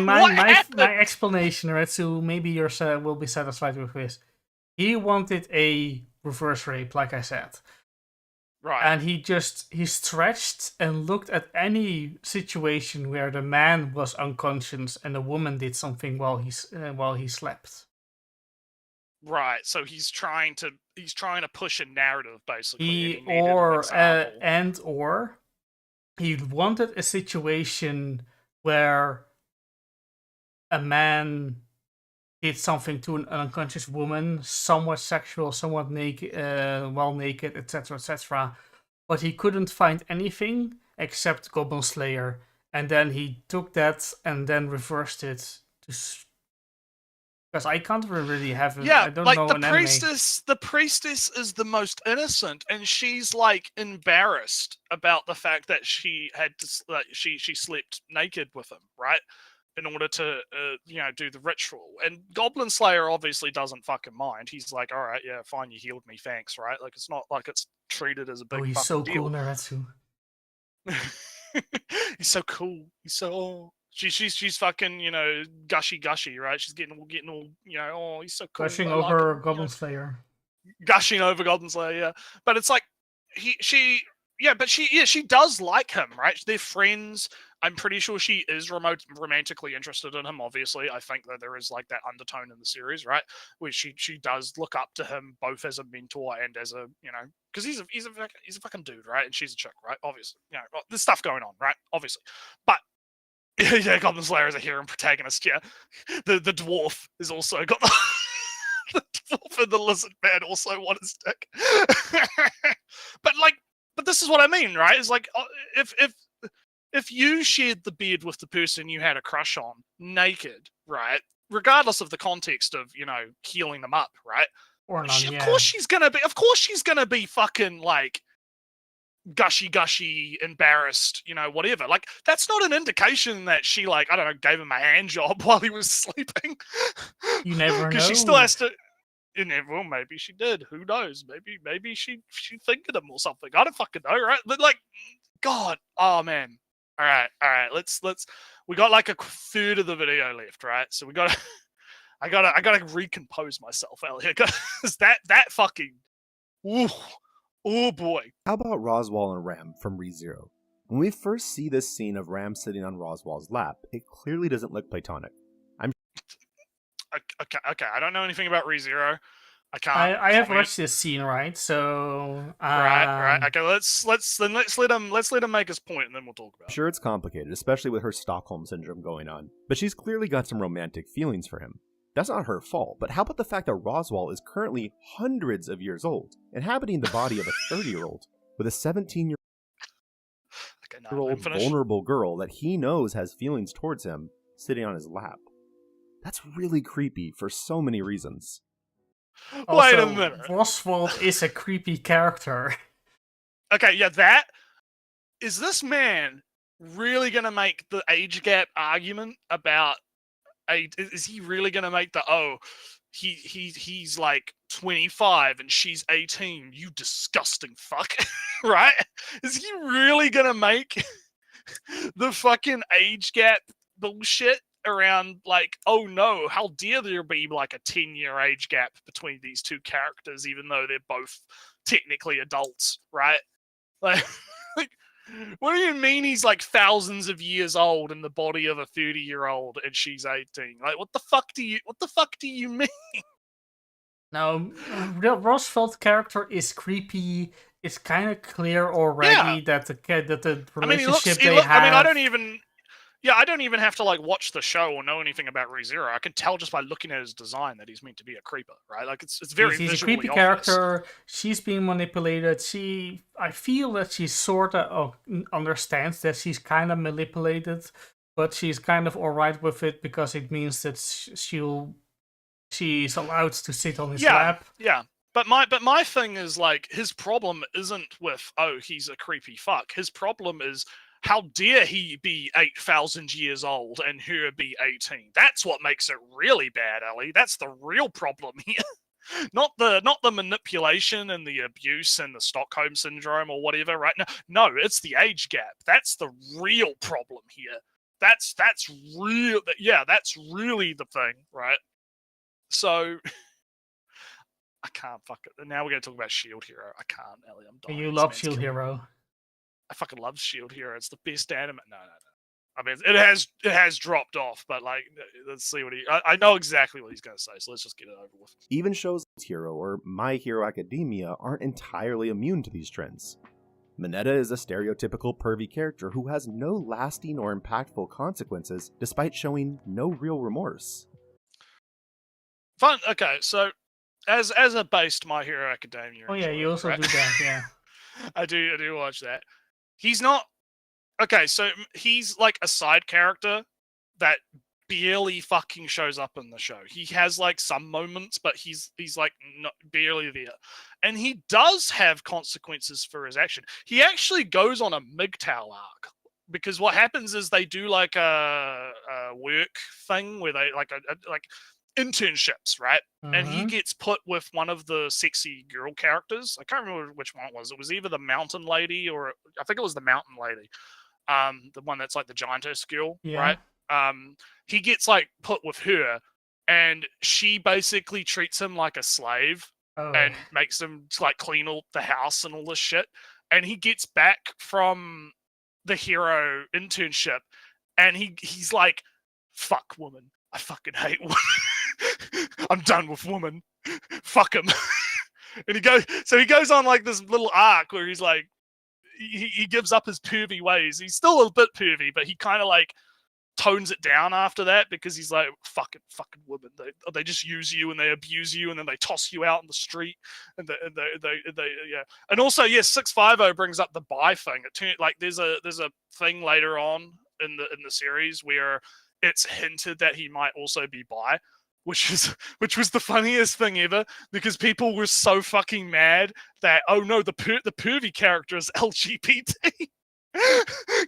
explanation, Naritsu, maybe you will be satisfied with this. He wanted a reverse rape, like I said. Right. And he stretched and looked at any situation where the man was unconscious and the woman did something while he slept. Right, so he's trying to push a narrative, basically. Or he wanted a situation where a man did something to an unconscious woman, somewhat sexual, somewhat naked, well naked, etc., but he couldn't find anything except Goblin Slayer, and then he took that and then reversed it to. Because I can't really have. I don't know the priestess. The priestess is the most innocent, and she's like embarrassed about the fact that she had to, she slept naked with him, right, in order to do the ritual. And Goblin Slayer obviously doesn't fucking mind. He's like, all right, yeah, fine, you healed me, thanks, right? Like, it's not like it's treated as a big. Oh, he's so cool, Naritsu. He's so cool. He's so. She's fucking, gushy, right? She's getting all, oh, he's so cool. Gushing over Goblin Slayer. Gushing over Goblin Slayer, yeah. But it's like, she does like him, right? They're friends. I'm pretty sure she is romantically interested in him. Obviously, I think that there is like that undertone in the series, right, where she does look up to him both as a mentor and as a, you know, because he's a fucking dude, right, and she's a chick, right? Obviously, you know, there's stuff going on, right? Obviously, but yeah, Goblin Slayer is a hero and protagonist. Yeah, the dwarf is also got the dwarf and the lizard man also want his dick. But this is what I mean, right? It's like if you shared the bed with the person you had a crush on naked, right? Regardless of the context of, you know, healing them up, right? Or not, of course she's gonna be fucking like gushy, embarrassed, you know, whatever. Like, that's not an indication that she, like, I don't know, gave him a hand job while he was sleeping. You never know. Because she still has to. Well, maybe she did. Who knows? Maybe she fingered him or something. I don't fucking know, right? But like, God, oh man. All right. Let's. We got like a third of the video left, right? So we got. I gotta recompose myself, Elliot. Because that fucking. Ooh, oh boy. How about Roswaal and Ram from ReZero? When we first see this scene of Ram sitting on Roswaal's lap, it clearly doesn't look platonic. Okay. I don't know anything about ReZero. I can't. I have watched this scene, right? So right. Okay, let's let him make his point, and then we'll talk about it. I'm sure it's complicated, especially with her Stockholm syndrome going on, but she's clearly got some romantic feelings for him. That's not her fault, but how about the fact that Roswaal is currently hundreds of years old, inhabiting the body of a 30-year-old with a 17-year-old vulnerable girl that he knows has feelings towards him sitting on his lap. That's really creepy for so many reasons. Also, wait a minute. Roswaal is a creepy character. Okay, yeah, that is this man really gonna make the age gap argument about is he really gonna make the he's like 25 and she's 18, you disgusting fuck, right? Is he really gonna make the fucking age gap bullshit around like, oh no, how dare there be like a 10-year age gap between these two characters, even though they're both technically adults, right? Like, what do you mean he's like thousands of years old in the body of a 30-year-old and she's 18? Like, what the fuck do you mean? Now, Roswell's character is creepy. It's kind of clear already that the relationship they have. I mean, I don't even have to like watch the show or know anything about ReZero. I can tell just by looking at his design that he's meant to be a creeper, right? Like it's very he's a creepy obvious. character. She's being manipulated. I feel that she sort of understands that she's kind of manipulated, but she's kind of alright with it because it means that she's allowed to sit on his lap. Yeah. But my thing is like his problem isn't with he's a creepy fuck. His problem is, how dare he be 8,000 years old and her be 18? That's what makes it really bad, Ellie. That's the real problem here. Not the manipulation and the abuse and the Stockholm syndrome or whatever, right? No, it's the age gap. That's the real problem here. That's real. Yeah, that's really the thing, right? So I can't fuck it. Now we're gonna talk about Shield Hero. I can't, Ellie. I'm dying. You love Shield Hero. I fucking love Shield Hero. It's the best anime. No. I mean, it has dropped off, but like, let's see what I know exactly what he's going to say, so let's just get it over with. Even shows like Hero or My Hero Academia aren't entirely immune to these trends. Mineta is a stereotypical pervy character who has no lasting or impactful consequences despite showing no real remorse. Fun. Okay, so as a based My Hero Academia. Oh yeah, you also do that, yeah. I do watch that. He's not okay. So he's like a side character that barely fucking shows up in the show. He has like some moments, but he's like not barely there. And he does have consequences for his action. He actually goes on a MGTOW arc because what happens is they do like a work thing where they like internships, right? Mm-hmm. And he gets put with one of the sexy girl characters. I can't remember which one it was. It was either the mountain lady or I think it was the mountain lady. The one that's like the giantess girl, right? He gets like put with her and she basically treats him like a slave and makes him like clean all the house and all this shit. And he gets back from the hero internship, and he's like, "Fuck woman, I fucking hate women. I'm done with women. Fuck him." And he goes on like this little arc where he's like, he gives up his pervy ways. He's still a bit pervy, but he kind of like tones it down after that, because he's like, fucking women. They just use you and they abuse you, and then they toss you out in the street, and they yeah. And also, yes, 650 brings up the bi thing. Like there's a thing later on in the series where it's hinted that he might also be bi, which was the funniest thing ever, because people were so fucking mad that, oh no, the pervy character is LGBT,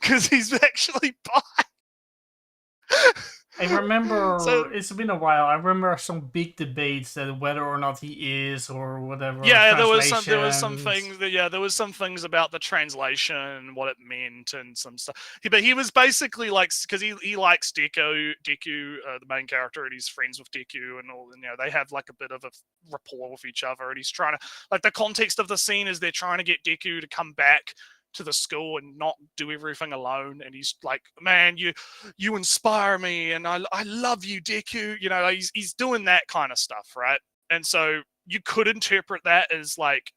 because he's actually bi. I remember, it's been a while, I remember some big debates that whether or not he is or whatever. Yeah, there was some things about the translation, what it meant, and some stuff. But he was basically like, because he likes Deku, the main character, and he's friends with Deku and all, and they have like a bit of a rapport with each other, and he's trying to, like, the context of the scene is they're trying to get Deku to come back to the school and not do everything alone, and he's like, man, you inspire me, and I love you, Deku. He's doing that kind of stuff, right? And so you could interpret that as like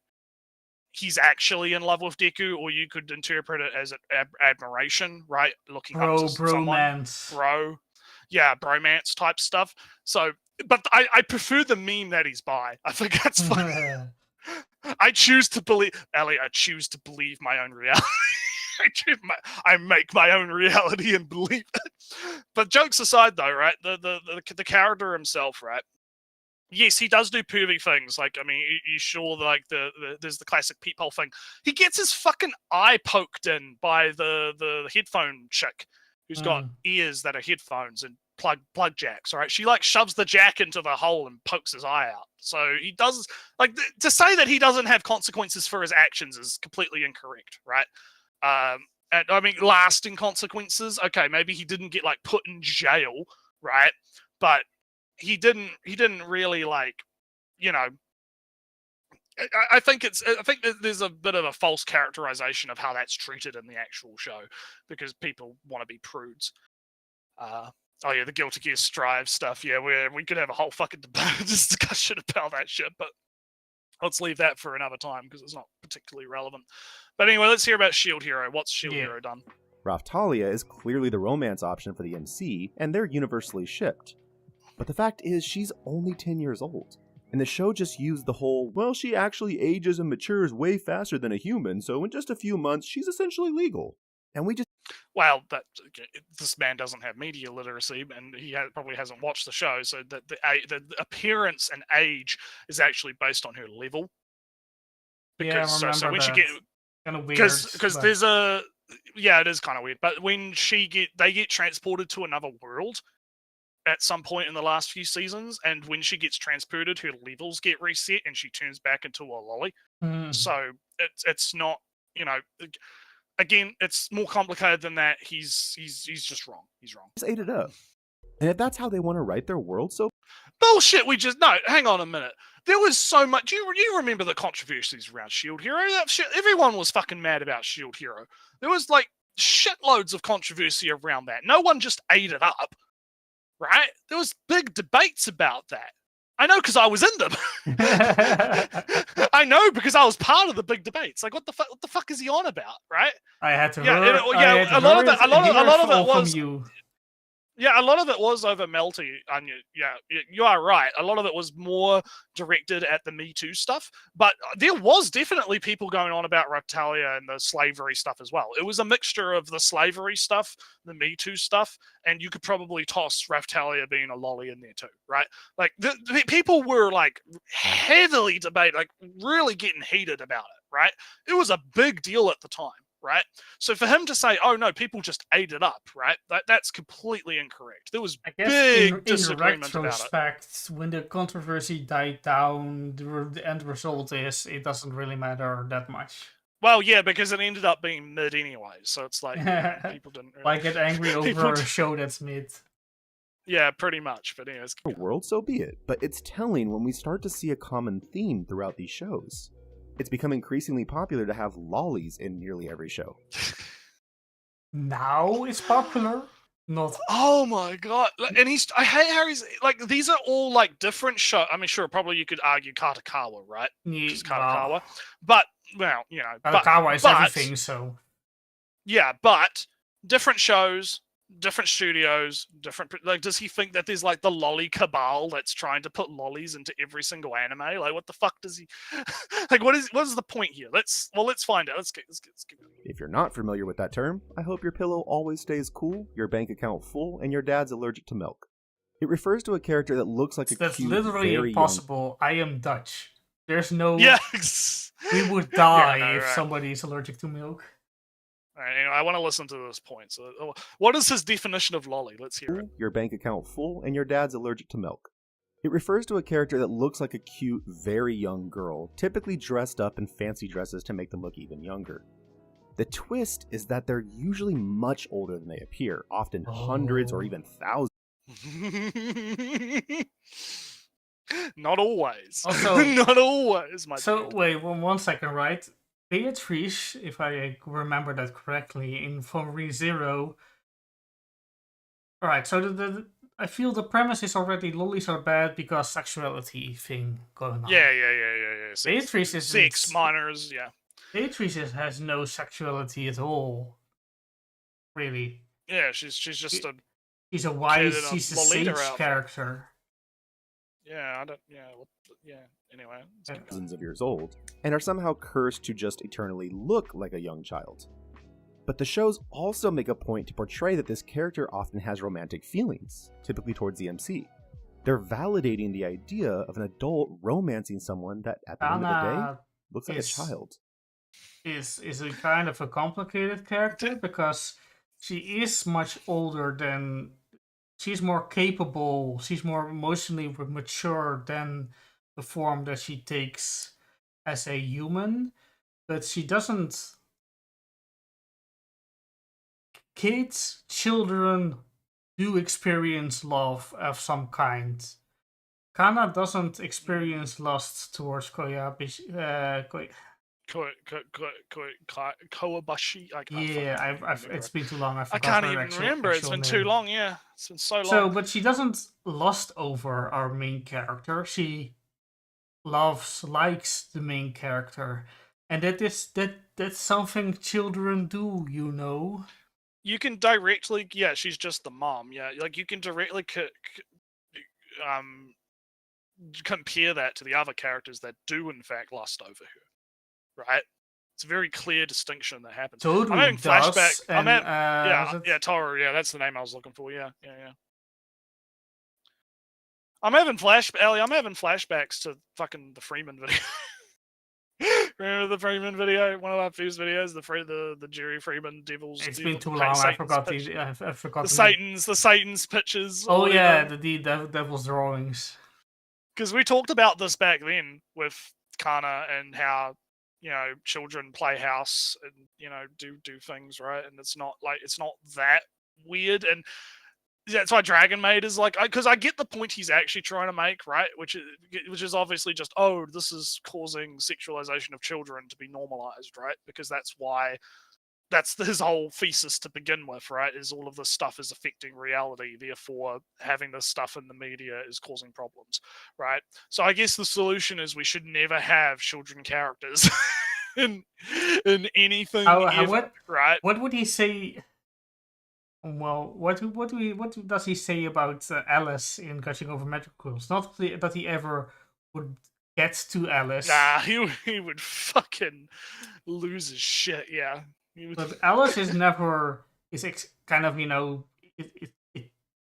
he's actually in love with Deku, or you could interpret it as admiration, right? Looking up to someone, bromance type stuff. So, but I prefer the meme that he's bi. I think that's funny. I choose to believe, Ellie. I choose to believe my own reality. I make my own reality and believe it. But jokes aside, though, right? The character himself, right? Yes, he does do pervy things. Like, I mean, you sure like there's the classic peephole thing. He gets his fucking eye poked in by the headphone chick who's got ears that are headphones and plug jacks, right? She like shoves the jack into the hole and pokes his eye out. So he does, like, to say that he doesn't have consequences for his actions is completely incorrect, right? And I mean, lasting consequences. Okay, maybe he didn't get like put in jail, right? But he didn't really, like, I think that there's a bit of a false characterization of how that's treated in the actual show, because people want to be prudes. Oh yeah, the Guilty Gear Strive stuff. Yeah, we could have a whole fucking discussion about that shit, but let's leave that for another time because it's not particularly relevant. But anyway, let's hear about Shield Hero. What's Shield Hero done? Raphtalia is clearly the romance option for the MC, and they're universally shipped. But the fact is, she's only 10 years old. And the show just used the whole, well, she actually ages and matures way faster than a human, so in just a few months, she's essentially legal. And we just... Well, this man doesn't have media literacy, and he probably hasn't watched the show, so the appearance and age is actually based on her level. Because, yeah, I remember so when that. she get... Kind of weird. Because there's a... Yeah, it is kind of weird. But when they get transported to another world at some point in the last few seasons, and when she gets transported, her levels get reset and she turns back into a lolly. So it's not, again, it's more complicated than that. He's just wrong. He's wrong. Just ate it up. And if that's how they want to write their world, so bullshit. No, hang on a minute. There was so much. You remember the controversies around Shield Hero? That shit, everyone was fucking mad about Shield Hero. There was like shitloads of controversy around that. No one just ate it up, right? There was big debates about that. I know because I was in them. I know because I was part of the big debates. Like, what the fuck is he on about, right? I had to. A lot of it was. Yeah, a lot of it was over Melty. Yeah, you are right. A lot of it was more directed at the Me Too stuff, but there was definitely people going on about Raphtalia and the slavery stuff as well. It was a mixture of the slavery stuff, the Me Too stuff, and you could probably toss Raphtalia being a lolly in there too, right? Like, the people were like heavily debating, like really getting heated about it, right? It was a big deal at the time. Right, so for him to say, "Oh no, people just ate it up," right? That's completely incorrect. There was big disagreement about it. In retrospect, when the controversy died down, the end result is it doesn't really matter that much. Well, yeah, because it ended up being mid anyway, so it's like people didn't. Why get angry over a show that's mid? Yeah, pretty much. But anyways, world, so be it. But it's telling when we start to see a common theme throughout these shows. It's become increasingly popular to have lollies in nearly every show. Now it's popular. Not. Oh my god! And I hate how he's like. These are all like different shows. I mean, sure, probably you could argue Katakawa, right? Just Katakawa, but well, you know, Katakawa is everything. So yeah, but different shows, different studios, different. Like, does he think that there's like the lolly cabal that's trying to put lollies into every single anime? Like, what the fuck does he? Like, what is the point here? Let's find out. Let's get going. If you're not familiar with that term, I hope your pillow always stays cool, your bank account full, and your dad's allergic to milk. It refers to a character that looks like that's cute, literally very impossible. I am Dutch. There's no. Yes. We would die if somebody is allergic to milk. All right, anyway, I want to listen to this point. So, what is his definition of lolly? Let's hear it. Your bank account full, and your dad's allergic to milk. It refers to a character that looks like a cute, very young girl, typically dressed up in fancy dresses to make them look even younger. The twist is that they're usually much older than they appear, often hundreds or even thousands. Not always. Also, not always. Wait, 1 second, right? Beatrice, if I remember that correctly, in From ReZero. Alright, so I feel the premise is already lollies are bad because sexuality thing going on. Yeah. Beatrice is sex minors, yeah. Beatrice has no sexuality at all. Really. Yeah, she's just a. She's a wise, she's a sage character. Yeah, anyway. Thousands of years old, and are somehow cursed to just eternally look like a young child. But the shows also make a point to portray that this character often has romantic feelings, typically towards the MC. They're validating the idea of an adult romancing someone that, at the end of the day, looks like a child. Is a kind of a complicated character because she is much older than. She's more capable, she's more emotionally mature than the form that she takes as a human, but she doesn't. Children do experience love of some kind. Kana doesn't experience lust towards Kowabashi. It's been too long. I can't even remember. It's been too long. Yeah, it's been so long. So, but she doesn't lust over our main character. She likes the main character, and that's something children do. You know. You can directly, she's just the mom. Yeah, like you can directly compare that to the other characters that do in fact lust over her. Right? It's a very clear distinction that happens. Toru I'm having flashbacks. And, Toru. Yeah, that's the name I was looking for. Yeah. I'm having flashbacks to fucking the Freeman video. Remember the Freeman video? One of our first videos, the Jerry Freeman Devils. It's been too long. I forgot the Satan's pictures. Oh yeah, the Devil's drawings. Because we talked about this back then with Kana and how children play house and do things, right, and it's not that weird, and that's why Dragon Maid is like, because I get the point he's actually trying to make, right, which is obviously just, this is causing sexualization of children to be normalized, right, because that's his whole thesis to begin with, right, is all of this stuff is affecting reality, therefore having this stuff in the media is causing problems, right? So I guess the solution is we should never have children characters in anything ever, right? What would he say? Well, what does he say about Alice in Gushing Over Magic Girls? Not that he ever would get to Alice. Nah, he would fucking lose his shit, yeah. But Alice is never kind of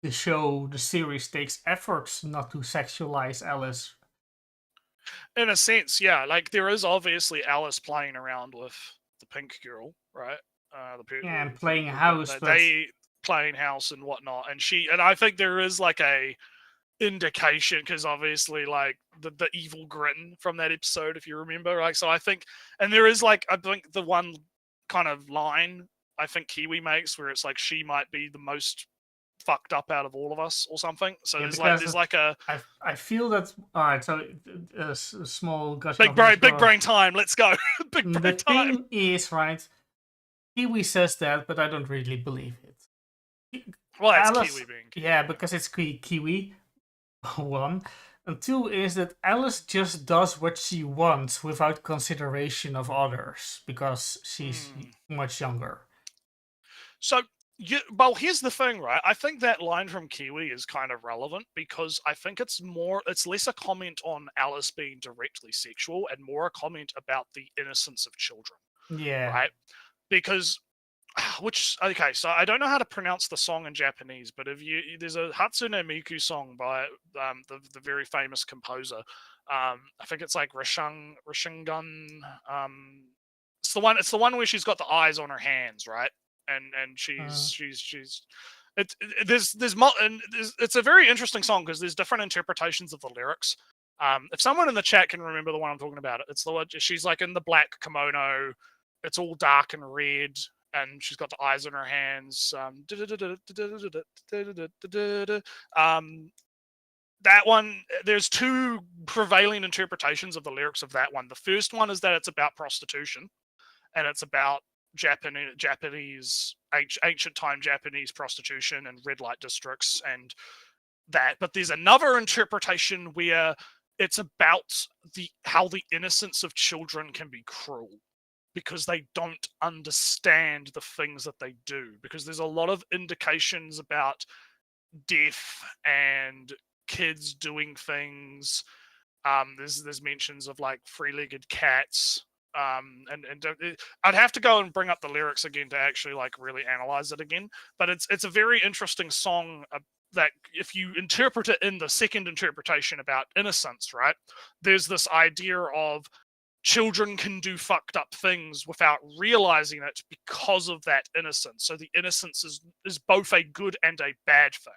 the series takes efforts not to sexualize Alice. In a sense, yeah. Like there is obviously Alice playing around with the pink girl, right? And playing house, they playing house and whatnot, and I think there is like a indication because obviously like the evil grin from that episode, if you remember, like so I think, and there is like I think the one kind of line I think Kiwi makes where it's like she might be the most fucked up out of all of us or something. So Yeah, there's like a I feel that. All right, so a small gush. big brain time. Let's go. Big brain The time. thing is, right? Kiwi says that, but I don't really believe it. Well, it's Alice, Kiwi being Kiwi. yeah, because it's Kiwi. One. And two is that Alice just does what she wants without consideration of others because she's much younger. So, well, here's the thing, right? I think that line from Kiwi is kind of relevant because I think it's less a comment on Alice being directly sexual and more a comment about the innocence of children. Yeah. Right? Because, so I don't know how to pronounce the song in Japanese, but there's a Hatsune Miku song by the very famous composer. I think it's like Rishingun. It's the one where she's got the eyes on her hands, right? And it's a very interesting song because there's different interpretations of the lyrics. If someone in the chat can remember the one I'm talking about, it's the one she's like in the black kimono. It's all dark and red, and she's got the eyes on her hands. That one, there's two prevailing interpretations of the lyrics of that one. The first one is that it's about prostitution, and it's about Japanese ancient time Japanese prostitution and red light districts and that. But there's another interpretation where it's about how the innocence of children can be cruel because they don't understand the things that they do. Because there's a lot of indications about death and kids doing things. There's mentions of like three-legged cats. And I'd have to go and bring up the lyrics again to actually like really analyze it again. But it's a very interesting song that if you interpret it in the second interpretation about innocence, right? There's this idea of children can do fucked up things without realizing it because of that innocence. So the innocence is both a good and a bad thing.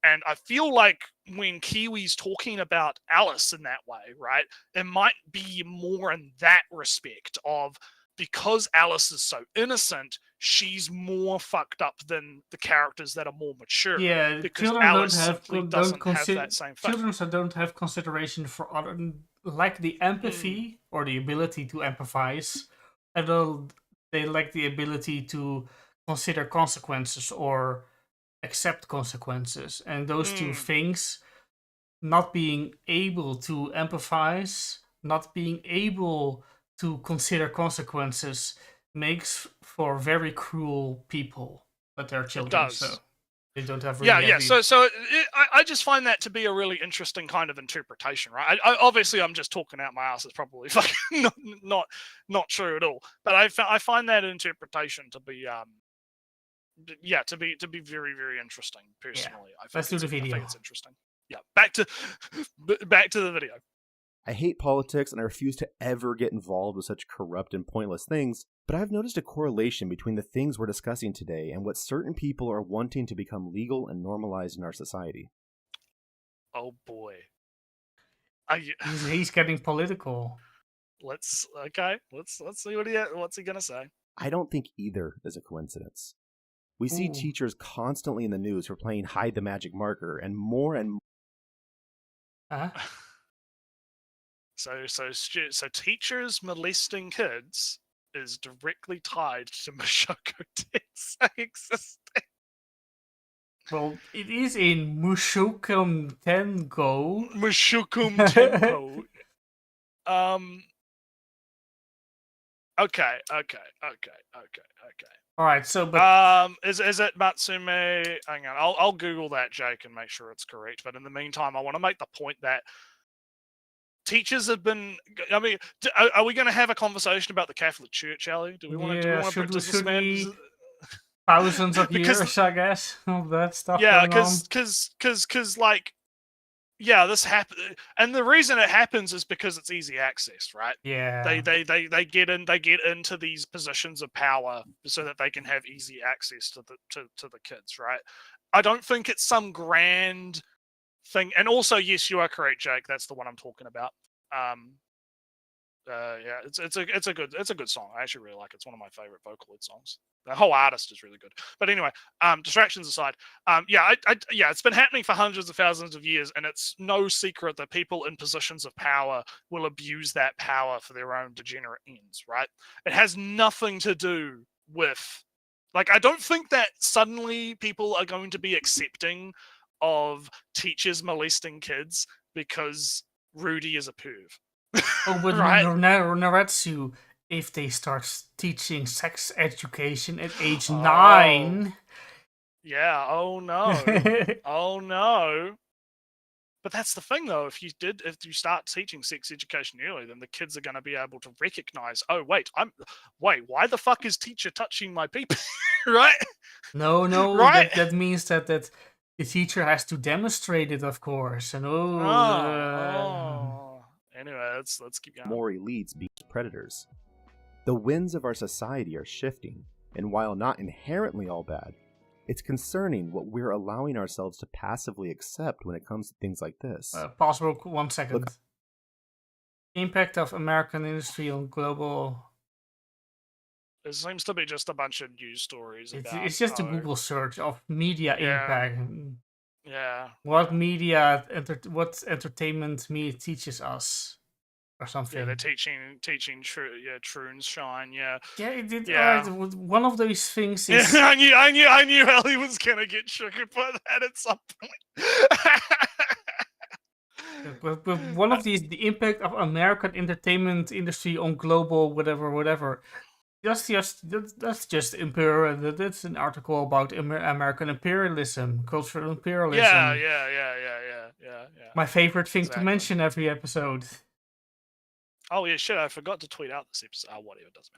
And I feel like when Kiwi's talking about Alice in that way, right, it might be more in that respect of because Alice is so innocent, she's more fucked up than the characters that are more mature. Yeah, because children Alice don't simply doesn't have that same thing. Children don't have consideration for other, lack the empathy or the ability to empathize, and they lack the ability to consider consequences or accept consequences. And those two things, not being able to empathize, not being able to consider consequences, makes for very cruel people. But they're children, so they don't have really. Yeah. So I just find that to be a really interesting kind of interpretation, right? I obviously I'm just talking out my ass. It's probably fucking not true at all. But I find that interpretation to be to be very, very interesting personally. Yeah. Let's do the video. I think it's interesting. Yeah, back to the video. I hate politics and I refuse to ever get involved with such corrupt and pointless things, but I've noticed a correlation between the things we're discussing today and what certain people are wanting to become legal and normalized in our society. Oh boy. He's getting political. Let's see what's he gonna say. I don't think either is a coincidence. We see teachers constantly in the news for playing hide the magic marker, and more. So teachers molesting kids is directly tied to Mushoku Tensei existing. Well, it is in Mushoku Tengo. Mushoku Tengo. Okay. All right, so but is it Matsume? Hang on, I'll Google that, Jake, and make sure it's correct. But in the meantime, I want to make the point that teachers have been. I mean, are we going to have a conversation about the Catholic Church, Ali? Do we want to? Should we thousands of years, I guess, of that stuff. Yeah, because like. Yeah, this happens, and the reason it happens is because it's easy access, right? Yeah. They get into these positions of power so that they can have easy access to the kids, right? I don't think it's some grand thing. And also, yes, you are correct, Jake. That's the one I'm talking about. Yeah, it's a good song. I actually really like it. It's one of my favorite Vocaloid songs. The whole artist is really good. But anyway, distractions aside, yeah, it's been happening for hundreds of thousands of years, and it's no secret that people in positions of power will abuse that power for their own degenerate ends, right? It has nothing to do with, like, I don't think that suddenly people are going to be accepting of teachers molesting kids because Rudy is a perv. Oh, but right? Naretsu, if they start teaching sex education at age 9... Yeah, oh no. Oh no. But that's the thing though, if you start teaching sex education early, then the kids are going to be able to recognize, oh wait, why the fuck is teacher touching my peep? Right? No, right? that means that the teacher has to demonstrate it, of course. And Anyway, let's keep going. More elites beat predators. The winds of our society are shifting, and while not inherently all bad, it's concerning what we're allowing ourselves to passively accept when it comes to things like this. Possible 1 second. Impact of American industry on global... It seems to be just a bunch of news stories about... It's just a Google search of media impact. Yeah. What media, what entertainment media teaches us, or something. Yeah, they're teaching Troons Shine. Yeah. Yeah, it did. Yeah. One of those things is. I knew Ellie was gonna get triggered by that at some point. But one of these, the impact of American entertainment industry on global whatever. That's just imperial. That's an article about American imperialism, cultural imperialism. Yeah. My favorite thing to mention every episode. Oh yeah, shit! I forgot to tweet out this episode. Oh, whatever, it doesn't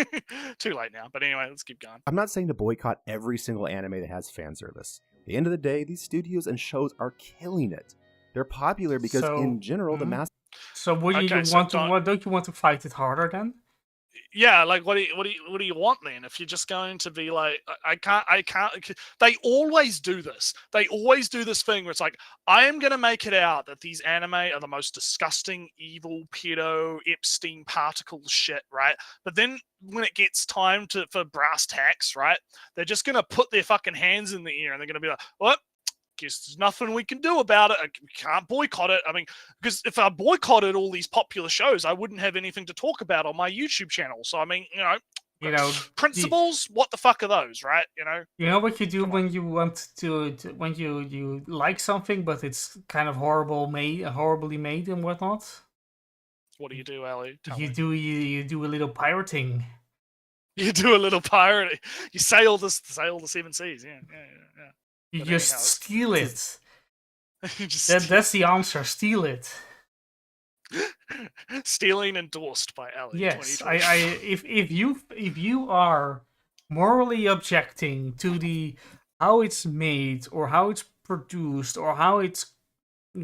matter. Too late now. But anyway, let's keep going. I'm not saying to boycott every single anime that has fan service. At the end of the day, these studios and shows are killing it. They're popular because, in general, the mass. So, don't you want to fight it harder then? Yeah, like what do you want then? If you're just going to be like, I can't. They always do this. They always do this thing where it's like, I am gonna make it out that these anime are the most disgusting, evil, pedo, Epstein particle shit, right? But then when it gets time for brass tacks, right, they're just gonna put their fucking hands in the air and they're gonna be like, what? Guess there's nothing we can do about it. We can't boycott it. I mean, because if I boycotted all these popular shows, I wouldn't have anything to talk about on my YouTube channel. So I mean, principles. What the fuck are those, right? You know what you do when you want to when you like something, but it's kind of horribly made and whatnot. What do you do, Ellie? You do a little pirating. You do a little pirating. You sail the 7 seas. Yeah. You just steal it. That's the answer. Steal it. Stealing endorsed by Ellie. Yes, if you are morally objecting to how it's made or how it's produced or how it's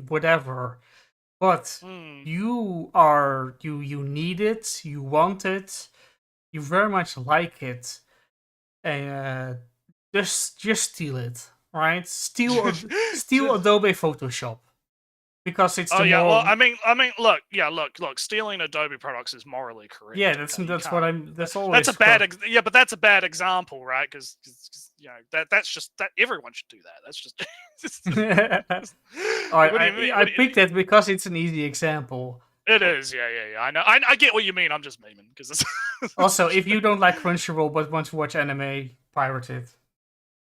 whatever, but you need it, you want it, you very much like it, just steal it. Right, steal Adobe Photoshop because it's Well, I mean, look, stealing Adobe products is morally correct. Yeah, that's always. That's a bad but that's a bad example, right? Because that's just that everyone should do that. That's just. I picked that because it's an easy example. It is, yeah. I know. I get what you mean. I'm just memeing because it's. Also, if you don't like Crunchyroll but want to watch anime, pirate it.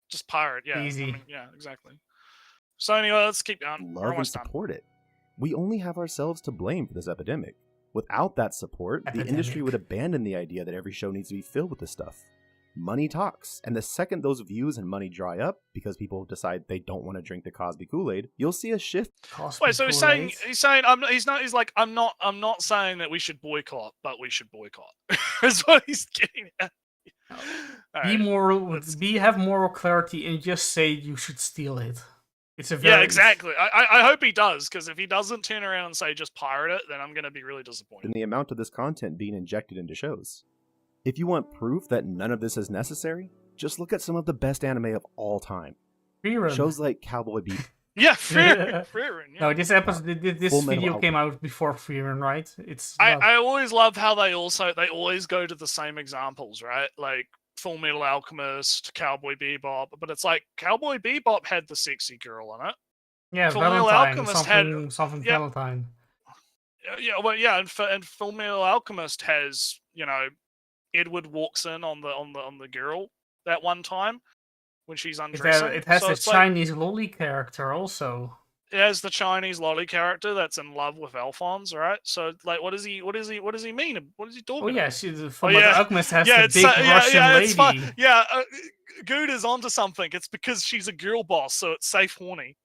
Just pirate, yeah. Easy. I mean, yeah, exactly. So anyway, let's keep going. Love and support it. We only have ourselves to blame for this epidemic. Without that support, the industry would abandon the idea that every show needs to be filled with this stuff. Money talks, and the second those views and money dry up because people decide they don't want to drink the Cosby Kool-Aid, you'll see a shift. Wait, so he's saying I'm not saying that we should boycott, but we should boycott. That's what he's getting at. Have moral clarity and just say you should steal it. Yeah, exactly. I hope he does, because if he doesn't turn around and say just pirate it, then I'm going to be really disappointed. In the amount of this content being injected into shows. If you want proof that none of this is necessary, just look at some of the best anime of all time. Shows like Cowboy Bebop, Yeah, Frieren. Yeah. No, this episode, this video came out before Frieren, right? It's. I always love how they always go to the same examples, right? Like Full Metal Alchemist, Cowboy Bebop, but it's like Cowboy Bebop had the sexy girl in it. Yeah, Full Valentine, Metal Alchemist something yeah, Valentine. Yeah, well, yeah, and Full Metal Alchemist has, you know, Edward walks in on the girl that one time when she's undressing. It has a Chinese lolly character also. It has the Chinese lolly character that's in love with Alphonse, right? So, like, what does he mean? What is he talking? Oh yeah, about? She's Full Metal Alchemist has the big Russian lady. It's fun. Yeah, Good is onto something. It's because she's a girl boss, so it's safe horny.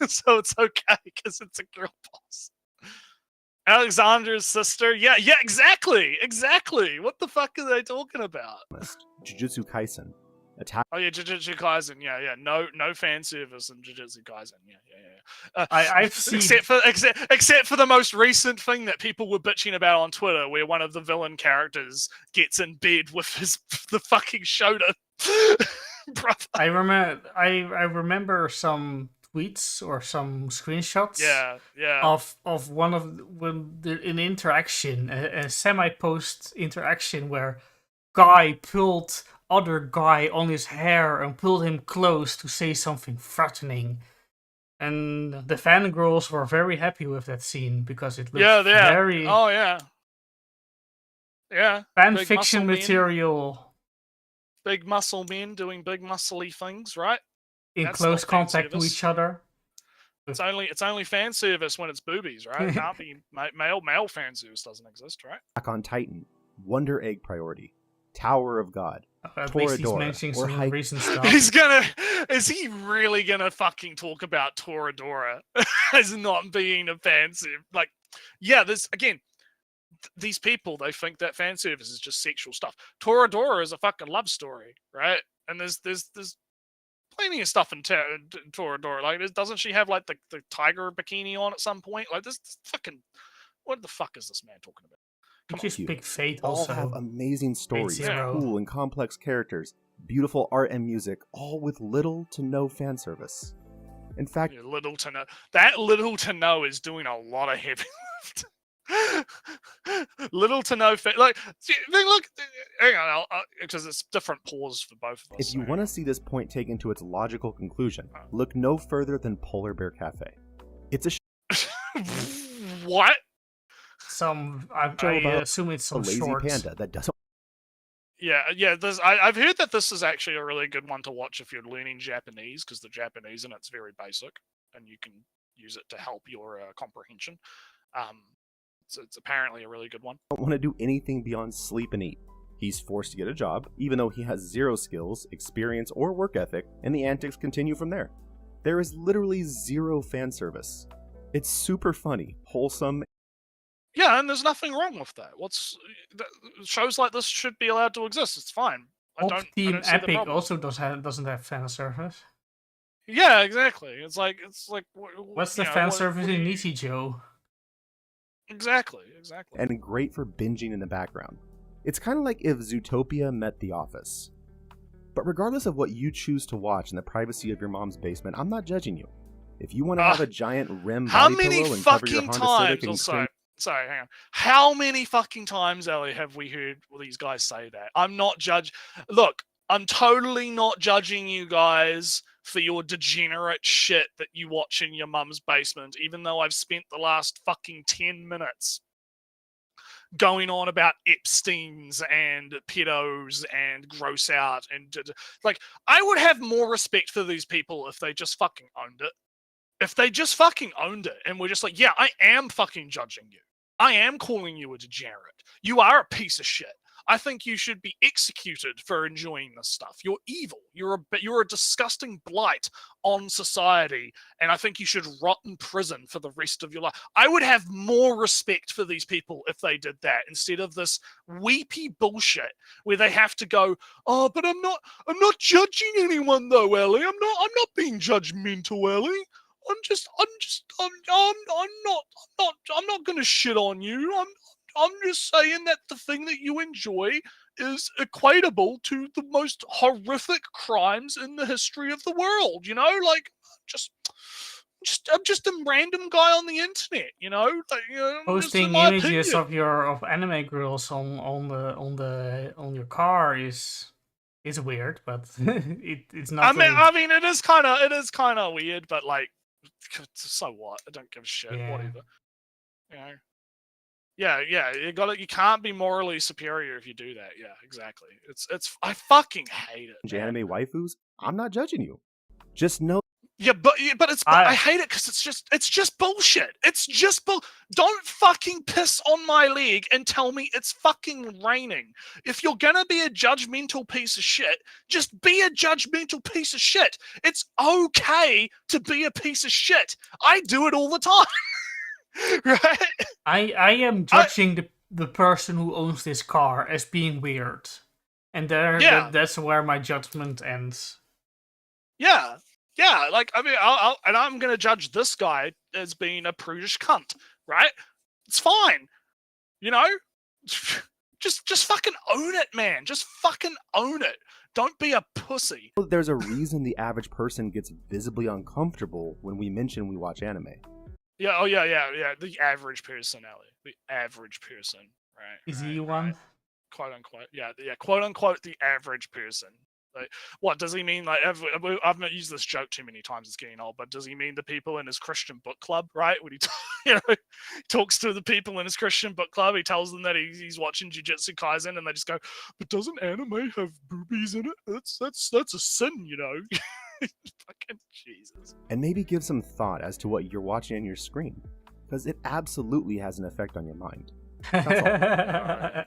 So it's okay because it's a girl boss. Alexander's sister. Yeah, exactly. What the fuck are they talking about? Jujutsu Kaisen. Oh yeah, Jujutsu Kaisen. Yeah. No fan service in Jujutsu Kaisen. Yeah. I've seen except for the most recent thing that people were bitching about on Twitter, where one of the villain characters gets in bed with the fucking Shota. Brother. I remember some tweets or some screenshots. Yeah. Of one of an interaction, a semi-post interaction where guy pulled other guy on his hair and pulled him close to say something threatening. And the fangirls were very happy with that scene because it looked very... Oh, yeah. Yeah. Fan fiction material. Big muscle men doing big muscly things, right? In close contact to each other. It's only fan service when it's boobies, right? It can't be male fan service doesn't exist, right? Attack on Titan, Wonder Egg Priority, Tower of God, at least he's mentioning some recent stuff. Is he really gonna fucking talk about Toradora as not being a fan service? Like, yeah, these people, they think that fan service is just sexual stuff. Toradora is a fucking love story, right? And there's plenty of stuff in Toradora. Like, doesn't she have like the tiger bikini on at some point? Like, this fucking, what the fuck is this man talking about? Just Big Fate also have amazing stories, cool and complex characters, beautiful art and music, all with little to no fan service. In fact, little to no is doing a lot of heavy lift. Little to no like, look, hang on, because it's different pause for both of us. If you want to see this point taken to its logical conclusion, look no further than Polar Bear Cafe. It's a what? I assume it's some a lazy shorts. panda that doesn't. Yeah. I've heard that this is actually a really good one to watch if you're learning Japanese, because the Japanese in it's very basic, and you can use it to help your comprehension. So it's apparently a really good one. Don't want to do anything beyond sleep and eat. He's forced to get a job, even though he has zero skills, experience, or work ethic, and the antics continue from there. There is literally zero fan service. It's super funny, wholesome. Yeah, and there's nothing wrong with that. Shows like this should be allowed to exist. It's fine. Team Epic also doesn't have fan service. Yeah, exactly. It's like what's the fan service in Nichijou? Exactly. And great for binging in the background. It's kind of like if Zootopia met The Office. But regardless of what you choose to watch in the privacy of your mom's basement, I'm not judging you. If you want to have a giant rim body pillow and cover your Honda Civic and Sorry, hang on. How many fucking times, Ellie, have we heard these guys say that? Look, I'm totally not judging you guys for your degenerate shit that you watch in your mum's basement, even though I've spent the last fucking 10 minutes going on about Epsteins and pedos and gross out. And like, I would have more respect for these people if they just fucking owned it. If they just fucking owned it and were just like, yeah, I am fucking judging you. I am calling you a degenerate. You are a piece of shit. I think you should be executed for enjoying this stuff. You're evil. You're a disgusting blight on society, and I think you should rot in prison for the rest of your life. I would have more respect for these people if they did that instead of this weepy bullshit where they have to go, oh, but I'm not judging anyone though, Ellie. I'm not being judgmental, Ellie. I'm not gonna shit on you. I'm just saying that the thing that you enjoy is equatable to the most horrific crimes in the history of the world. You know, like, just I'm just a random guy on the internet, you know. Like, posting images of anime girls on your car is weird, but it's not. I mean, it is kind of weird, but like, so what? I don't give a shit. Yeah. Whatever. You know. Yeah. You can't be morally superior if you do that. Yeah, exactly. I fucking hate it. Anime waifus, I'm not judging you. Just know. Yeah, but I hate it because it's just bullshit. It's just Don't fucking piss on my leg and tell me it's fucking raining. If you're gonna be a judgmental piece of shit, just be a judgmental piece of shit. It's okay to be a piece of shit. I do it all the time. Right? I am judging the person who owns this car as being weird, and that's where my judgment ends. Yeah. Yeah, like, I mean, I'm going to judge this guy as being a prudish cunt, right? It's fine. You know? Just fucking own it, man. Just fucking own it. Don't be a pussy. There's a reason the average person gets visibly uncomfortable when we mention we watch anime. Yeah, yeah. The average person, Ellie. The average person, right? Is he one? Quote unquote. Yeah, quote unquote, the average person. Like, what does he mean? Like, I've not used this joke too many times. It's getting old. But does he mean the people in his Christian book club, right? When he, talks to the people in his Christian book club, he tells them that he's watching Jujutsu Kaisen, and they just go, "But doesn't anime have boobies in it? That's a sin, you know." Fucking Jesus. And maybe give some thought as to what you're watching on your screen, because it absolutely has an effect on your mind. Yeah.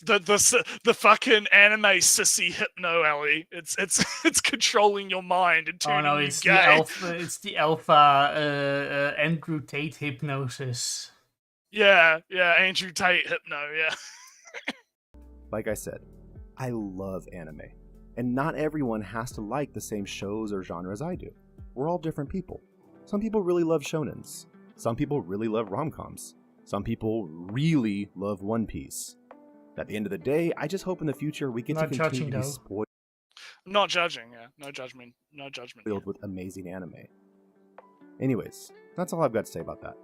The fucking anime sissy hypno, Ellie. It's controlling your mind and turning you gay. It's the alpha Andrew Tate hypnosis. Yeah, Andrew Tate hypno. Yeah. Like I said, I love anime, and not everyone has to like the same shows or genres I do. We're all different people. Some people really love shonens. Some people really love rom-coms. Some people really love One Piece. At the end of the day, I just hope in the future we get to continue to be spoiled. I'm not judging, yeah. No judgment. Filled with amazing anime. Anyways, that's all I've got to say about that.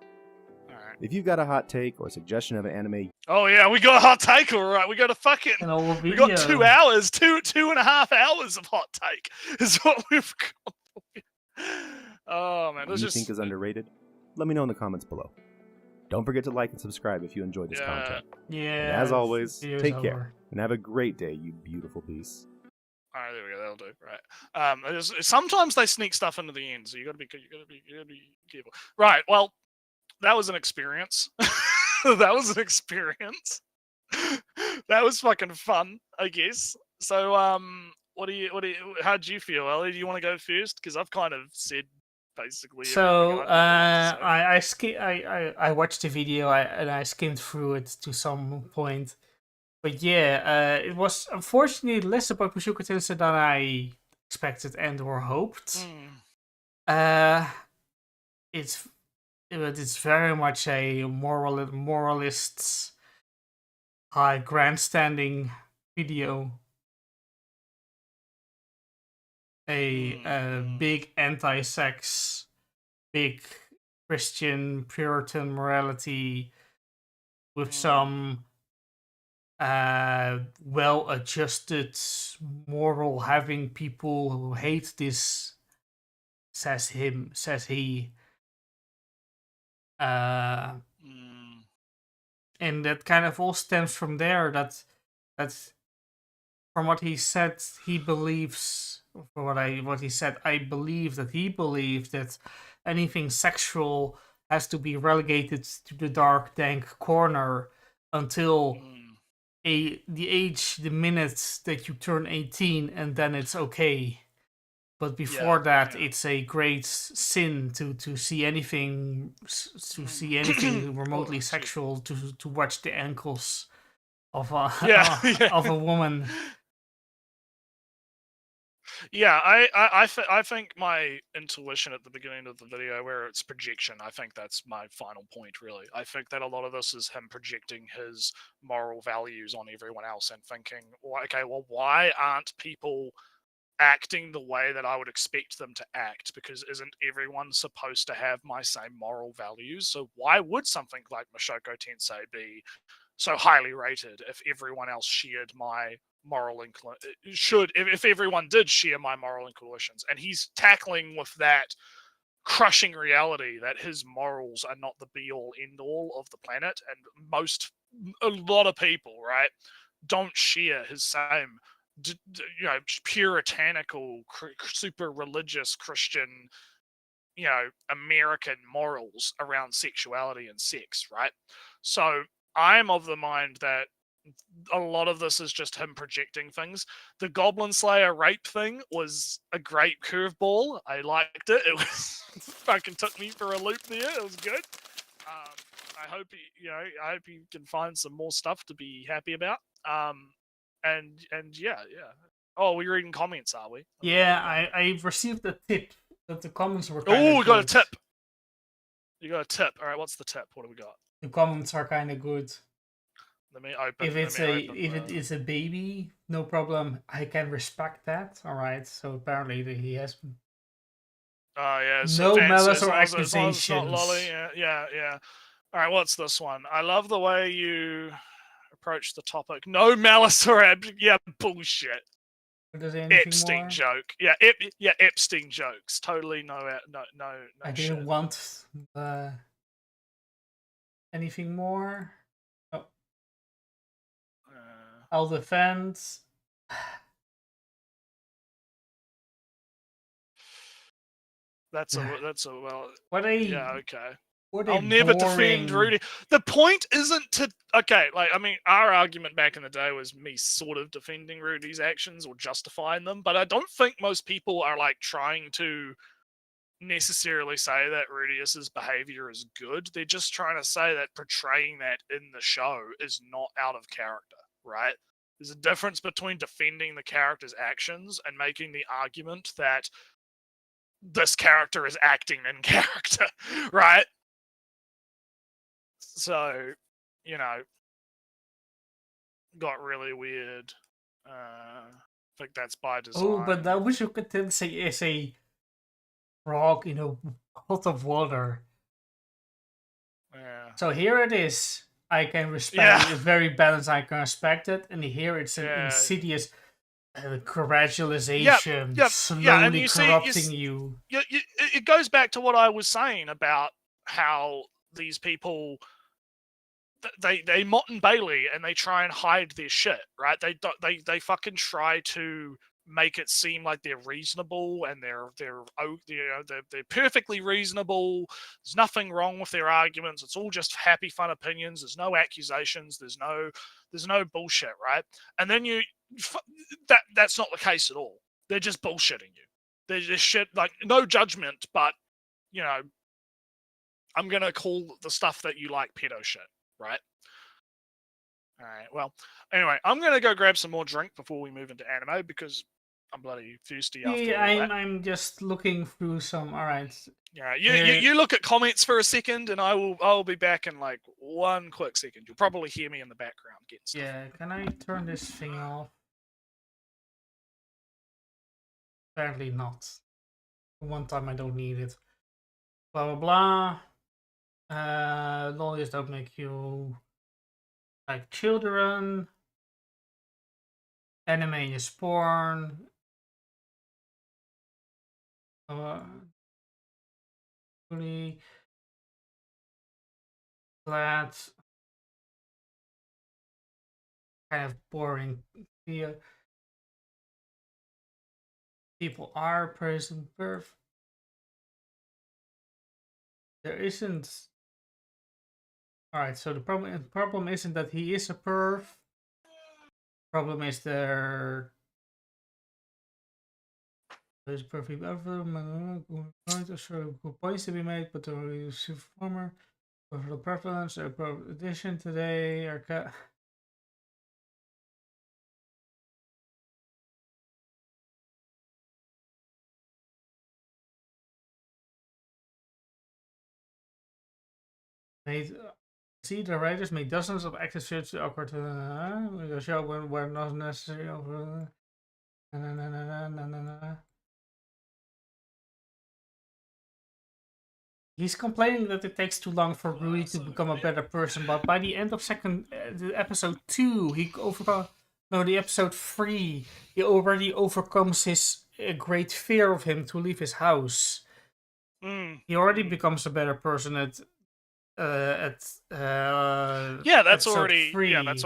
Alright. If you've got a hot take or suggestion of an anime... Oh yeah, we got a hot take, alright. We got a fucking... We got 2 hours, two and a half hours of hot take is what we've got. Oh man, you think is underrated? Let me know in the comments below. Don't forget to like and subscribe if you enjoyed this content. Yeah. And as always, take care and have a great day, you beautiful beast. Alright, there we go. That'll do. Right. Sometimes they sneak stuff into the end, so you gotta be careful. Right. Well, that was an experience. That was fucking fun, I guess. So, how'd you feel, Ellie? Do you want to go first? Because I've kind of said basically. So I watched the video and I skimmed through it to some point, but yeah, it was unfortunately less about Mushoku Tensei than I expected and or hoped. It's very much a moralist, high grandstanding video. A big anti-sex, big Christian Puritan morality with some well-adjusted moral having people who hate this, says he. And that kind of all stems from there, that from what he said, he believes... For what he said, I believe that he believed that anything sexual has to be relegated to the dark, dank corner until the minute that you turn 18, and then it's okay. But before that, it's a great sin to see anything remotely sexual, to watch the ankles of a woman. Yeah, I think my intuition at the beginning of the video, where it's projection, I think that's my final point, really. I think that a lot of this is him projecting his moral values on everyone else and thinking, okay, well, why aren't people acting the way that I would expect them to act, because isn't everyone supposed to have my same moral values? So why would something like Mushoku Tensei be so highly rated if everyone else shared my moral if everyone did share my moral inclinations? And he's tackling with that crushing reality that his morals are not the be all end all of the planet, and a lot of people, right, don't share his same puritanical, super religious Christian, American morals around sexuality and sex, right? So I'm of the mind that a lot of this is just him projecting things. The Goblin Slayer rape thing was a great curveball. I liked it. It was fucking took me for a loop there. It was good. I hope I hope you can find some more stuff to be happy about. And yeah. Oh, we're reading comments, are we? Yeah, I received a tip that the comments were. Oh, we got a tip. You got a tip. All right, what's the tip? What do we got? The comments are kind of good. Let me open. If it is a baby, no problem. I can respect that. All right. So apparently he has. Oh yeah. No malice or accusations. It's not lolly. Yeah. All right. What's this one? I love the way you approach the topic. No malice or bullshit. Epstein more? joke. Yeah, Epstein jokes. Totally no. I didn't want anything more. Oh. I'll defend. That's a well. Yeah, okay. I'll never boring... defend Rudy. The point isn't to our argument back in the day was me sort of defending Rudy's actions or justifying them, but I don't think most people are trying to necessarily say that Rudius's behavior is good. They're just trying to say that portraying that in the show is not out of character, right? There's a difference between defending the character's actions and making the argument that this character is acting in character, right? So, got really weird. I think that's by design. Oh, but that Mushoku Tensei is a frog in a pot of water. Yeah. So here it is. I can respect it. It's very balanced. I can respect it. And here it's an insidious gradualization, slowly corrupting you. It goes back to what I was saying about how these people, they Mott and Bailey, and they try and hide their shit, right? They fucking try to make it seem like they're reasonable, and they're perfectly reasonable. There's nothing wrong with their arguments. It's all just happy, fun opinions. There's no accusations. There's no bullshit, right? And then that's not the case at all. They're just bullshitting you. They're just shit, no judgment, but I'm gonna call the stuff that you like pedo shit, right? All right. Well, anyway, I'm gonna go grab some more drink before we move into anime because I'm bloody thirsty after all that. I'm just looking through some. All right. Yeah, you look at comments for a second, and I'll be back in one quick second. You'll probably hear me in the background getting stuff. Yeah, can I turn this thing off? Apparently not. One time I don't need it. Blah blah blah. Lawyers don't make you like children. Anime is porn. Really glad. Kind of boring. People are present birth. There isn't. All right. So the problem isn't that he is a perv. Problem is there. There's perfect ever. Good points to be made, but the farmer for the prevalence edition today are cut. See, the writers make dozens of active shirts awkward. The show where not necessary over. He's complaining that it takes too long for Rui to become a better person, but by the end of episode 2, the episode 3, he already overcomes his great fear of him to leave his house. He already becomes a better person at that's already 3. That's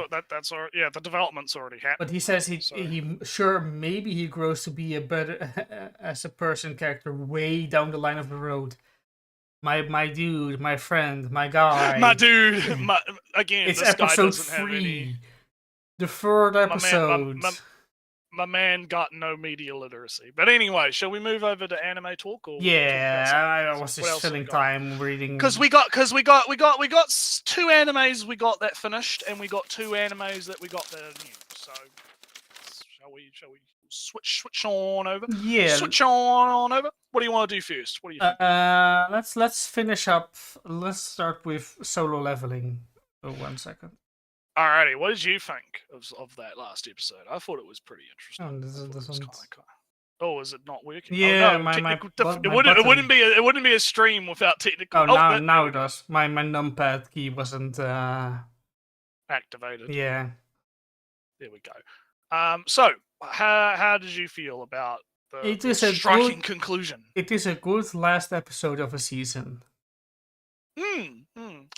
already, the development's already happened. But he says maybe he grows to be a better as a person character way down the line of the road. My dude, my friend, my guy. My dude, again, it's this episode guy doesn't 3, have any... the 3rd episode. My man got no media literacy. But anyway, shall we move over to anime talk? Or I was just filling time reading. Because we got 2 animes we got that finished, and we got 2 animes that we got that are new. So shall we switch on over? Yeah. Switch on over. What do you want to do first? What do you think? Let's finish up. Let's start with Solo Leveling. Oh, 1 second. Alrighty, what did you think of that last episode? I thought it was pretty interesting. Is it not working? Yeah, it wouldn't be a stream without technical. Now it does. My numpad key wasn't activated. Yeah. There we go. So how did you feel about the striking conclusion? It is a good last episode of a season.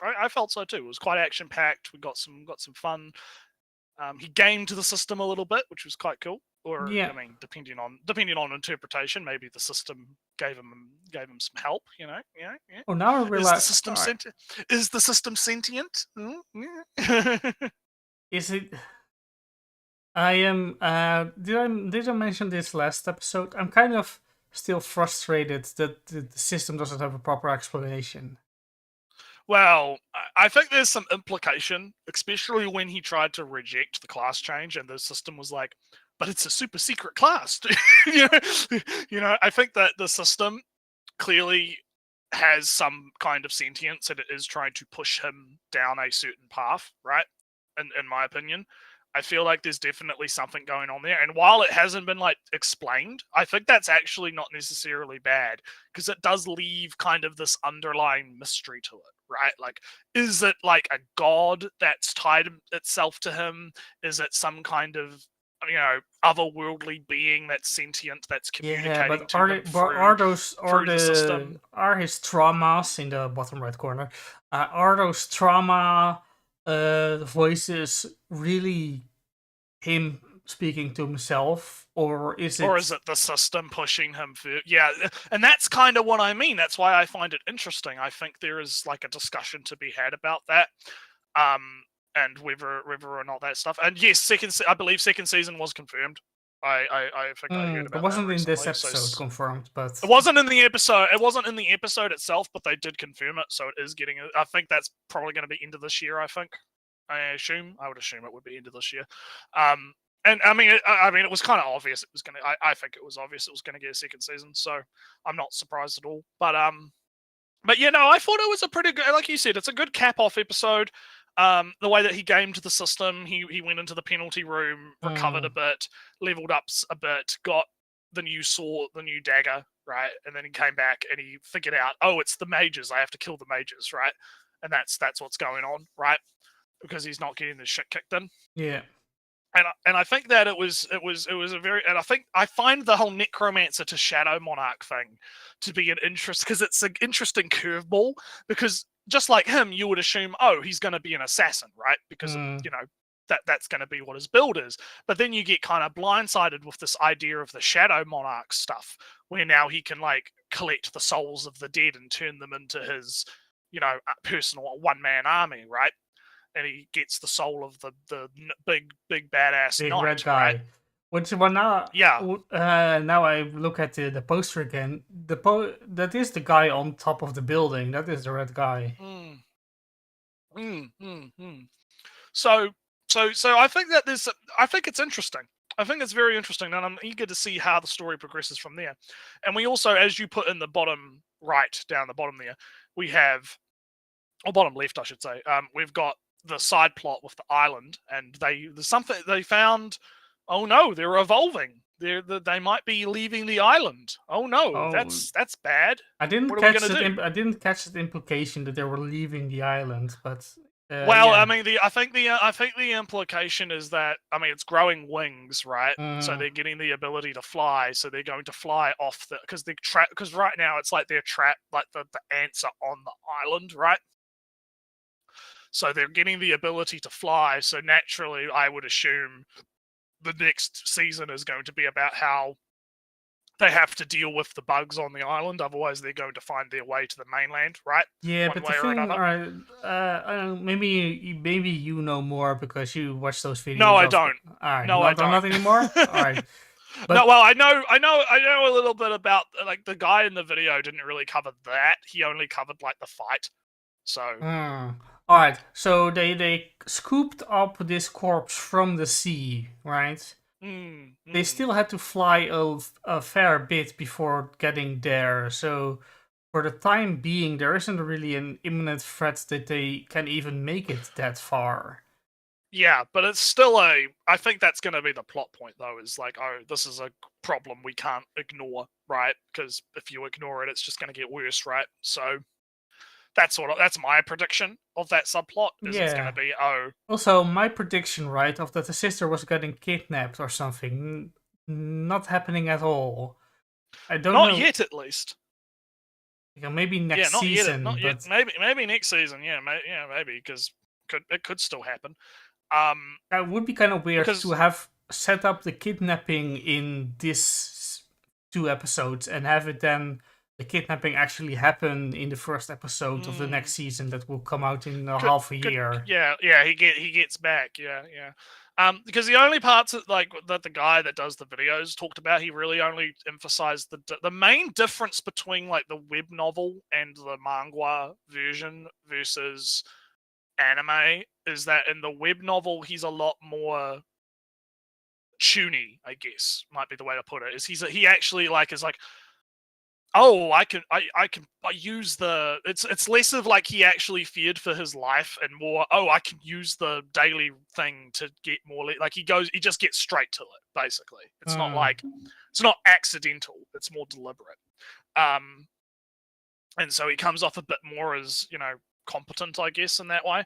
I felt so too. It was quite action packed. We got some fun. He gamed the system a little bit, which was quite cool. Or I mean, depending on interpretation, maybe the system gave him some help. Yeah. Oh, now I realize is the system sentient? Is it? I am. Did I mention this last episode? I'm kind of still frustrated that the system doesn't have a proper explanation. Well, I think there's some implication, especially when he tried to reject the class change, and the system was like, "But it's a super secret class." you know. I think that the system clearly has some kind of sentience, and it is trying to push him down a certain path, right? In my opinion, I feel like there's definitely something going on there. And while it hasn't been explained, I think that's actually not necessarily bad, because it does leave kind of this underlying mystery to it, right? Like, is it like a god that's tied itself to him? Is it some kind of otherworldly being that's sentient, that's communicating to him through the system? Are his traumas in the bottom right corner? Are those trauma voices really him speaking to himself, or is it the system pushing him through? Yeah, and that's kind of what I mean. That's why I find it interesting. I think there is like a discussion to be had about that, and whether or not that stuff. And yes, I believe second season was confirmed. I think I heard about it. Wasn't that in this episode confirmed, but it wasn't in the episode. It wasn't in the episode itself, but they did confirm it, so it is getting. I think that's probably going to be end of this year. I would assume it would be end of this year. And I mean, it was kind of obvious it was going to. I think it was obvious it was going to get a second season, so I'm not surprised at all. But yeah, no, I thought it was a pretty good. Like you said, it's a good cap-off episode. The way that he gamed the system, he went into the penalty room, recovered a bit, leveled up a bit, got the new sword, the new dagger, right? And then he came back and he figured out, oh, it's the mages. I have to kill the mages, right? And that's what's going on, right? Because he's not getting the shit kicked in. Yeah. And I think that it was a very, and I find the whole necromancer to shadow monarch thing to be an interest, because it's an interesting curveball, because just like him, you would assume, oh, he's going to be an assassin, right? Because that's going to be what his build is. But then you get kind of blindsided with this idea of the shadow monarch stuff, where now he can collect the souls of the dead and turn them into his, personal one-man army, right? And he gets the soul of the big badass knight, red guy. Right? Which one now? Yeah. Now I look at the poster again. That is the guy on top of the building. That is the red guy. So I think that I think it's interesting. I think it's very interesting, and I'm eager to see how the story progresses from there. And we also, as you put in the bottom right, down the bottom there, we have, or bottom left, I should say. We've got the side plot with the island, and there's something they found. Oh no, they're evolving. they might be leaving the island. Oh no, that's bad. I didn't catch that. I didn't catch the implication that they were leaving the island, but well, yeah. I mean, I think the implication is that it's growing wings, right? So they're getting the ability to fly. So they're going to fly off because they're trapped. Because right now it's like they're trapped, like the ants are on the island, right? So they're getting the ability to fly. So naturally, I would assume the next season is going to be about how they have to deal with the bugs on the island. Otherwise, they're going to find their way to the mainland, right? Yeah, but the thing, I don't know, maybe you know more because you watch those videos. No, I don't. All right, no, I don't. Not anymore. All right. But, no, well, I know a little bit about, like, the guy in the video didn't really cover that. He only covered like the fight. So. All right. So they scooped up this corpse from the sea, right? They still had to fly a fair bit before getting there. So for the time being, there isn't really an imminent threat that they can even make it that far. Yeah, but it's still I think that's going to be the plot point, though, is like, oh, this is a problem we can't ignore, right? Because if you ignore it, it's just going to get worse, right? So that's my prediction of that subplot, is it's going to be, Also, my prediction, right, of that the sister was getting kidnapped or something, not happening at all. I don't know. Not yet, at least. Maybe next season. Not yet. Maybe next season. Yeah, maybe, because it could still happen. That would be kind of weird to have set up the kidnapping in this 2 episodes and have it then the kidnapping actually happen in the first episode of the next season that will come out in half a year. Yeah, he gets back. Yeah. Because the only parts that the guy that does the videos talked about, he really only emphasized the main difference between like the web novel and the manga version versus anime is that in the web novel he's a lot more chuny, I guess might be the way to put it. He actually is like, oh, I can use the. It's less of like he actually feared for his life and more, oh, I can use the daily thing to get more. Like he just gets straight to it. Basically, it's not like it's not accidental. It's more deliberate. And so he comes off a bit more as, competent, I guess, in that way.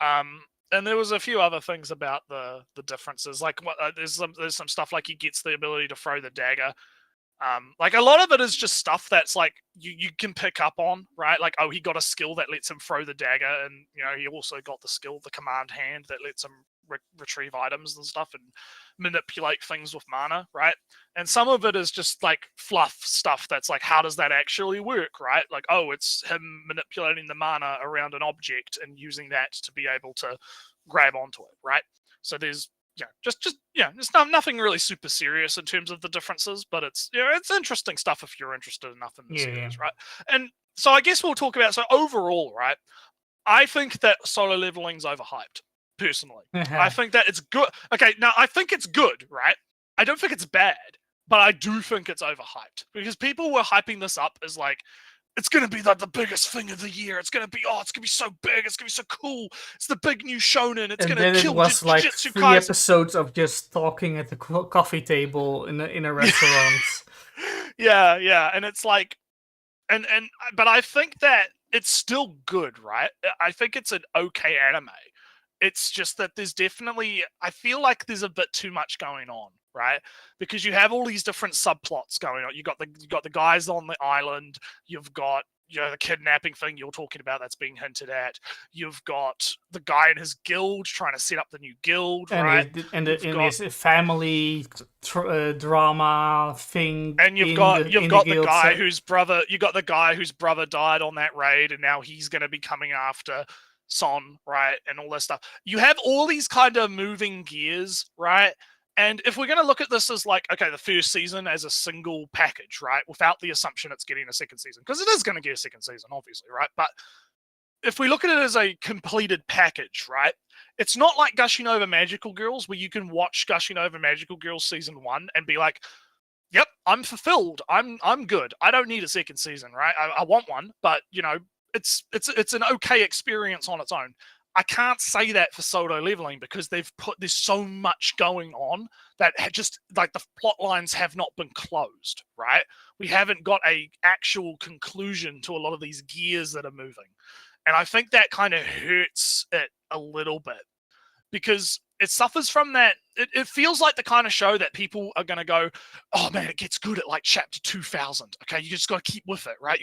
And there was a few other things about the differences. Like there's some stuff like he gets the ability to throw the dagger. Like a lot of it is just stuff that's like you can pick up on, right? Like, oh, he got a skill that lets him throw the dagger, and he also got the skill, the command hand, that lets him retrieve items and stuff and manipulate things with mana, right? And some of it is just like fluff stuff that's like, how does that actually work, right? Like, oh, it's him manipulating the mana around an object and using that to be able to grab onto it, right? So there's it's nothing really super serious in terms of the differences, but it's interesting stuff if you're interested enough in the series, right? And so I guess we'll talk about, so overall, right, I think that Solo Leveling's overhyped, personally. I think that it's good. Okay, now I think it's good, right? I don't think it's bad, but I do think it's overhyped because people were hyping this up as like, it's going to be like the biggest thing of the year. It's going to be so big. It's going to be so cool. It's the big new shonen. It's going to kill. It was like 3 episodes of just talking at the coffee table in a restaurant. yeah, and it's like, but I think that it's still good, right? I think it's an okay anime. It's just that there's definitely, I feel like there's a bit too much going on, right? Because you have all these different subplots going on. You got the guys on the island. You've got the kidnapping thing you're talking about that's being hinted at. You've got the guy in his guild trying to set up the new guild, right? And his family drama thing. And you've got the guy whose brother died on that raid, and now he's going to be coming after Son, right? And all this stuff. You have all these kind of moving gears, right? And if we're going to look at this as like, okay, the first season as a single package, right? Without the assumption it's getting a second season, because it is going to get a second season, obviously, right? But if we look at it as a completed package, right? It's not like Gushing Over Magical Girls, where you can watch Gushing Over Magical Girls season 1 and be like, yep, I'm fulfilled. I'm good. I don't need a second season, right? I want one, but it's an okay experience on its own. I can't say that for Solo Leveling because there's so much going on that just like the plot lines have not been closed, right? We haven't got a actual conclusion to a lot of these gears that are moving. And I think that kind of hurts it a little bit because it suffers from that. It feels like the kind of show that people are going to go, oh man, it gets good at like chapter 2000. Okay, you just got to keep with it, right?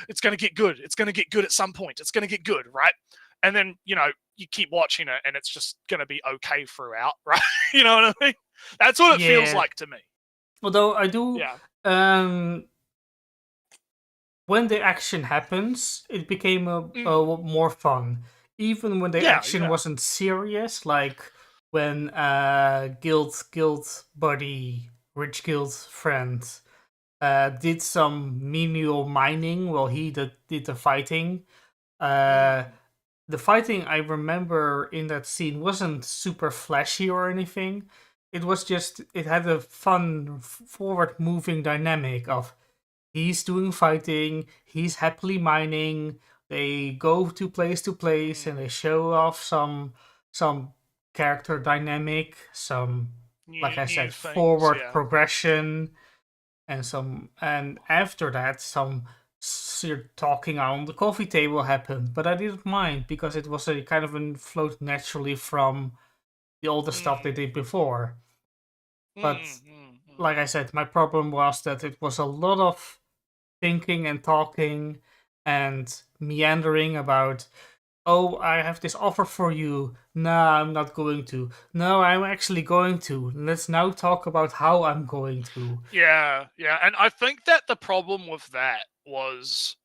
It's going to get good. It's going to get good at some point. It's going to get good, right? And then, you keep watching it and it's just going to be okay throughout, right? You know what I mean? That's what it feels like to me. Although I do, when the action happens, it became a more fun. Even when the action wasn't serious, like when guild buddy, rich guild friend did some menial mining while he did the fighting. The fighting I remember in that scene wasn't super flashy or anything. It was just, it had a fun forward-moving dynamic of he's doing fighting, he's happily mining, they go to place and they show off some character dynamic, some, like I said, forward progression, and after that some talking on the coffee table happened, but I didn't mind because it was a kind of flowed naturally from the older stuff they did before. But like I said, my problem was that it was a lot of thinking and talking and meandering about, oh, I have this offer for you. No, I'm not going to. No, I'm actually going to. Let's now talk about how I'm going to. Yeah. And I think that the problem with that was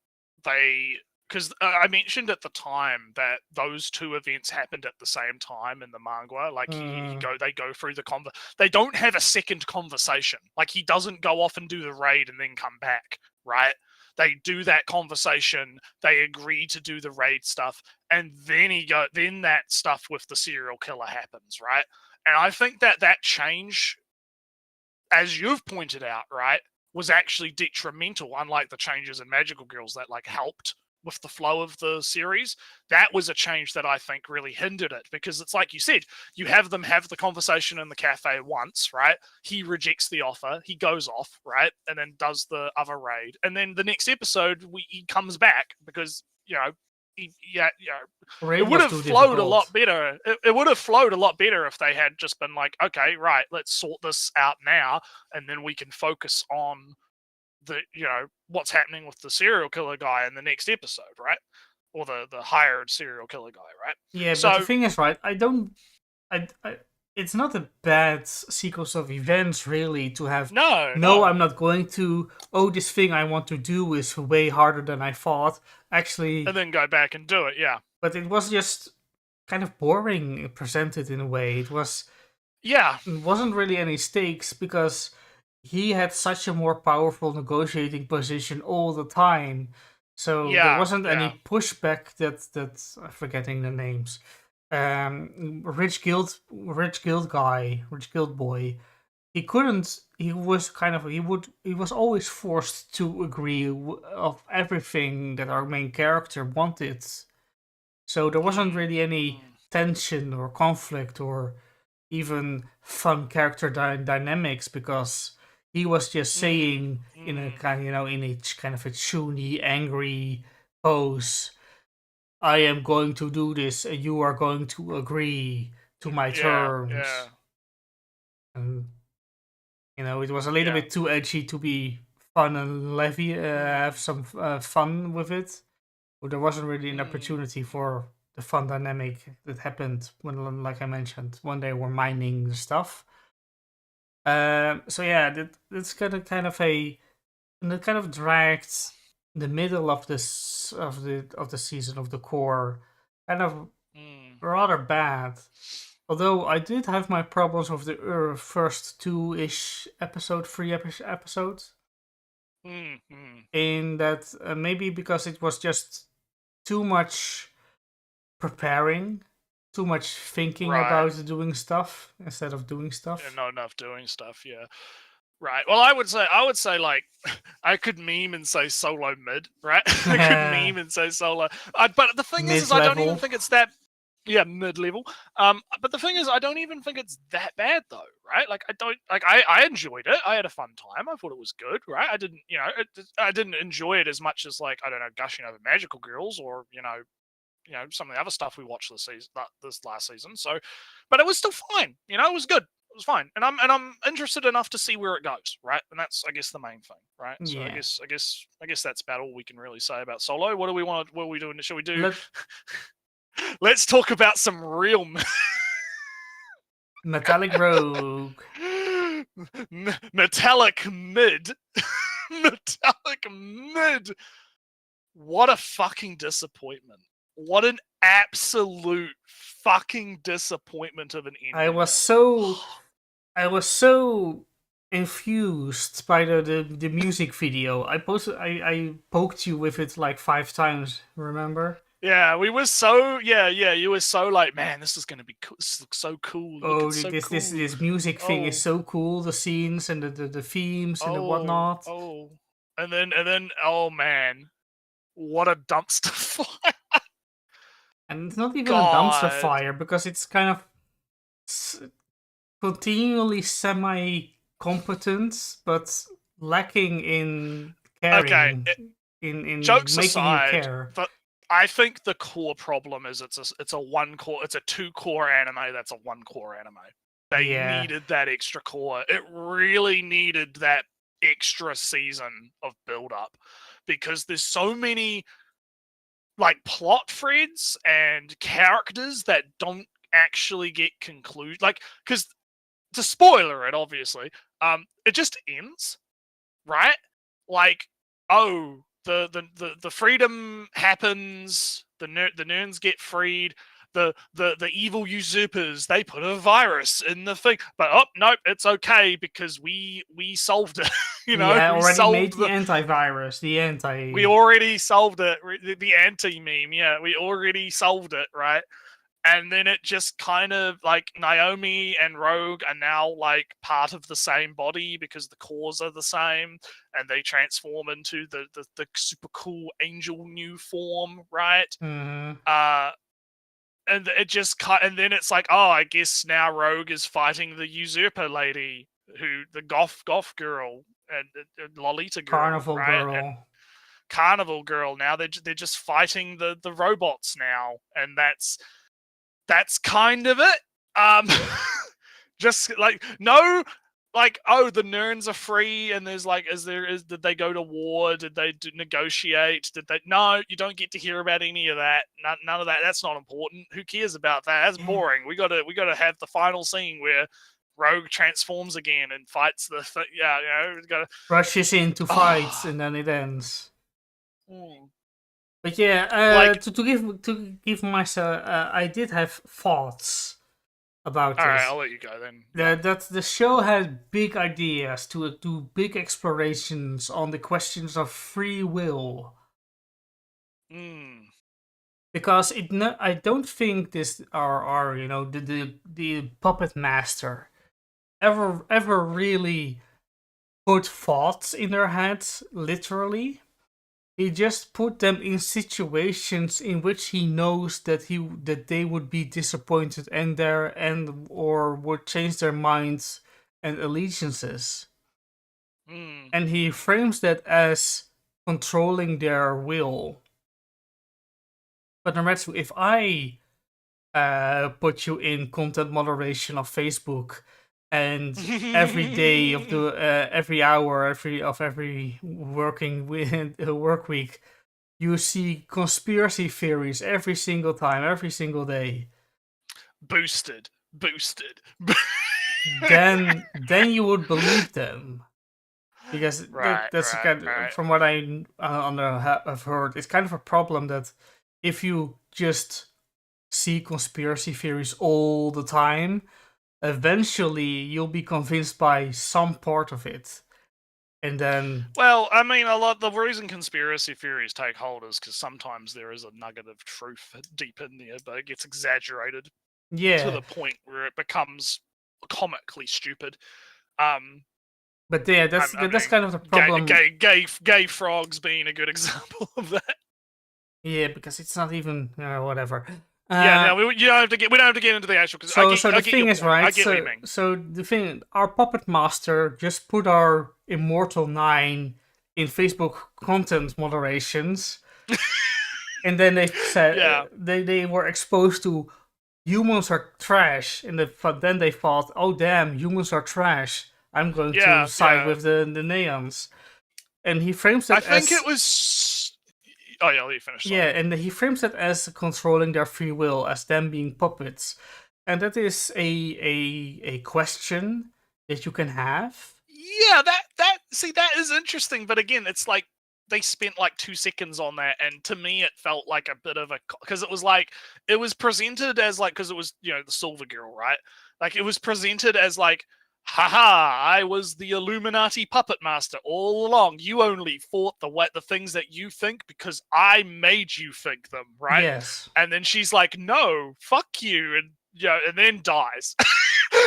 because I mentioned at the time that those two events happened at the same time in the manga. Like they go through they don't have a second conversation. Like he doesn't go off and do the raid and then come back, right? They do that conversation, they agree to do the raid stuff, and then that stuff with the serial killer happens, right? And I think that change, as you've pointed out, right, was actually detrimental, unlike the changes in Magical Girls that like helped with the flow of the series. That was a change that I think really hindered it, because it's like you said, you have them have the conversation in the cafe once, right? He rejects the offer, he goes off, right? And then does the other raid. And then the next episode, he comes back because, it would have flowed a lot better. It would have flowed a lot better if they had just been like, okay, right, let's sort this out now, and then we can focus on the what's happening with the serial killer guy in the next episode, right? Or the hired serial killer guy, right? Yeah, but the thing is, right, it's not a bad sequence of events, really, to have no, I'm not going to, this thing I want to do is way harder than I thought, actually, and then go back and do it. But it was just kind of boring presented in a way. It wasn't really any stakes because he had such a more powerful negotiating position all the time, so there wasn't any pushback that I'm forgetting the names. Rich guild boy, he was always forced to agree of everything that our main character wanted, so there wasn't really any tension or conflict or even fun character dynamics, because he was just saying in a kind in a kind of a chuny, angry pose, I am going to do this, and you are going to agree to my terms. Yeah. And it was a little bit too edgy to be fun and have some fun with it. But there wasn't really an opportunity for the fun dynamic that happened when, like I mentioned, when they were mining the stuff. That's kind of dragged the middle of the season of the core, kind of rather bad. Although I did have my problems with the first 2-ish episodes. In that maybe because it was just too much preparing, too much thinking about doing stuff instead of doing stuff. And not enough doing stuff, Right. Well, I would say like I could meme and say solo mid, right? I could meme and say solo. But the thing is I don't even think it's that. Yeah, mid-level. But the thing is, I don't even think it's that bad though, right? Like, I enjoyed it. I had a fun time. I thought it was good, right? I didn't, I didn't enjoy it as much as like, I don't know, gushing over Magical Girls or some of the other stuff we watched this last season. So, but it was still fine. It was good. It was fine, and I'm interested enough to see where it goes, right? And that's, I guess, the main thing, right? So Yeah. I guess that's about all we can really say about Solo. What do we want? What are we doing? Shall we do? Let's talk about some real Metallic Rogue. Metallic mid. Metallic mid. What a fucking disappointment. What an absolute fucking disappointment of an ending. I was so infused by the music video. I poked you with it like 5 times, remember? Yeah, we were so you were so like, man, this is gonna be cool. This looks so cool. This music thing is so cool. The scenes and the themes and the whatnot. And then oh man, what a dumpster fire! And it's not even a dumpster fire because it's kind of continually semi-competent, but lacking in caring. In jokes making aside, you care. But I think the core problem is it's a 2-core anime that's a 1-core anime. They needed that extra core. It really needed that extra season of build-up because there's so many like plot threads and characters that don't actually get concluded. Like, because to spoiler it, obviously, it just ends, right? Like, the freedom happens. The nerds get freed. The evil usurpers, they put a virus in the thing, but nope, it's okay because we solved it. We already made the antivirus. We already solved it. The anti-meme, yeah, we already solved it, right? And then it just kind of like Naomi and Rogue are now like part of the same body because the cores are the same, and they transform into the super cool angel new form, right? Mm-hmm. And it just and then it's like, I guess now Rogue is fighting the usurper lady, the goth girl and Lolita girl, Carnival right? girl. And Carnival girl. Now they're just fighting the robots now, and that's kind of it. Just like the nerds are free, and there's like, did they go to war? Did they negotiate? No, you don't get to hear about any of that. None of that. That's not important. Who cares about that? That's boring. We gotta have the final scene where Rogue transforms again and fights the we gotta rushes into fights and then it ends. But yeah, to give myself, I did have thoughts about this. All right, I'll let you go then. That the show had big ideas to do big explorations on the questions of free will. Because I don't think this our the puppet master ever really put thoughts in their heads, literally. He just put them in situations in which he knows that they would be disappointed or would change their minds and allegiances. And he frames that as controlling their will. But no matter if I put you in content moderation of Facebook, and every day of every hour of every work week, you see conspiracy theories every single time, every single day. Boosted. Then you would believe them, because that's from what I have heard, it's kind of a problem that if you just see conspiracy theories all the time, eventually you'll be convinced by some part of it, and then... Well, I mean, the reason conspiracy theories take hold is because sometimes there is a nugget of truth deep in there, but it gets exaggerated to the point where it becomes comically stupid. But yeah, that's kind of the problem. Gay frogs being a good example of that. Yeah, because it's not even whatever. You don't have to get. We don't have to get into the actual. So the thing is, right? So the thing, our puppet master just put our Immortal 9 in Facebook content moderations, and then they said they were exposed to humans are trash, and then they thought, oh damn, humans are trash. I'm going to side with the neons, and he frames it. I think it was. Oh yeah, I'll let you finish. Yeah, and he frames it as controlling their free will, as them being puppets, and that is a question that you can have. Yeah, that is interesting, but again, it's like they spent like 2 seconds on that, and to me, it felt like a bit of a because it was presented as like because it was the Silver Girl, right? Like it was presented as like, haha, I was the Illuminati puppet master all along. You only thought the things that you think because I made you think them, right? Yes. And then she's like, no, fuck you, and and then dies.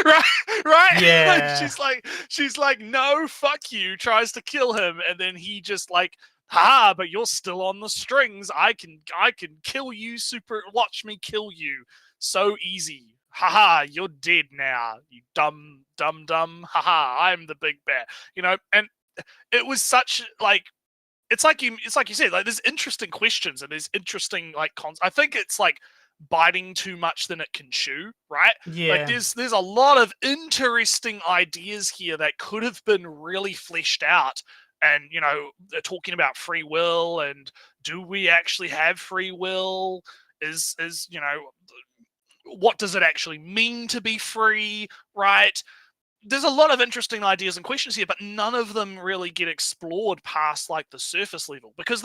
right? Yeah. Like, she's like, no, fuck you, tries to kill him, and then he just like, but you're still on the strings. I can kill you, watch me kill you. So easy. You're dead now, you dumb. I'm the big bear. And it was such like it's like you said, like there's interesting questions and there's interesting like I think it's like biting too much than it can chew, right? Yeah. Like there's a lot of interesting ideas here that could have been really fleshed out. And they're talking about free will and do we actually have free will? Is what does it actually mean to be free, right? There's a lot of interesting ideas and questions here, but none of them really get explored past like the surface level because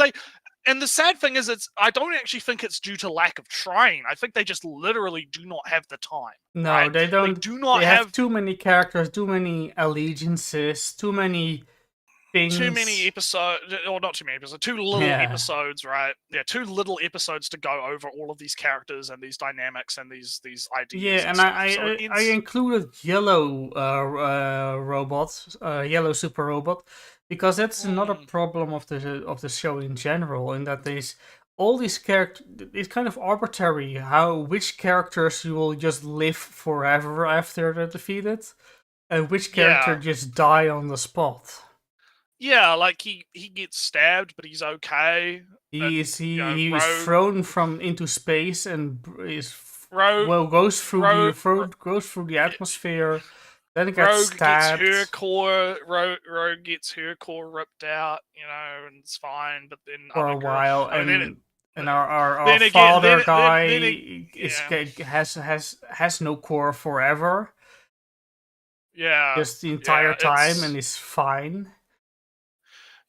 and the sad thing is I don't actually think it's due to lack of trying. I think they just literally do not have the time. No, right? they don't. They do not have too many characters, too many allegiances, too many things. Too many episodes, or not too many episodes, too little episodes, right? Yeah, too little episodes to go over all of these characters and these dynamics and these ideas. Yeah, and I included yellow yellow super robot, because that's another problem of the show in general, in that there's all these characters. It's kind of arbitrary which characters you will just live forever after they're defeated, and which character just die on the spot. Yeah, like he gets stabbed, but he's okay. He's thrown into space and goes through the atmosphere. Then it gets stabbed. Rogue gets her core ripped out, and it's fine. But then for a while, and our then father guy has no core forever. Yeah, just the entire time, and is fine.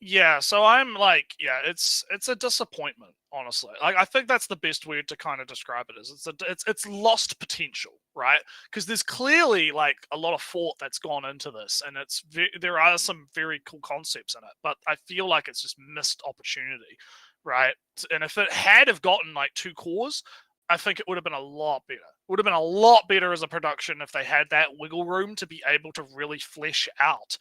Yeah, so I'm like, it's a disappointment, honestly. Like, I think that's the best word to kind of describe it as. It's lost potential, right? Because there's clearly like a lot of thought that's gone into this, and there are some very cool concepts in it, but I feel like it's just missed opportunity, right? And if it had have gotten like 2 cores, I think it would have been a lot better. It would have been a lot better as a production if they had that wiggle room to be able to really flesh out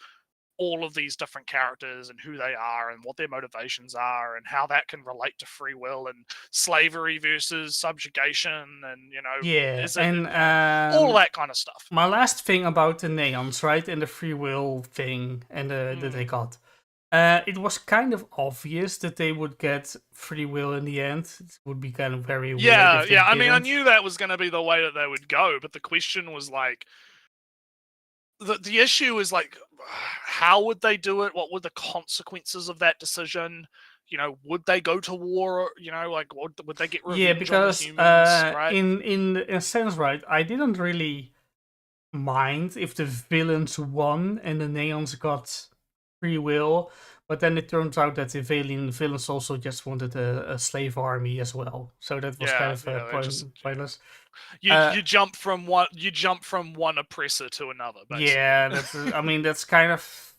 all of these different characters and who they are and what their motivations are and how that can relate to free will and slavery versus subjugation and all that kind of stuff. My last thing about the neons, right, and the free will thing and that they got, it was kind of obvious that they would get free will in the end. It would be kind of very weird. Yeah. I mean, I knew that was going to be the way that they would go, but the question was like, the issue is like, how would they do it? What were the consequences of that decision? Would they go to war? Like, would they get revenge because on the humans, right? in a sense, right, I didn't really mind if the villains won and the neons got free will, but then it turns out that the villains also just wanted a slave army as well. So that was kind of pointless. You jump from one oppressor to another. Basically. Yeah, that's kind of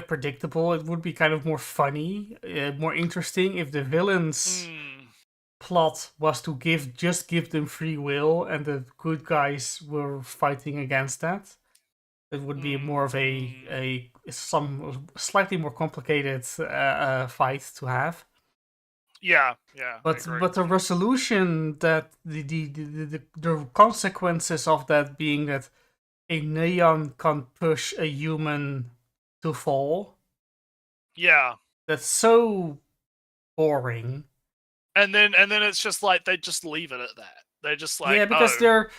predictable. It would be kind of more funny, more interesting if the villains' plot was to give them free will, and the good guys were fighting against that. It would be more of some slightly more complicated fight to have. Yeah. But the resolution that the consequences of that being that a neon can push a human to fall. Yeah. That's so boring. And then it's just like they just leave it at that. They're just like, yeah, because they're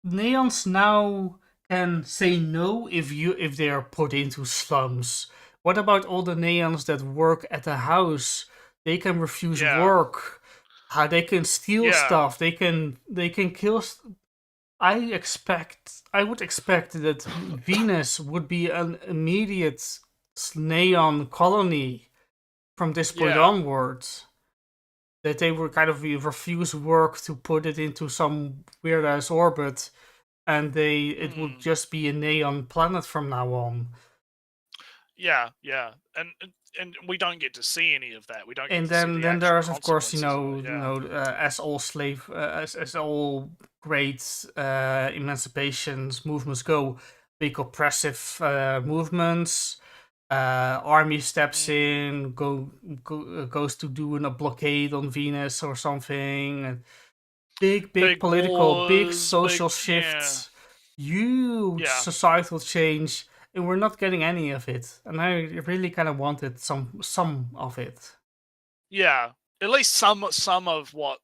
neons now can say no if they are put into slums. What about all the neons that work at the house? They can refuse work. How they can steal stuff. They can kill. I would expect that Venus would be an immediate neon colony from this point onwards. That they would kind of refuse work to put it into some weird ass orbit, and it would just be a neon planet from now on. Yeah, and we don't get to see any of that. We don't. And get to see then there's of course as as all great emancipations movements go, big oppressive movements. Army steps in, goes to doing a blockade on Venus or something. And big political, wars, big social shifts, huge societal change, and we're not getting any of it. And I really kind of wanted some of it. Yeah, at least some of what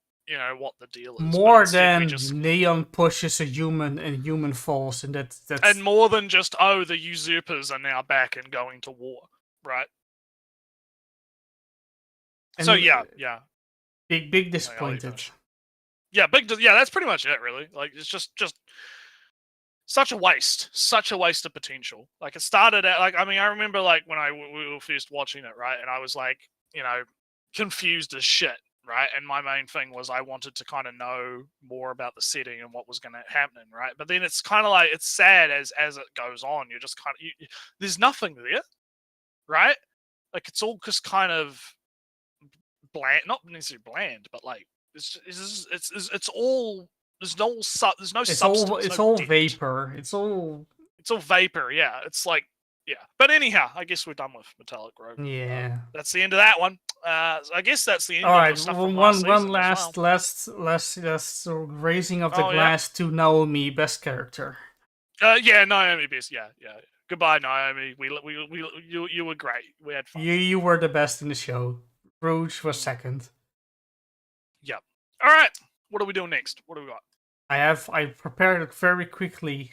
what the deal is. More than neon pushes a human and human falls, and that's and more than just the usurpers are now back and going to war, right? And so yeah, big disappointed. Yeah, that's pretty much it, really. Like it's just such a waste of potential. Like it started out like I remember like when we were first watching it, right, and I was like confused as shit. Right, and my main thing was I wanted to kind of know more about the setting and what was going to happen, right? But then it's kind of like it's sad as it goes on. You're just kind of there's nothing there, right? Like it's all just kind of bland, not necessarily bland, but like it's all there's no substance. It's all vapor. It's all vapor. Yeah, it's like But anyhow, I guess we're done with Metallic Rogue. Yeah, that's the end of that one. So I guess that's the end. All right, of stuff one last raising of the glass to Naomi, best character. Naomi best. Yeah. Goodbye, Naomi. You were great. We had fun. You were the best in the show. Rouge was second. Yep. All right. What are we doing next? What do we got? I prepared it very quickly.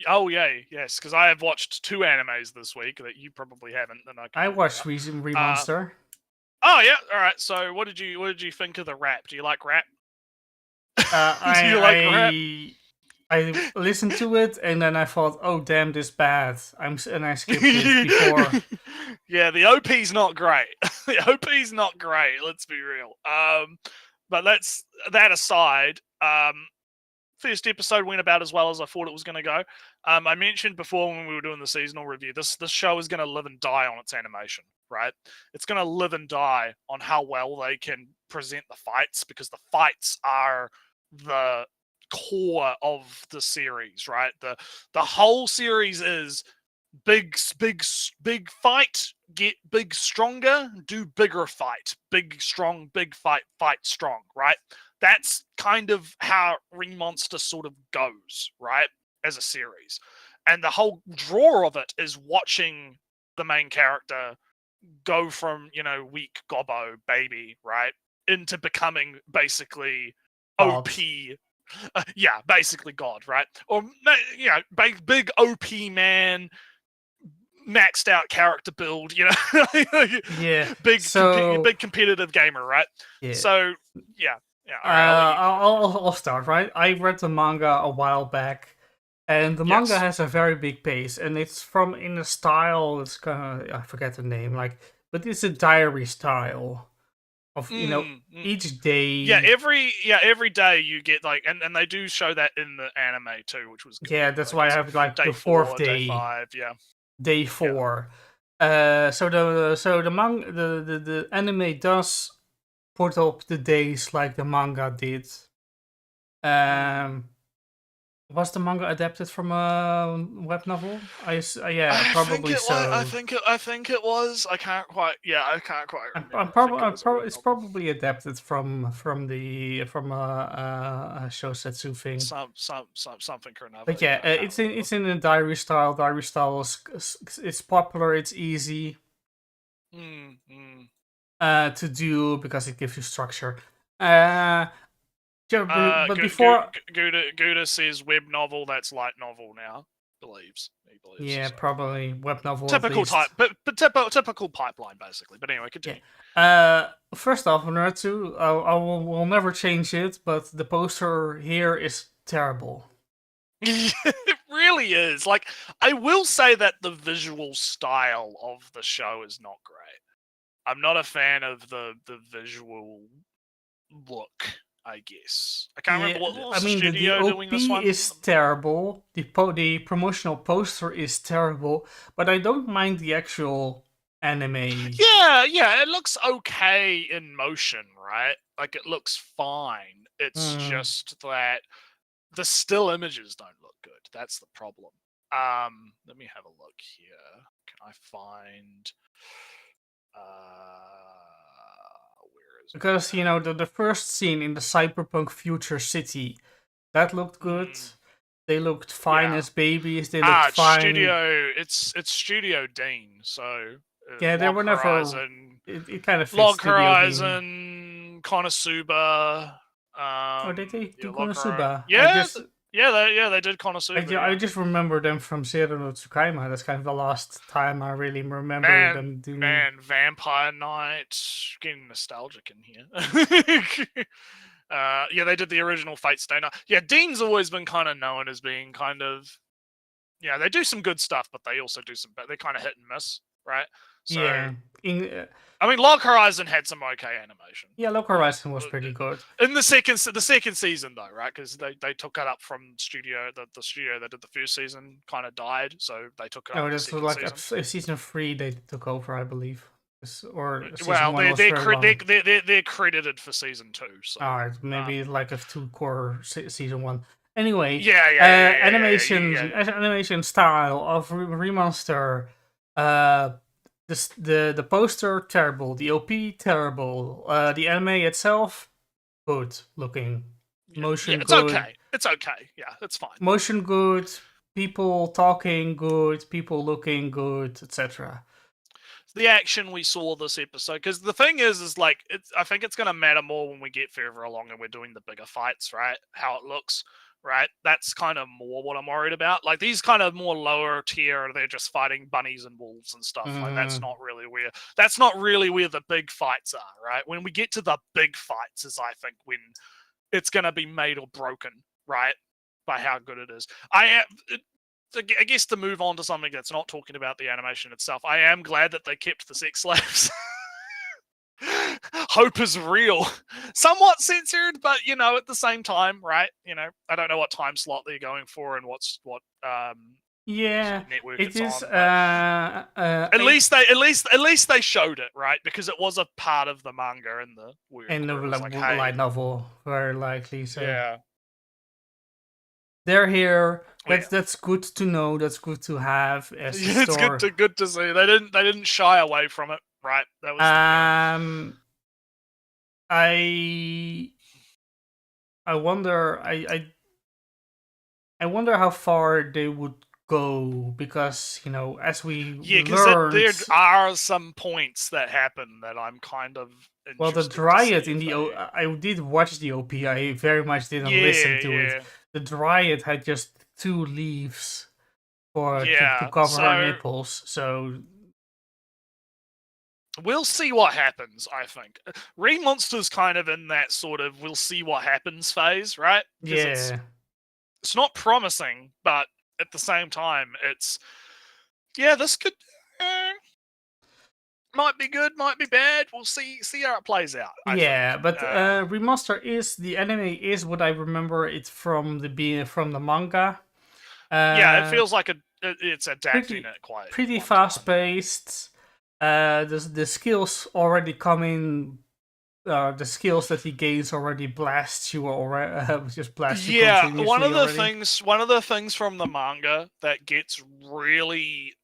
Oh yes, because I have watched 2 animes this week that you probably haven't. And I watched Remonster. Oh yeah, all right. So what did you think of the rap? Do you like rap? Do you like rap? I listened to it and then I thought, oh damn, this bad. I skipped it before. Yeah, the OP's not great. The OP's not great. Let's be real. But that aside. First episode went about as well as I thought it was going to go. I mentioned before when we were doing the seasonal review, this show is going to live and die on its animation, right? It's going to live and die on how well they can present the fights, because the fights are the core of the series, right? The whole series is big fight, get big stronger, do bigger fight, big strong, big fight strong, right? That's kind of how Remonster sort of goes, right, as a series. And the whole draw of it is watching the main character go from, weak gobbo baby, right, into becoming basically OP. Basically God, right? Or, big OP man, maxed out character build, big competitive gamer, right? Yeah. So, yeah. I'll start, right? I read the manga a while back, and the manga has a very big pace, and it's in a style, it's kind of, I forget the name, but it's a diary style of, each day. Every day you get, and they do show that in the anime too, which was good. Yeah, that's why I have, the 4th day. Day 5, Day 4. So the anime does put up the days like the manga did. Was the manga adapted from a web novel? Yeah, probably so. I think it was. I can't quite. Yeah, I can't quite remember. It's probably adapted from a shousetsu thing. Something or another. But yeah, it's in a diary style. Diary style it's popular. It's easy to do because it gives you structure. But before Gouda says web novel, that's light novel now. He believes. Yeah, so. Probably web novel. Typical type, but typical pipeline basically. But anyway, continue. Yeah. First off, Naruto, I will never change it, but the poster here is terrible. It really is. Like, I will say that the visual style of the show is not great. I'm not a fan of the visual look. I guess I can't remember what was the studio doing this one. The OP is terrible. The promotional poster is terrible, but I don't mind the actual anime. Yeah, it looks okay in motion, right? Like, it looks fine. It's just that the still images don't look good. That's the problem. Let me have a look here. Can I find? Because, you know, the first scene in the cyberpunk future city, that looked good. They looked fine as babies. They looked fine. It's Studio Dean, so yeah, they were never. It kind of fits Log Horizon, Konosuba. Did they do Konosuba? They did Konosuba. I just remember them from Zero no Tsukaima. That's kind of the last time I really remember them doing. Man, Vampire Knight. Getting nostalgic in here. They did the original Fate Stay Night. Yeah, Dean's always been kind of known as being kind of. Yeah, they do some good stuff, but they also do some. They kind of hit and miss, right? So, yeah. I mean, Log Horizon had some okay animation. Yeah, Log Horizon was pretty good. In the second season, though, right? Because they took it up from studio. The studio that did the first season kind of died, so they took it up. Oh, that's like season 3 they took over, I believe. Or they're credited for season 2. So maybe like a 2-core season 1. Anyway, animation style of Remonster. The poster terrible, the OP terrible, the anime itself good looking, motion it's good. It's okay, yeah, it's fine. Motion good, people talking good, people looking good, etc. The action we saw this episode, because the thing is like I think it's gonna matter more when we get further along and we're doing the bigger fights, right? How it looks. Right, that's kind of more what I'm worried about. Like, these kind of more lower tier, they're just fighting bunnies and wolves and stuff. Like, that's not really where the big fights are. Right, when we get to the big fights, is I think when it's gonna be made or broken, right, by how good it is. I guess to move on to something that's not talking about the animation itself, I am glad that they kept the sex slaves. Hope is real. Somewhat censored, but, you know, at the same time, right? You know, I don't know what time slot they're going for and what network it is on. At least they showed it, right? Because it was a part of the manga and the light novel, very likely. So yeah, they're here. That's good to know. That's good to have. As it's good to see. They didn't shy away from it. Right. That was I wonder I wonder how far they would go, because, you know, as we learned, there are some points that happen that I'm kind of interested. Well, the Dryad in the I did watch the OP. I very much didn't listen to it. The Dryad had just 2 leaves to cover her nipples, so we'll see what happens, I think. Remonster's kind of in that sort of we'll see what happens phase, right? Yeah. It's not promising, but at the same time, it's... Yeah, this could... might be good, might be bad. We'll see how it plays out. I think. But Remonster is... The anime is what I remember it from the manga. It feels like it's adapting it quite... Pretty fast-paced. The skills already come in the skills that he gains already blast you already, just blast you Yeah, continuously one of the already. things from the manga that gets really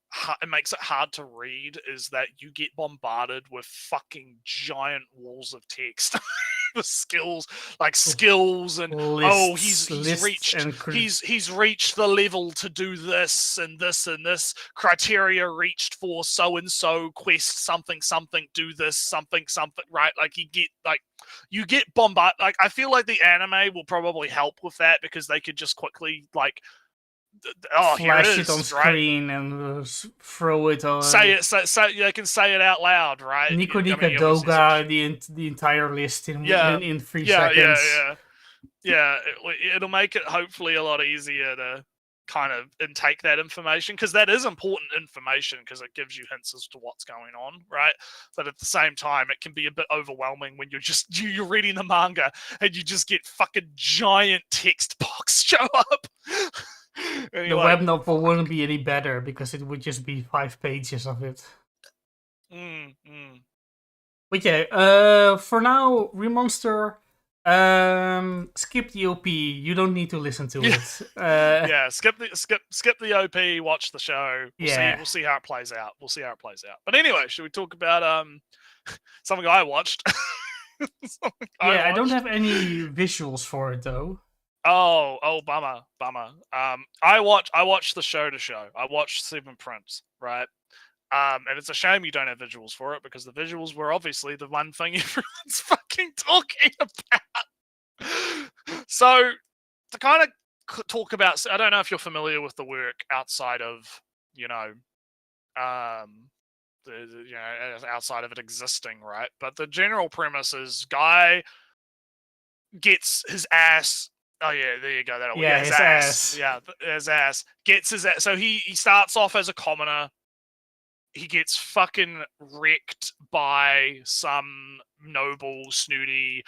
it makes it hard to read is that you get bombarded with fucking giant walls of text. The skills and Lists, he's reached the level to do this and this and this criteria reached for so and so quest something do this something right, like you get bombarded. Like, I feel like the anime will probably help with that because they could just quickly flash it on screen, right? And throw it on. Say they can say it out loud, right? Nico Doga, the entire list in 3 seconds. It'll make it hopefully a lot easier to kind of intake that information, because that is important information because it gives you hints as to what's going on, right? But at the same time, it can be a bit overwhelming when you're reading the manga and you just get fucking giant text box show up. The web novel wouldn't be any better because it would just be 5 pages of it. But yeah, for now, Remonster, skip the OP. You don't need to listen to it. Skip the OP. Watch the show. We'll see how it plays out. But anyway, should we talk about something I watched? I don't have any visuals for it though. Oh, bummer. I watched the show. I watched Seven Prince, right? And it's a shame you don't have visuals for it, because the visuals were obviously the one thing everyone's fucking talking about. So, to kind of talk about, I don't know if you're familiar with the work outside of, outside of it existing, right? But the general premise is guy gets his ass. Oh yeah, there you go. His ass. Yeah, his ass gets his ass. So he starts off as a commoner. He gets fucking wrecked by some noble, snooty,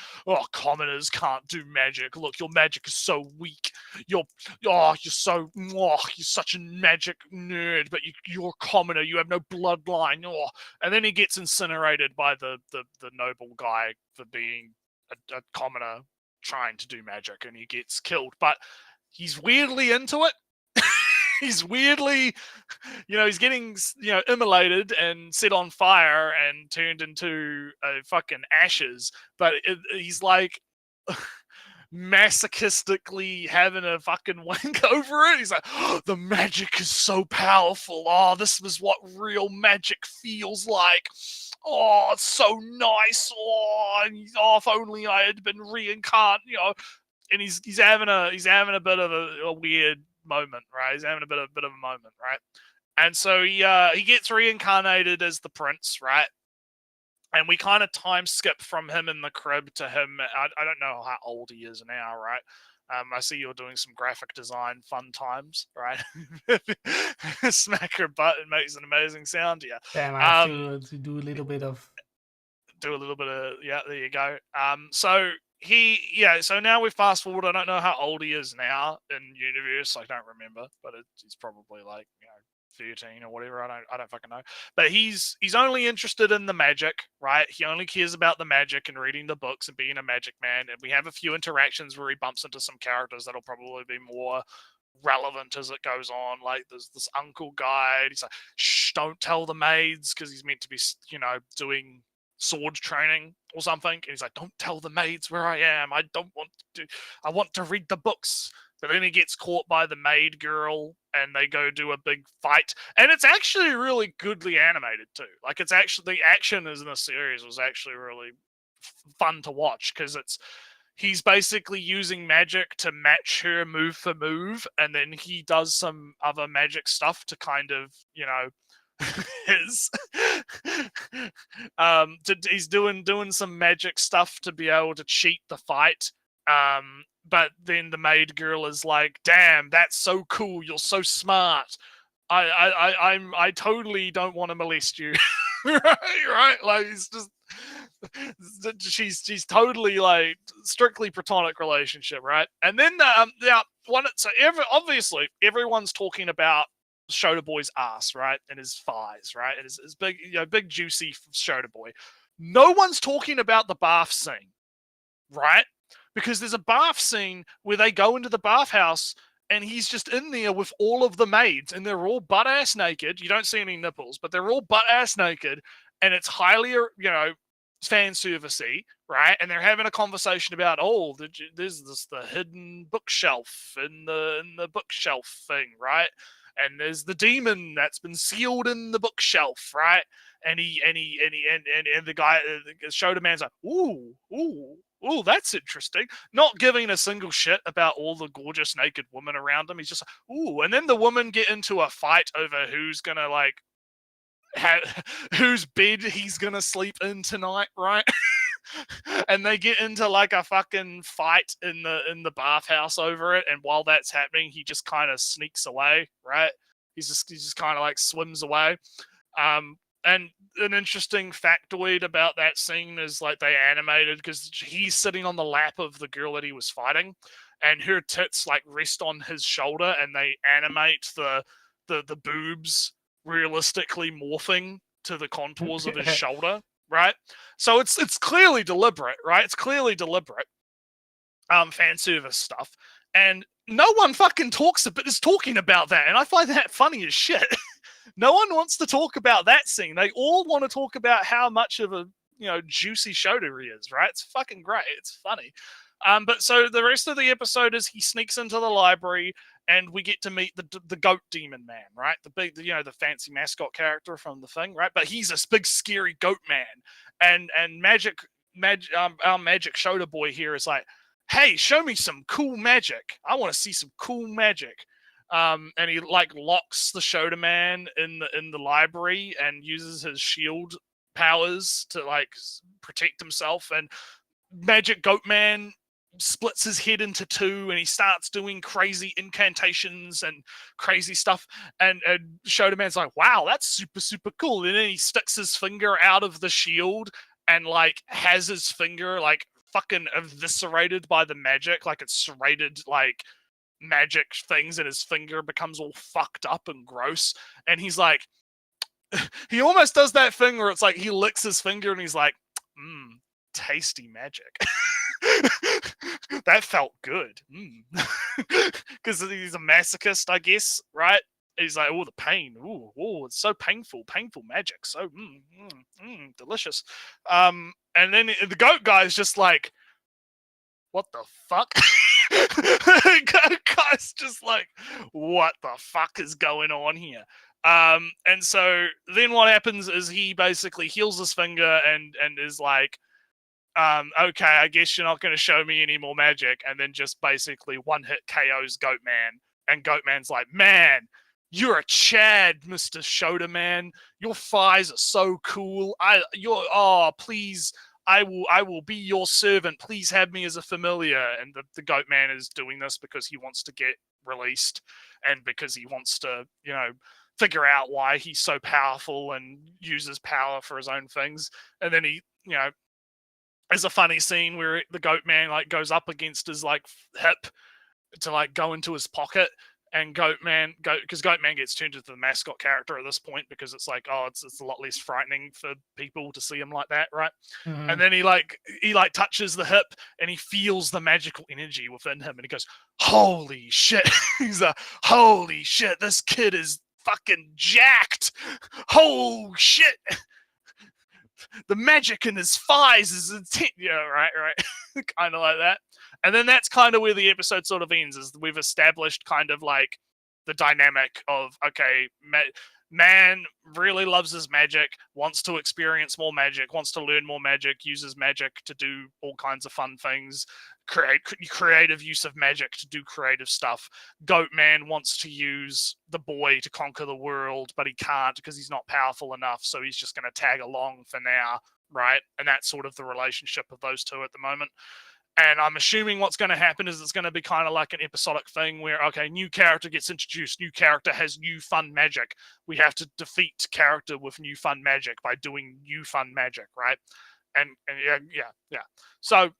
commoners can't do magic. Look, your magic is so weak. You're such a magic nerd, but you're a commoner. You have no bloodline. And then he gets incinerated by the noble guy for being a commoner trying to do magic, and he gets killed. But he's weirdly into it. He's weirdly, he's getting, immolated and set on fire and turned into fucking ashes. But he's like masochistically having a fucking wank over it. He's like, the magic is so powerful. Oh, this was what real magic feels like. Oh, it's so nice. Oh, if only I had been reincarnated. And he's having a bit of a weird moment, right? He's having a bit of a moment, right? And so he gets reincarnated as the prince, right? And we kind of time skip from him in the crib to him. I don't know how old he is now, right? I see you're doing some graphic design fun times, right? Smack her butt and makes an amazing sound. Yeah. Damn, I have to do a little bit of. There you go. So now we fast forward. I don't know how old he is now in universe. I don't remember, but he's probably like 13 or whatever. I don't fucking know. But he's only interested in the magic, right? He only cares about the magic and reading the books and being a magic man. And we have a few interactions where he bumps into some characters that'll probably be more relevant as it goes on. Like there's this uncle guy. He's like, shh, don't tell the maids, because he's meant to be, doing sword training or something, and he's like, don't tell the maids where I am. I want to read the books. But then he gets caught by the maid girl and they go do a big fight, and it's actually really goodly animated too. Like, it's actually, the action in the series was actually really fun to watch, because he's basically using magic to match her move for move, and then he does some other magic stuff to kind of, he's doing some magic stuff to be able to cheat the fight. But then the maid girl is like, damn, that's so cool, you're so smart. I totally don't want to molest you. right? Like, it's just, she's totally like strictly platonic relationship, right? And then obviously everyone's talking about Shota Boy's ass, right, and his thighs, right, and his big, big juicy Shota Boy. No one's talking about the bath scene, right? Because there's a bath scene where they go into the bathhouse and he's just in there with all of the maids and they're all butt-ass naked. You don't see any nipples, but they're all butt-ass naked, and it's highly, fan servicey, right? And they're having a conversation about, there's the hidden bookshelf in the bookshelf thing, right? And there's the demon that's been sealed in the bookshelf, right? And the guy, the Shoda man's like, ooh, that's interesting. Not giving a single shit about all the gorgeous naked women around him. He's just like, ooh. And then the women get into a fight over who's gonna whose bed he's gonna sleep in tonight, right? And they get into like a fucking fight in the bathhouse over it. And while that's happening, he just kind of sneaks away, right? He just kind of like swims away. And an interesting factoid about that scene is like they animated, because he's sitting on the lap of the girl that he was fighting, and her tits like rest on his shoulder, and they animate the boobs realistically morphing to the contours of his shoulder, right? So it's clearly deliberate, right? It's clearly deliberate fan service stuff, and no one fucking is talking about that, and I find that funny as shit. No one wants to talk about that scene. They all want to talk about how much of a juicy Shoda he is, right? It's fucking great. It's funny. But so the rest of the episode is he sneaks into the library, and we get to meet the goat demon man, right? The big, the fancy mascot character from the thing, right? But he's a big scary goat man, and our magic Shoda boy here is like, hey, show me some cool magic. I want to see some cool magic. And he like locks the Shoda man in the library and uses his shield powers to like protect himself. And Magic Goat Man splits his head into two, and he starts doing crazy incantations and crazy stuff. And Shoda Man's like, wow, that's super, super cool. And then he sticks his finger out of the shield and like has his finger like fucking eviscerated by the magic, like it's serrated like magic things, and his finger becomes all fucked up and gross. And he's like, he almost does that thing where it's like he licks his finger and he's like, tasty magic. That felt good. Because he's a masochist, I guess, right? He's like, oh, the pain. Oh, it's so painful magic. So delicious. And then the goat guy is just like, what the fuck? Guy's just like, what the fuck is going on here? And so then what happens is he basically heals his finger and is like, okay, I guess you're not going to show me any more magic. And then just basically one hit KOs Goat Man. And Goat Man's like, man, you're a Chad, Mr. Shoda Man. Your thighs are so cool. Please, I will be your servant. Please have me as a familiar. And the Goat Man is doing this because he wants to get released, and because he wants to, figure out why he's so powerful and uses power for his own things. And then he, there's a funny scene where the Goat Man like goes up against his like hip to like go into his pocket, and Goat Man gets turned into the mascot character at this point, because it's like, it's a lot less frightening for people to see him like that, right? Mm-hmm. And then he touches the hip and he feels the magical energy within him, and he goes, holy shit. He's like, holy shit, this kid is fucking jacked. Oh shit. The magic in his thighs is intense. Yeah, right. Kind of like that. And then that's kind of where the episode sort of ends, is we've established kind of like the dynamic of, okay, man really loves his magic, wants to experience more magic, wants to learn more magic, uses magic to do all kinds of fun things, creative use of magic to do creative stuff. Goat Man wants to use the boy to conquer the world, but he can't because he's not powerful enough, so he's just going to tag along for now, right? And that's sort of the relationship of those two at the moment. And I'm assuming what's going to happen is it's going to be kind of like an episodic thing where, okay, new character gets introduced, new character has new fun magic. We have to defeat character with new fun magic by doing new fun magic, right? And yeah. So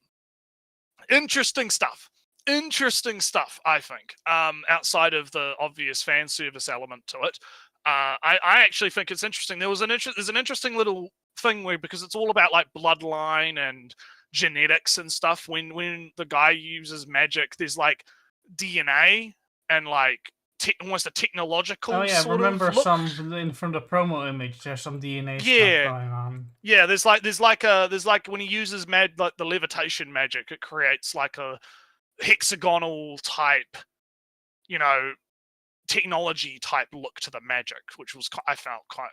interesting stuff, I think, outside of the obvious fan service element to it. I actually think it's interesting. There's an interesting little thing where, because it's all about like bloodline and genetics and stuff, when the guy uses magic, there's like DNA and like almost a technological sort remember of look. from the promo image, there's some DNA stuff going on. Yeah, there's like when he uses like the levitation magic, it creates like a hexagonal type, technology type look to the magic, which was, I found quite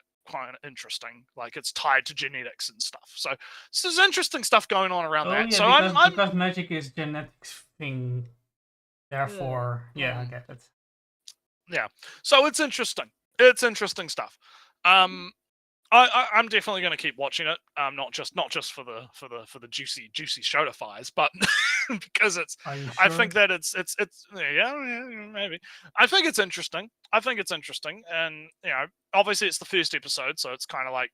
interesting. Like, it's tied to genetics and stuff. So there's interesting stuff going on around that. Yeah, so because magic is genetics thing. Therefore, I get it. Yeah. So it's interesting. It's interesting stuff. I'm definitely going to keep watching it. Not just for the juicy Shota fires, but because it's. Are you sure? I think that it's maybe. I think it's interesting. And obviously it's the first episode, so it's kind of like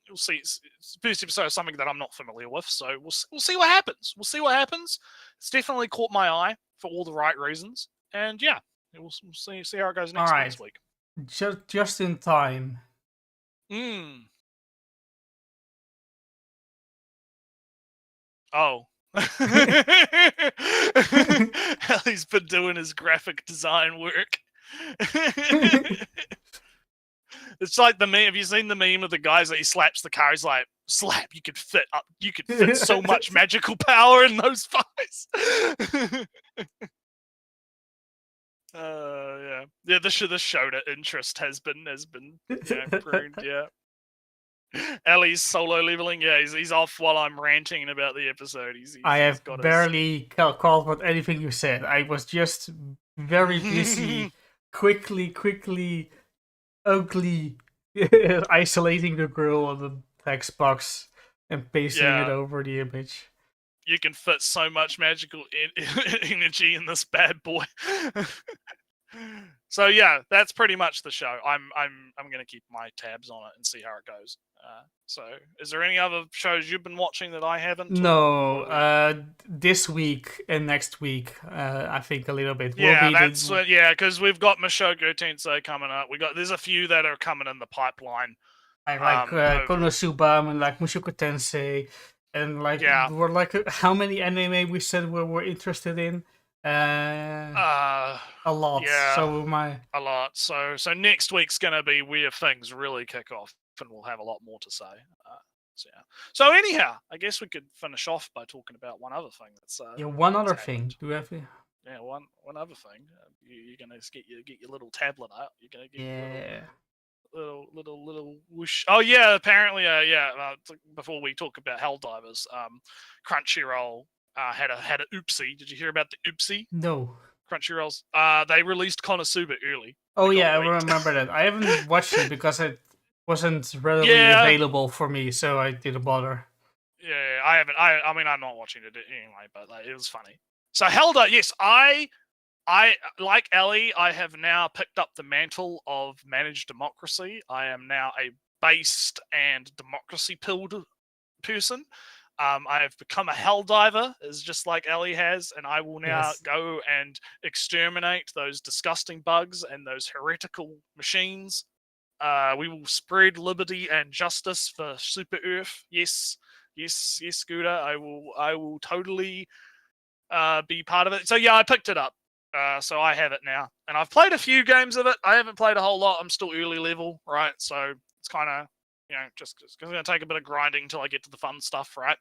you'll see. The first episode is something that I'm not familiar with, so we'll see what happens. It's definitely caught my eye for all the right reasons, and we'll see how it goes next week. Just in time. Oh. He's been doing his graphic design work. It's like the meme. Have you seen the meme of the guys that he slaps the car? He's like, slap, you could fit so much magical power in those thighs. The Shota interest has been pruned. Ellie's solo leveling. He's off while I'm ranting about the episode. I have barely caught what anything you said. I was just very busy, quickly, ugly, isolating the girl on the text box and pasting it over the image. You can fit so much magical energy in this bad boy. So that's pretty much the show. I'm gonna keep my tabs on it and see how it goes. So is there any other shows you've been watching that I haven't? No, this week and next week, I think a little bit. Because we've got Mushoku Tensei coming up. There's a few that are coming in the pipeline. I like Konosuba and like Mushoku Tensei, and like we're like how many anime we said we're interested in. A lot. Yeah, so a lot. So next week's gonna be where things really kick off, and we'll have a lot more to say. So anyhow, I guess we could finish off by talking about one other thing. One other thing. Do we have? One other thing. You're gonna get your little tablet out. You're gonna get little whoosh. Oh yeah, apparently before we talk about Helldivers, Crunchyroll had a oopsie. Did you hear about the oopsie? No. Crunchyroll's they released Konosuba early. Oh yeah, I remember that. I haven't watched it because it wasn't readily available for me, so I didn't bother. Yeah, I haven't. I mean, I'm not watching it anyway, but it was funny. So Helldivers, yes, I like Ellie. I have now picked up the mantle of managed democracy. I am now a based and democracy pilled person. I have become a Helldiver, as just like Ellie has, and I will now go and exterminate those disgusting bugs and those heretical machines. We will spread liberty and justice for Super Earth. Yes, Scooter. I will totally be part of it. So I picked it up. So I have it now, and I've played a few games of it. I haven't played a whole lot. I'm still early level, right? So it's kind of just going to take a bit of grinding until I get to the fun stuff, right?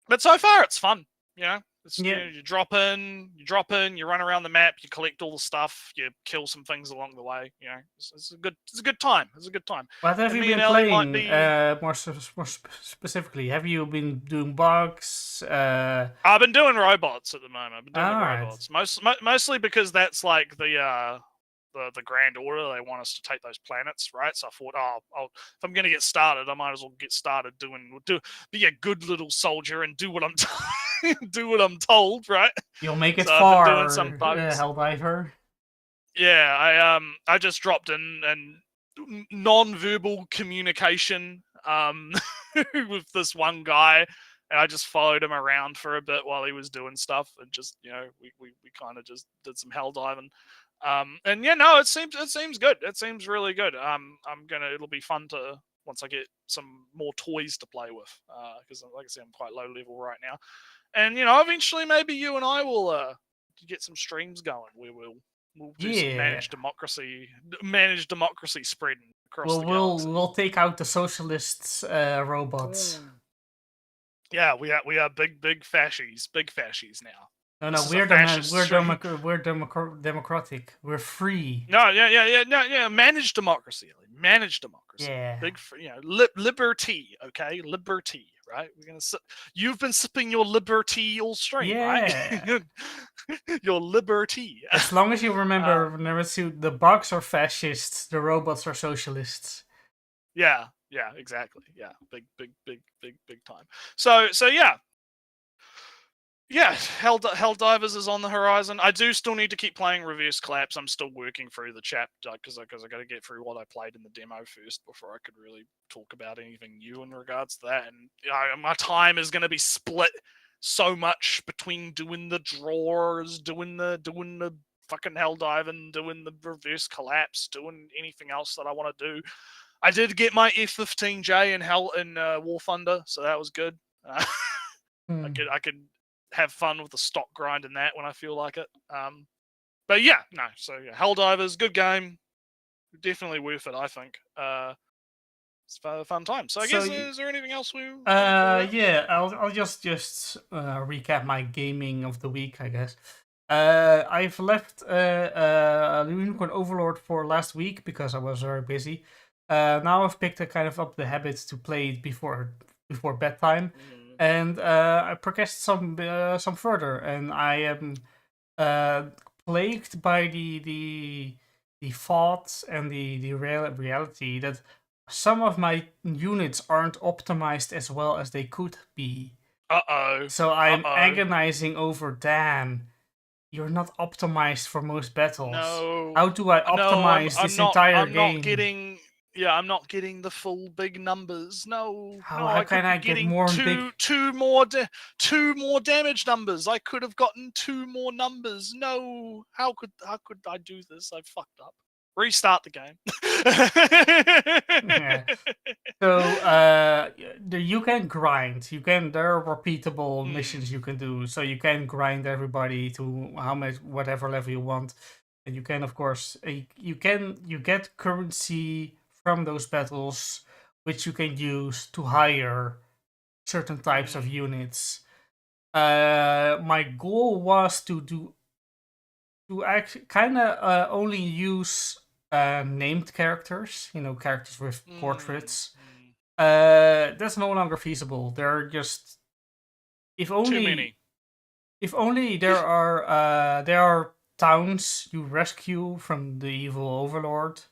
But so far it's fun. You drop in, you run around the map, you collect all the stuff, you kill some things along the way. It's a good time. It's a good time. What have you been playing? More specifically, have you been doing bugs? I've been doing robots at the moment. I've been doing robots mostly because that's like the grand order. They want us to take those planets, right? So I thought, if I'm gonna get started, I might as well get started be a good little soldier and do what I'm do what I'm told, right? You'll make it far. Doing some bugs. Helldiver. Yeah, I just dropped in and non-verbal communication with this one guy, and I just followed him around for a bit while he was doing stuff, and just we kind of just did some hell diving. And yeah, no, it seems good. It seems really good. It'll be fun to once I get some more toys to play with, because like I said, I'm quite low level right now. And eventually maybe you and I will get some streams going where we'll do some managed democracy spreading across the galaxy. We'll take out the socialists robots. Yeah, we are big fascies now. No, we're democratic. We're free. No, yeah. Managed democracy. Yeah. Big, liberty. Okay, liberty. Right. We're gonna sip. You've been sipping your liberty all stream, right? Your liberty. As long as you remember, the bugs are fascists, the robots are socialists. Yeah, exactly. Yeah, big time. So yeah. Yeah, Helldivers is on the horizon. I do still need to keep playing Reverse Collapse. I'm still working through the chapter because I got to get through what I played in the demo first before I could really talk about anything new in regards to that. And my time is going to be split so much between doing the drawers, doing the fucking Helldiving, doing the Reverse Collapse, doing anything else that I want to do. I did get my F-15J in War Thunder, so that was good. I could have fun with the stock grind in that when I feel like it. But yeah, no. So yeah, Helldivers, good game, definitely worth it. I think it's a fun time. So I guess is there anything else we? Yeah, I'll just recap my gaming of the week, I guess. I've left Unicorn Overlord for last week because I was very busy. Now I've picked up the habits to play it before bedtime. And I progressed some further, and I am plagued by the thoughts and the reality that some of my units aren't optimized as well as they could be. So I'm agonizing over, damn, you're not optimized for most battles. No. How do I optimize this entire game? I'm not getting the full big numbers. No. How can I get more two more damage numbers? I could have gotten 2 more numbers. No. How could I do this? I fucked up. Restart the game. Yeah. So you can grind. There are repeatable missions you can do. So you can grind everybody to whatever level you want, and you can, of course, you get currency from those battles, which you can use to hire certain types of units. My goal was to only use named characters, characters with portraits. That's no longer feasible. They're just too many. If only there are towns you rescue from the evil overlord.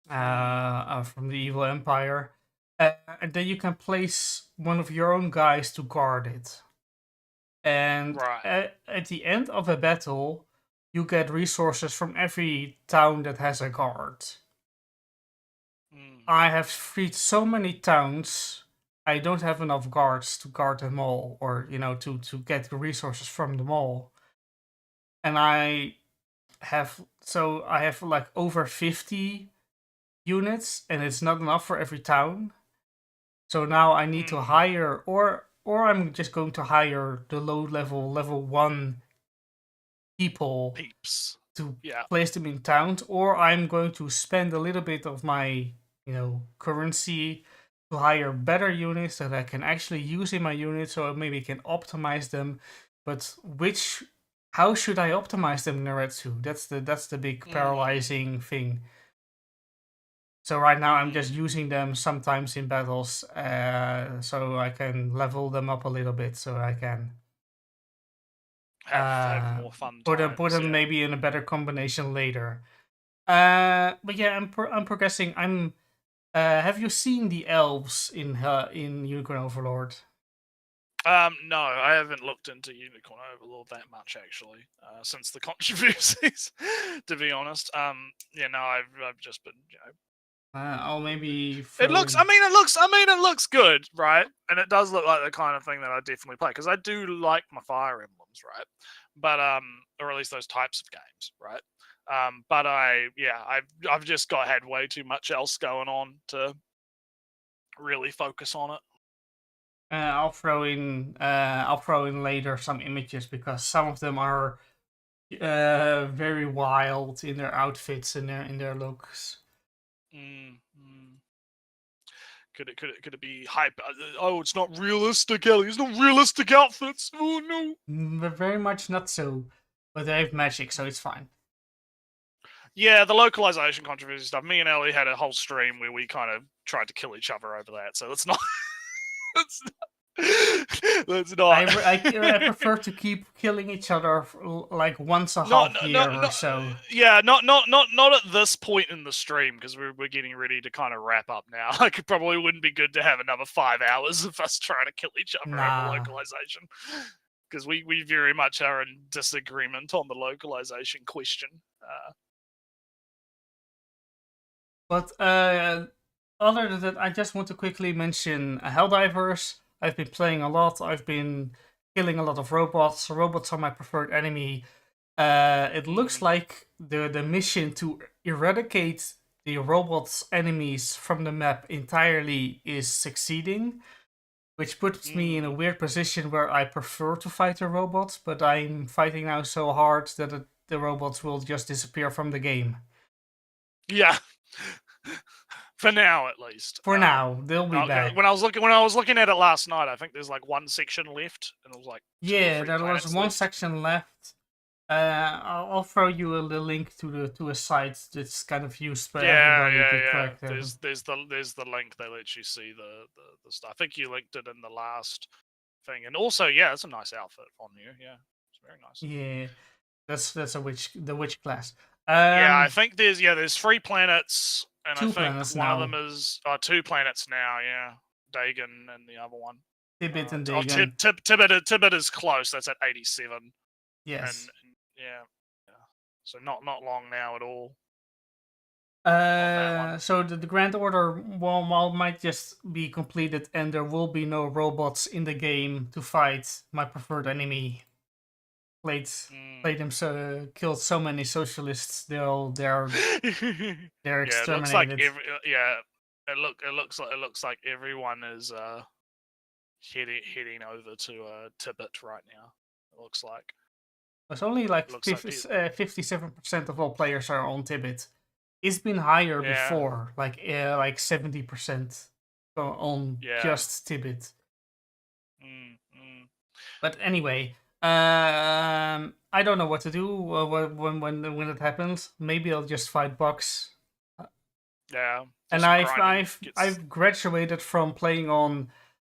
From the evil empire, and then you can place one of your own guys to guard it. And at the end of a battle, you get resources from every town that has a guard. I have freed so many towns, I don't have enough guards to guard them all, or to get the resources from them all. And I have like over 50 units, and it's not enough for every town. So now I need to hire, or I'm just going to hire the low level 1 peeps to place them in towns, or I'm going to spend a little bit of my currency to hire better units that I can actually use in my unit, so maybe I can optimize them. But how should I optimize them, Naretsu? That's the big paralyzing thing. So right now I'm just using them sometimes in battles, so I can level them up a little bit, so I can have more fun. Put them maybe in a better combination later. But yeah, I'm progressing. Have you seen the elves in Unicorn Overlord? No, I haven't looked into Unicorn Overlord that much actually, since the controversies. To be honest, I've just been I'll maybe. It looks. I mean, it looks good, right? And it does look like the kind of thing that I definitely play because I do like my Fire Emblems, right? But or at least those types of games, right? But I've just had way too much else going on to really focus on it. I'll throw in later some images because some of them are very wild in their outfits and in their looks. Could it be hype? Oh, it's not realistic, Ellie. It's not realistic outfits. Oh no. Very much not so, but they have magic, so it's fine. Yeah, the localization controversy stuff. Me and Ellie had a whole stream where we kind of tried to kill each other over that. So it's not. Let's not. I prefer to keep killing each other like once a half year or so. Yeah, not at this point in the stream because we're getting ready to kind of wrap up now. Like, it probably wouldn't be good to have another 5 hours of us trying to kill each other over localization because we very much are in disagreement on the localization question. But other than that, I just want to quickly mention Helldivers. I've been playing a lot. I've been killing a lot of robots. Robots are my preferred enemy. It looks like the mission to eradicate the robots' enemies from the map entirely is succeeding, which puts me in a weird position where I prefer to fight the robots, but I'm fighting now so hard that the robots will just disappear from the game. Yeah. For now, at least. For now, they'll be back. When I was looking at it last night, I think there's like one section left, and it was like there was one section left. I'll throw you a link to a site that's kind of used for everybody to track them. There's the link. They let you see the stuff. I think you linked it in the last thing, and also it's a nice outfit on you. Yeah, it's very nice. Yeah, that's the witch class. I think there's 3 planets. And two I think planets one now. of them is 2 planets now, yeah. Dagon and the other one. Tibet and Dagon. Tibet is close. That's at 87. Yes. And so not long now at all. So the Grand Order might just be completed, and there will be no robots in the game to fight my preferred enemy. Killed so many socialists. They're exterminated. It looks like it looks like everyone is heading over to Tibet right now. It looks like it's only like 57% of all players are on Tibet. It's been higher before, like 70% on just Tibet. But anyway. I don't know what to do when it happens. Maybe I'll just fight bugs. Yeah. And I've graduated from playing on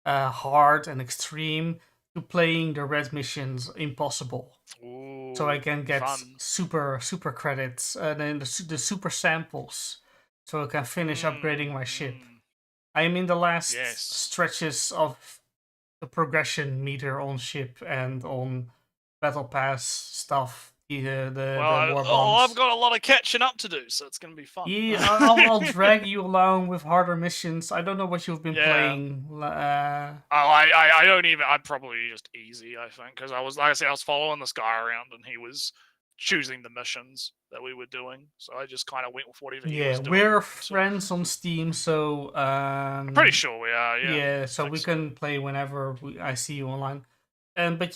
hard and extreme to playing the red missions impossible. Ooh, so I can get fun. super credits and then the super samples, so I can finish upgrading my ship. I am in the last stretches of the progression meter on ship and on battle pass stuff. The war bombs. I've got a lot of catching up to do, so it's gonna be fun. Yeah, I'll drag you along with harder missions. I don't know what you've been playing. I don't even. I'd probably just easy. I think because I was following this guy around and he was choosing the missions that we were doing, so I just kind of went with whatever he was doing. We're friends on Steam, so I'm pretty sure we are. Yeah, so we can play whenever I see you online. But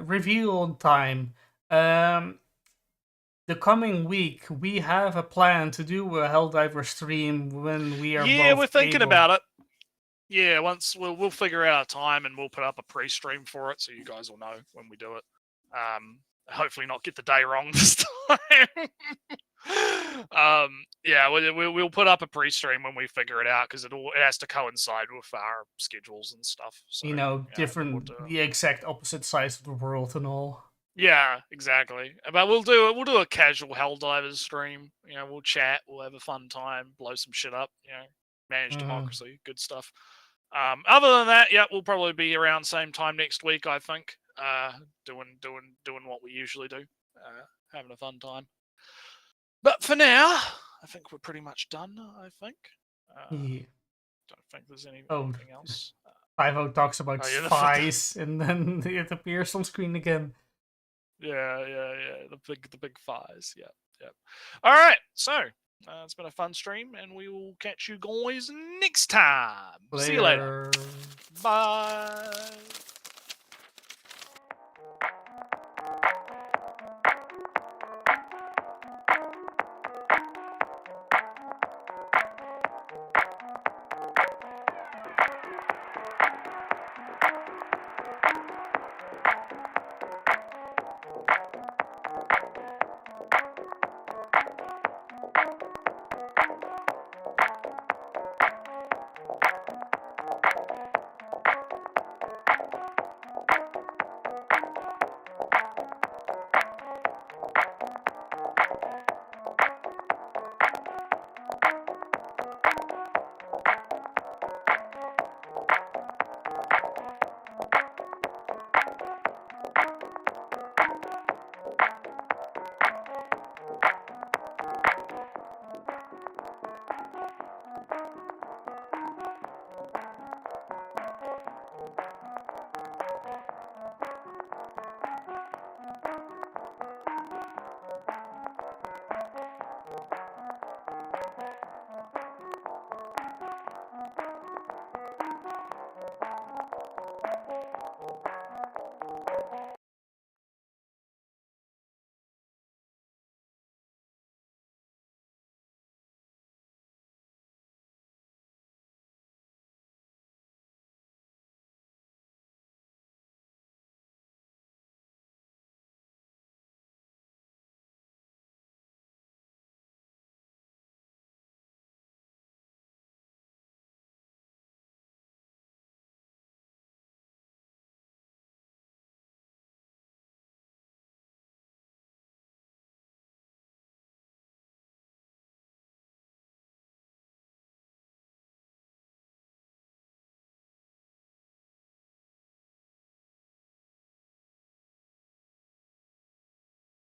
review on time. The coming week we have a plan to do a Helldiver stream when we are. Yeah, we're thinking about it. Yeah, once we'll figure out a time and we'll put up a pre-stream for it, so you guys will know when we do it. Hopefully not get the day wrong this time. We'll put up a pre-stream when we figure it out because it has to coincide with our schedules and stuff. So, the exact opposite sides of the world and all. Yeah, exactly. But we'll do a casual Helldivers stream. We'll chat, we'll have a fun time, blow some shit up. Manage democracy, good stuff. Other than that, we'll probably be around same time next week, I think. Doing what we usually do, having a fun time. But for now, I think we're pretty much done. I think. Yeah. Don't think there's anything else. 5-0 talks about spies, and then it appears on screen again. Yeah. The big thighs. Yeah. All right. So it's been a fun stream, and we will catch you guys next time. Later. See you later. Bye.